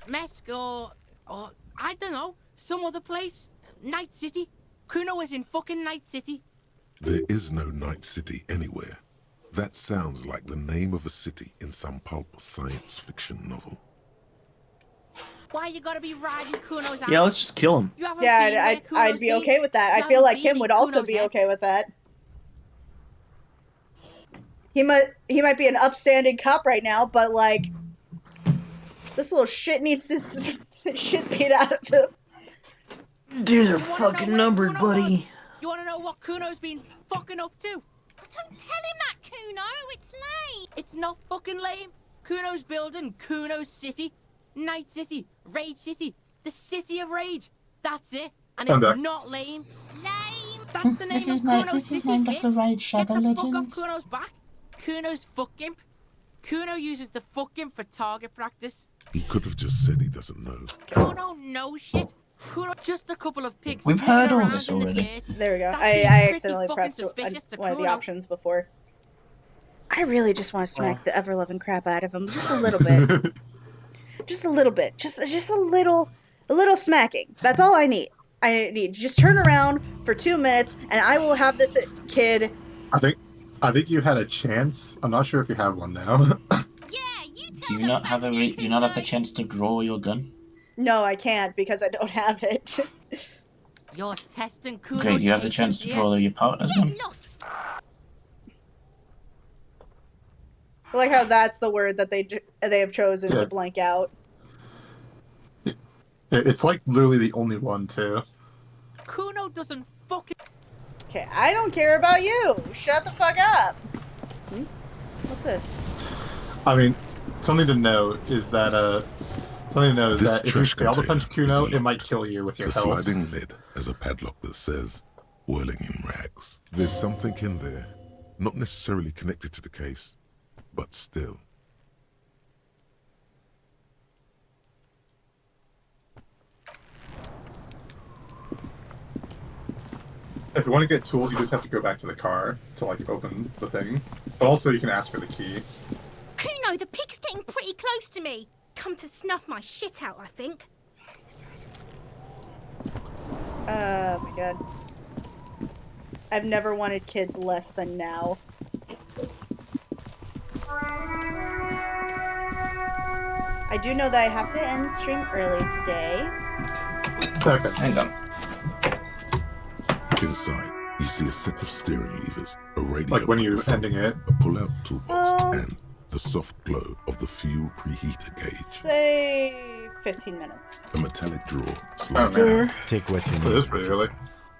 up. Mesk or I don't know, some other place. Night City. Kuno was in fucking Night City. There is no Night City anywhere. That sounds like the name of a city in some pulp science fiction novel. Why you gotta be riding Kuno's ass? Yeah, let's just kill him. You haven't Yeah, been where I'd Kuno's be been. okay with that. You I feel like haven't him been would in also Kuno's be head. okay with that. He might be an upstanding cop right now, but like this little shit needs this shit beat out of him. Dudes are fucking numbered, buddy. You wanna know what Kuno's been fucking up to? Don't tell him that, Kuno. It's lame. It's not fucking lame. Kuno's building Kuno's city. Night City. Rage City. The City of Rage. That's it. And I'm it's back. not lame. Lame. That's the name This of is Kuno's city, named bitch. after Raid Shadow Get the fuck off Legends. Kuno's back. Kuno's fuck imp. Kuno uses the fuck imp for target practice. He could have just said he doesn't know. Kuno knows shit. Kuno just a couple of pigs We've sniffing heard all around this in the already. dirt. There we go. That I seems pretty accidentally fucking pressed suspicious to one of the Kuno. options before. I really just want to smack the ever-loving crap out of him, just a little bit. Just a little bit. Just a little smacking. That's all I need. I need to just turn around for 2 minutes, and I will have this kid. I think you had a chance. I'm not sure if you have one now. Do you not have the chance to draw your gun? No, I can't because I don't have it. You're testing Kuno's Great, you have the chance to patience draw your partner's gun. I like how that's the word that they have chosen to blank out. It's like literally the only one too. Kuno doesn't fucking. Okay, I don't care about you. Shut the fuck up. What's this? I mean, something to note is that This if you trash fail to container punch is Kuno, locked. it might kill you with your The health. sliding lid has a padlock that says, whirling in rags. There's something in there, not necessarily connected to the case, but still. If you want to get tools, you just have to go back to the car to like open the thing. But also, you can ask for the key. Kuno, the pig's getting pretty close to me. Come to snuff my shit out, I think. Oh my god. I've never wanted kids less than now. I do know that I have to end stream early today. Okay. Hang on. Inside, you see a set of steering levers, a radio Like when you're microphone, ending it. a pull-out toolbox, and the soft glow of the fuel preheater gauge. Say 15 minutes. A metallic drawer slides man. out. Take what you It need. is pretty early.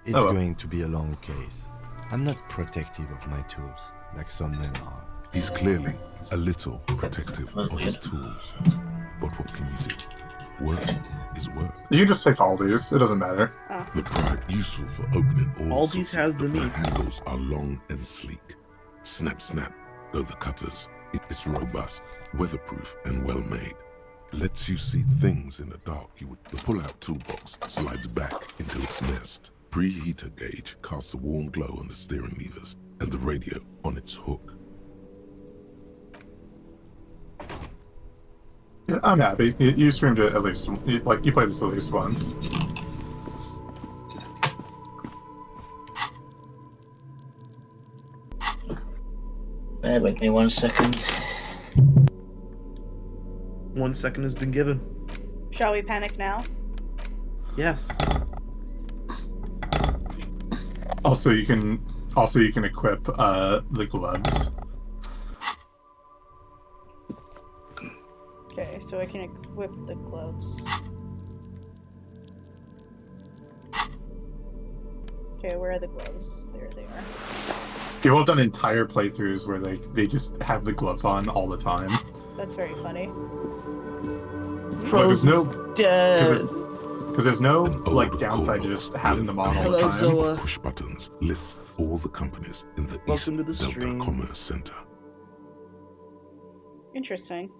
It's Oh, well. going to be a long case. I'm not protective of my tools, like some men are. He's clearly a little protective of his tools. But what can you do? Work is work. You can just take all these. It doesn't matter. The pry useful for opening all Aldi's sorts has of- the The meats. handles are long and sleek. Snap, snap, though the cutters. It's robust, weatherproof, and well made. Lets you see things in the dark. The pull-out toolbox slides back into its nest. Preheater gauge casts a warm glow on the steering levers and the radio on its hook. Yeah, I'm happy. You streamed it at least, like, you played this at least once. Bear with me 1 second. 1 second has been given. Shall we panic now? Yes. Also, you can equip the gloves. Okay, so I can equip the gloves. Okay, where are the gloves? There they are. People have done entire playthroughs where they just have the gloves on all the time. That's very funny. Because there's no like downside to just having them on all the time. A group of push buttons lists all the companies in the East Delta Commerce Center. Interesting.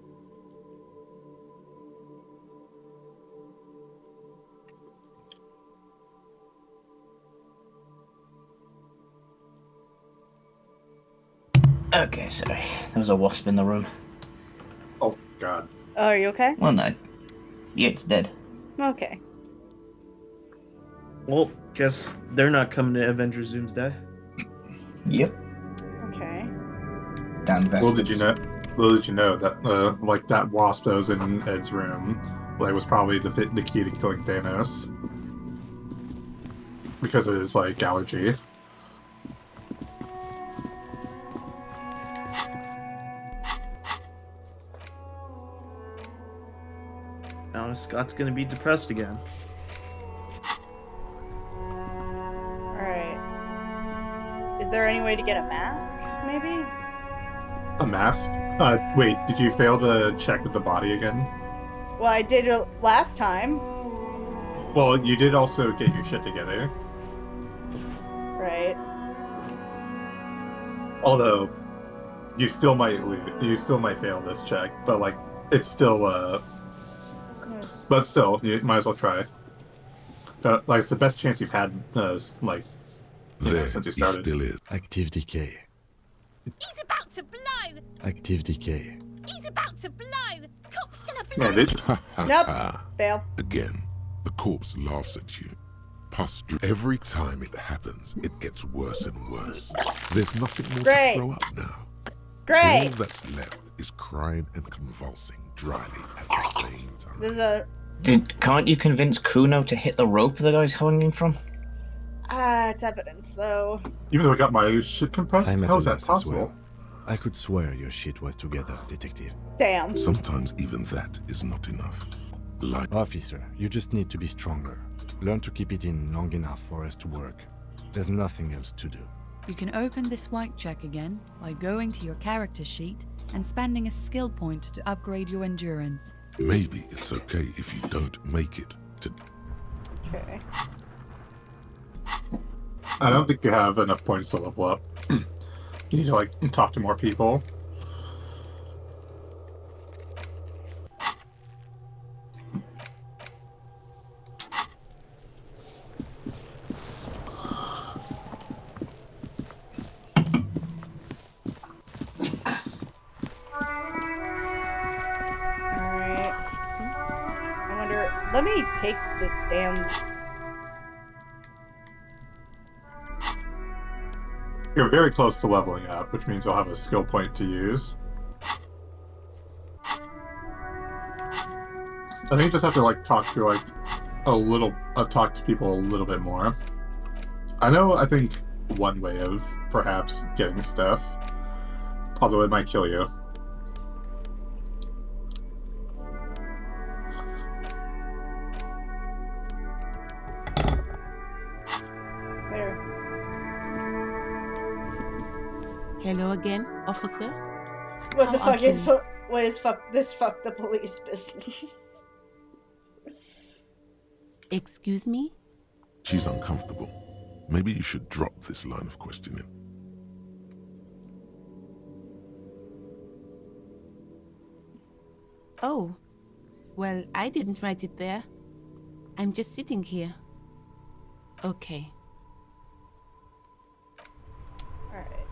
Okay, sorry. There was a wasp in the room. Oh, God. Oh, are you okay? Well, no. Yeah, it's dead. Okay. Well, guess they're not coming to Avengers Doomsday. Yep. Okay. Little did you know that like that wasp that was in Ed's room, like was probably the key to killing Thanos because of his like allergy. Now Scott's gonna be depressed again. Alright. Is there any way to get a mask, maybe? A mask? Wait, did you fail the check with the body again? Well, I did it last time. Well, you did also get your shit together. Right. Although, you still might fail this check, but like, it's still, but still, you might as well try. Like, it's the best chance you've had, like, since you started. Still is. Active decay. He's about to blow! Active decay. He's about to blow! Cops gonna Yeah, blow! they just... Nope. Fail. Again, the corpse laughs at you. Pus every time it happens, it gets worse and worse. There's nothing more Great. to throw up now. Great. All that's left is crying and convulsing dryly at the same time. There's a... Can't you convince Kuno to hit the rope the guy's hanging from? it's evidence, though. Even though I got my shit compressed? I'm at How is a that loss as possible? well. I could swear your shit was together, detective. Damn. Sometimes even that is not enough. Officer, you just need to be stronger. Learn to keep it in long enough for us to work. There's nothing else to do. You can open this white check again by going to your character sheet and spending a skill point to upgrade your endurance. Maybe it's okay if you don't make it to... Okay. I don't think you have enough points to level up. You need to, like, talk to more people. Alright. I wonder... Let me take the damn... You're very close to leveling up, which means you'll have a skill point to use. I think you just have to like talk to like talk to people a little bit more. I think one way of perhaps getting stuff, although it might kill you. Hello again, officer. What the How fuck is... often What is this fuck the police business? Excuse me? She's uncomfortable. Maybe you should drop this line of questioning. Oh, well, I didn't write it there. I'm just sitting here. Okay. Alright.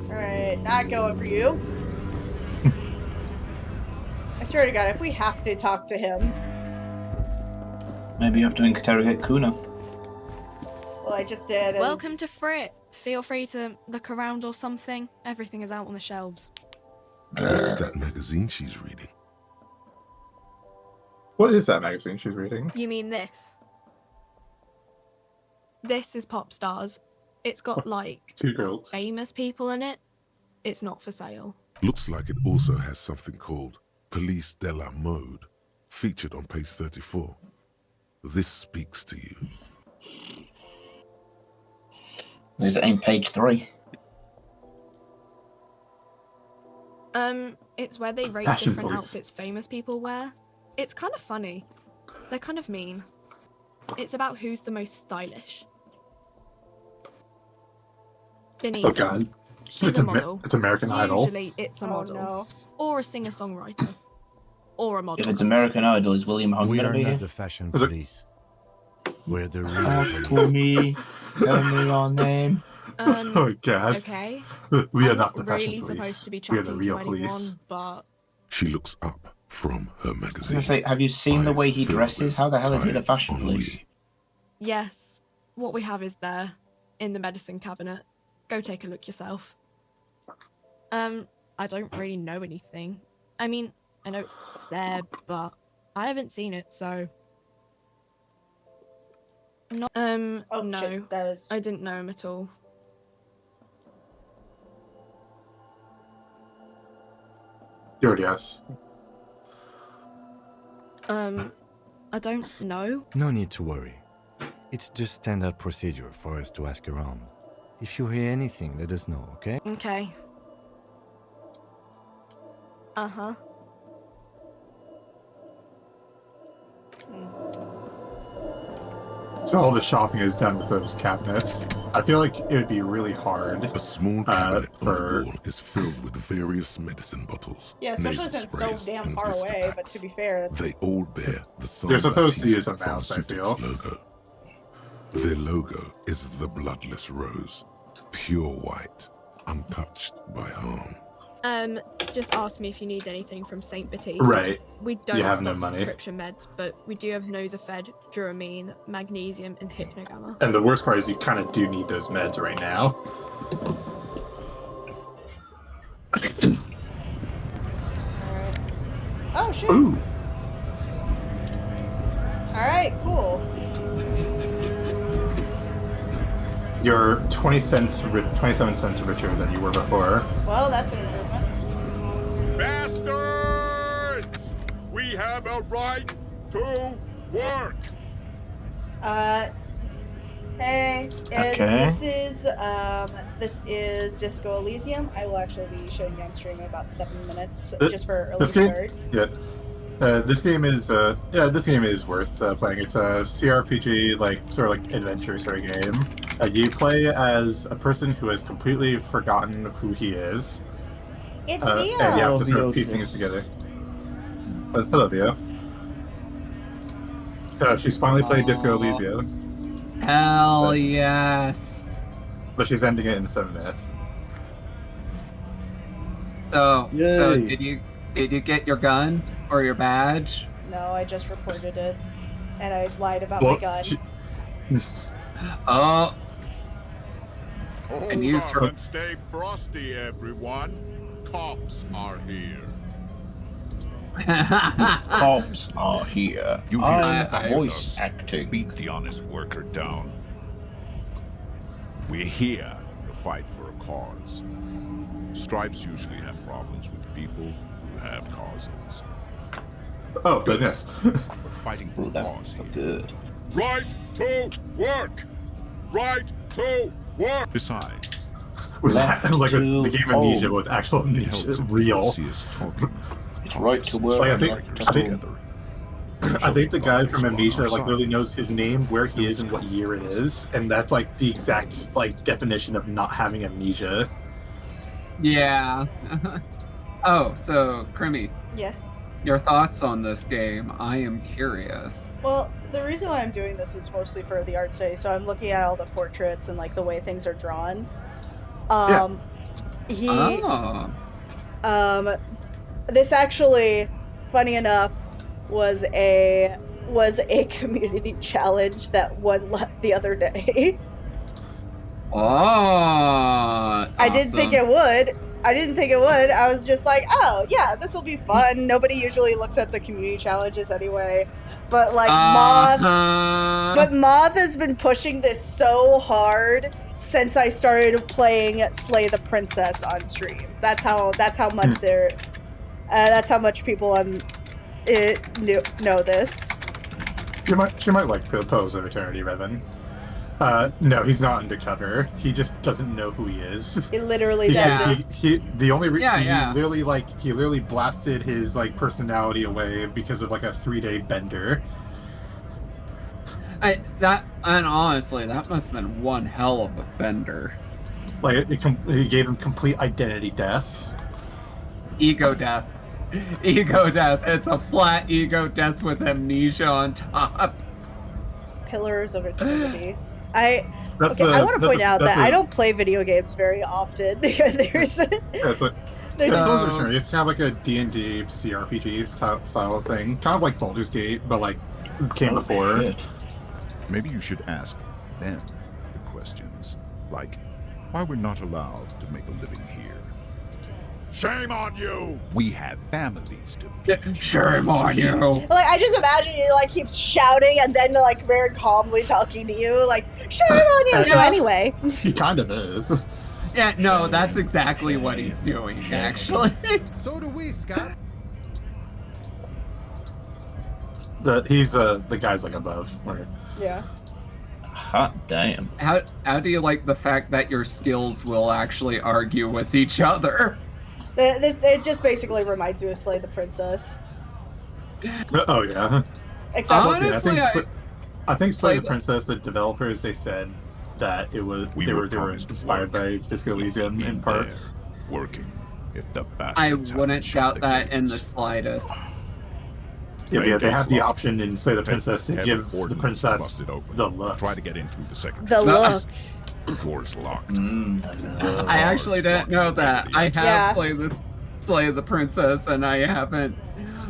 Alright. shit, not going for you. I swear to God, if we have to talk to him. Maybe you have to interrogate Kuno. Well, I just did. And... Welcome to Frit. Feel free to look around or something. Everything is out on the shelves. What's that magazine she's reading? What is that magazine she's reading? You mean this? This is Pop Stars. It's got, like, 2 girls. famous people in it. It's not for sale. Looks like it also has something called Police de la Mode, featured on page 34. This speaks to you. Is it in page 3? It's where they rate Fashion different police. outfits famous people wear. It's kind of funny. They're kind of mean. It's about who's the most stylish. Denise. Oh God. She's a model. It's American Idol. Usually it's a model. No. Or a singer-songwriter. Or a model. If it's American Idol, is William Hung We going to are be not here? the fashion police. We're the real Talk police. to me. Tell me your name. Oh God. Okay. We are I'm not the fashion really police. supposed to be We are chatting the real to police. anyone, but She looks up from her I was magazine. going to say, have you seen the way he Eyes filled dresses? with How the hell is he the tired fashion ennui. police? yes, what we have is there, in the medicine cabinet. Go take a look yourself. I don't really know anything. I mean, I know it's there, but I haven't seen it, so... Not, Oh, no. shit, that was... I didn't know him at all. You already asked. I don't know. No need to worry. It's just standard procedure for us to ask around. If you hear anything, let us know, okay? Okay. Uh-huh. So all the shopping is done with those cabinets. I feel like it would be really hard. A small cabinet on for the wall is filled with various medicine bottles. Yeah, especially nasal since it's so sprays, damn and far blister away, but packs. to be fair... They all bear the They're supposed to use a San mouse, I feel. logo. Their logo is the bloodless rose, pure white, untouched by harm. Just ask me if you need anything from St. Baptiste. Right. We don't You have stock no money. prescription meds, but we do have Nosafed, Duramine, Magnesium, and Hypnogamma. And the worst part is you kind of do need those meds right now. Oh, shit. Ooh. Alright, cool. You're 27 cents richer than you were before. Well, that's an improvement. Bastards! We have a right to work! Hey, and Okay. this is Disco Elysium. I will actually be shutting down stream in about 7 minutes, Th- just for early this game, start. this game is this game is worth playing. It's a CRPG, like sort of like adventure sort of game. You play as a person who has completely forgotten who he is. It's And you have to sort of piece things together. Hello, Vio. She's finally played Disco Elysium. Hell yes. But she's ending it in 7 minutes. So Yay. did you get your gun or your badge? No, I just reported it. And I lied about Well, my gun. Oh. Hold And you up sort of- and stay frosty, everyone. Cops are here. Cops are here. You I'm hear the voice acting. Beat the honest worker down. We're here to fight for a cause. Stripes usually have problems with people who have causes. Oh, goodness. We're fighting for a cause here. Good. Right to work! Right to work! Besides, With like the game Amnesia with actual amnesia real. It's right to work. Like, I I think the guy from Amnesia like literally knows his name, where he is, and what year it is, and that's like the exact like definition of not having amnesia. Yeah. Oh, so Crimmy, Yes. your thoughts on this game? I am curious. Well, the reason why I'm doing this is mostly for the art study, so I'm looking at all the portraits and like the way things are drawn. This actually, funny enough, was a community challenge that won the other day. I didn't think it would. I was just like, oh yeah, this will be fun. Nobody usually looks at the community challenges anyway. But like Moth has been pushing this so hard since I started playing Slay the Princess on stream. That's how much that's how much people on it know this. She might like Pose of Eternity, Revan. No, he's not undercover. He just doesn't know who he is. He literally doesn't. He literally blasted his like personality away because of like a 3-day bender. Honestly, that must have been one hell of a bender. Like it gave him complete identity death. Ego death. Ego death. It's a flat ego death with amnesia on top. Pillars of Eternity. I want to point out that I don't play video games very often. There's Pillars of Eternity. It's kind of like a D&D CRPG style thing. Kind of like Baldur's Gate, but like came before. Shit. Maybe you should ask them the questions, like why we're not allowed to make a living here. Shame on you! We have families to feed. Shame on you! Like, I just imagine he like keeps shouting and then like very calmly talking to you, like, shame on you! So anyway. He kind of is. Yeah, no, that's exactly what he's doing, actually. So do we, Scott. He's the guy's like above. Right? Yeah. Hot damn. How do you like the fact that your skills will actually argue with each other? It just basically reminds me of Slay the Princess. Oh yeah. Except honestly, I think Slay the Princess, the developers, they said that they were inspired by Disco Elysium in parts. Working. If the I wouldn't doubt that in the slightest. Yeah, they have the option in Slay the Princess to give the princess the look. Try to get in through the second. The look. The door's locked. I actually didn't know that. I have Slay the Princess, and I haven't.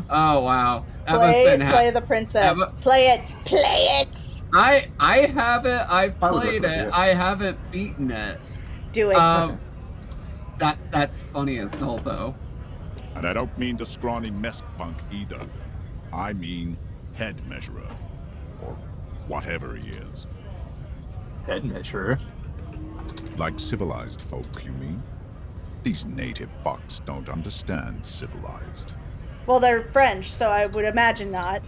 Oh wow. Slay the Princess. Play it. I have it. I've played it. I haven't beaten it. Do it. That's funny as hell though. And I don't mean the scrawny mess punk either. I mean head measurer, or whatever he is. Head measurer? Like civilized folk, you mean? These native fucks don't understand civilized. Well, they're French, so I would imagine not.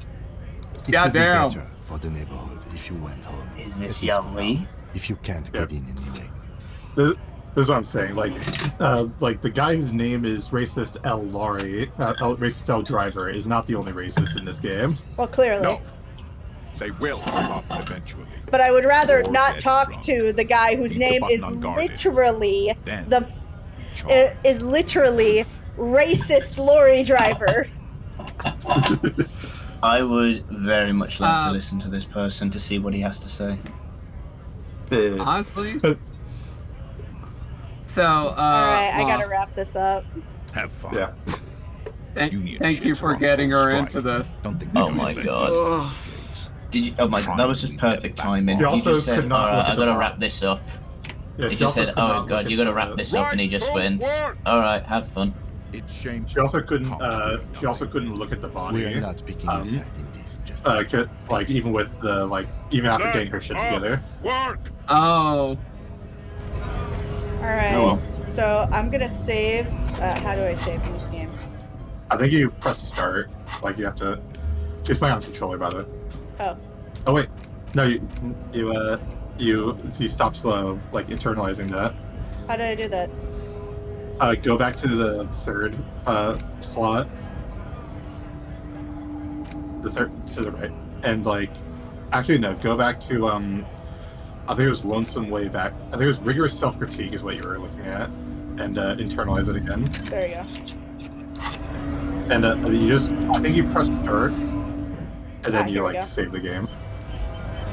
It would be better for the neighborhood if you went home. Is this Yummy? If you can't get in anyway. This is what I'm saying. Like the guy whose name is Racist L. Laurie, Racist L. Driver, is not the only racist in this game. Well, clearly. No. They will come up eventually. But I would rather not talk to the guy whose name is literally Racist Lorry Driver. I would very much like to listen to this person to see what he has to say. Honestly. So, alright, I gotta wrap this up. Have fun. Yeah. Thank you for getting her into this. Oh my god. Did you? Oh my god, that was just perfect timing. He You also just said, could not alright, look I at the gotta bot. wrap this up. Yeah, He she just also said, could oh not god, look you at gotta wrap this up, and he just went, alright, have fun. It's shame. She also couldn't look at the body. We are not picking a side in this. Just like even with the even after getting her shit together. Work. Oh. Alright, Oh, well. so I'm gonna save. How do I save in this game? I think you press start. Like you have to. She's playing on controller, by the way. Oh. Oh wait, no, you stop slow, like internalizing that. How did I do that? Go back to the third slot. The third to the right, and actually no, go back to I think it was Lonesome Way Back. I think it was Rigorous Self-Critique is what you were looking at, and internalize it again. There you go. And I think you press start, and then you here we go. save the game.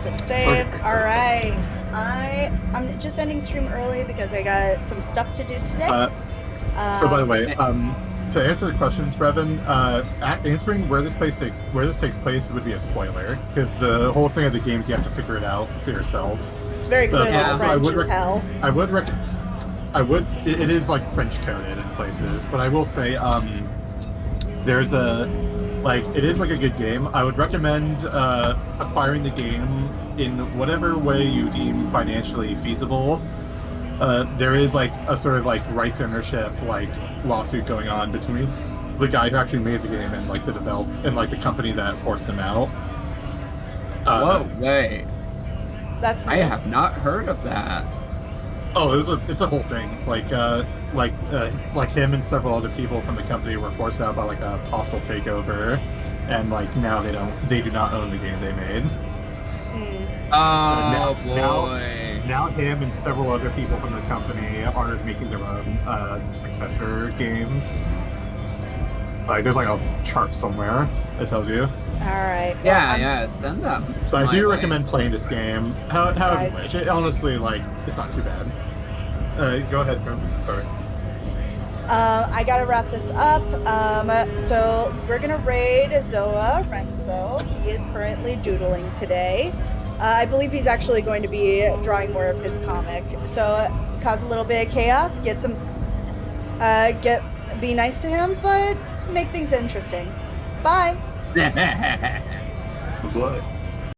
Good save. Alright. I'm just ending stream early because I got some stuff to do today. So by the way, to answer the questions, Revan, answering where this takes place would be a spoiler because the whole thing of the games you have to figure it out for yourself. It's very clear that French is hell. It is like French coded in places, but I will say there's it is like a good game. I would recommend acquiring the game in whatever way you deem financially feasible. There is like a sort of like rights ownership lawsuit going on between the guy who actually made the game and like the company that forced him out. Whoa, wait. I have not heard of that. Oh, it's a whole thing. Like him and several other people from the company were forced out by like a hostile takeover, and like now they do not own the game they made. Oh boy. Now him and several other people from the company are making their own successor games. Like there's like a chart somewhere that tells you. Alright. Yeah, send them. So I do recommend playing this game. However you wish. Honestly, it's not too bad. Go ahead, Krim. Sorry. I gotta wrap this up. So we're gonna raid Zoa Renzo. He is currently doodling today. I believe he's actually going to be drawing more of his comic. So cause a little bit of chaos, be nice to him, but make things interesting. Bye. Bye.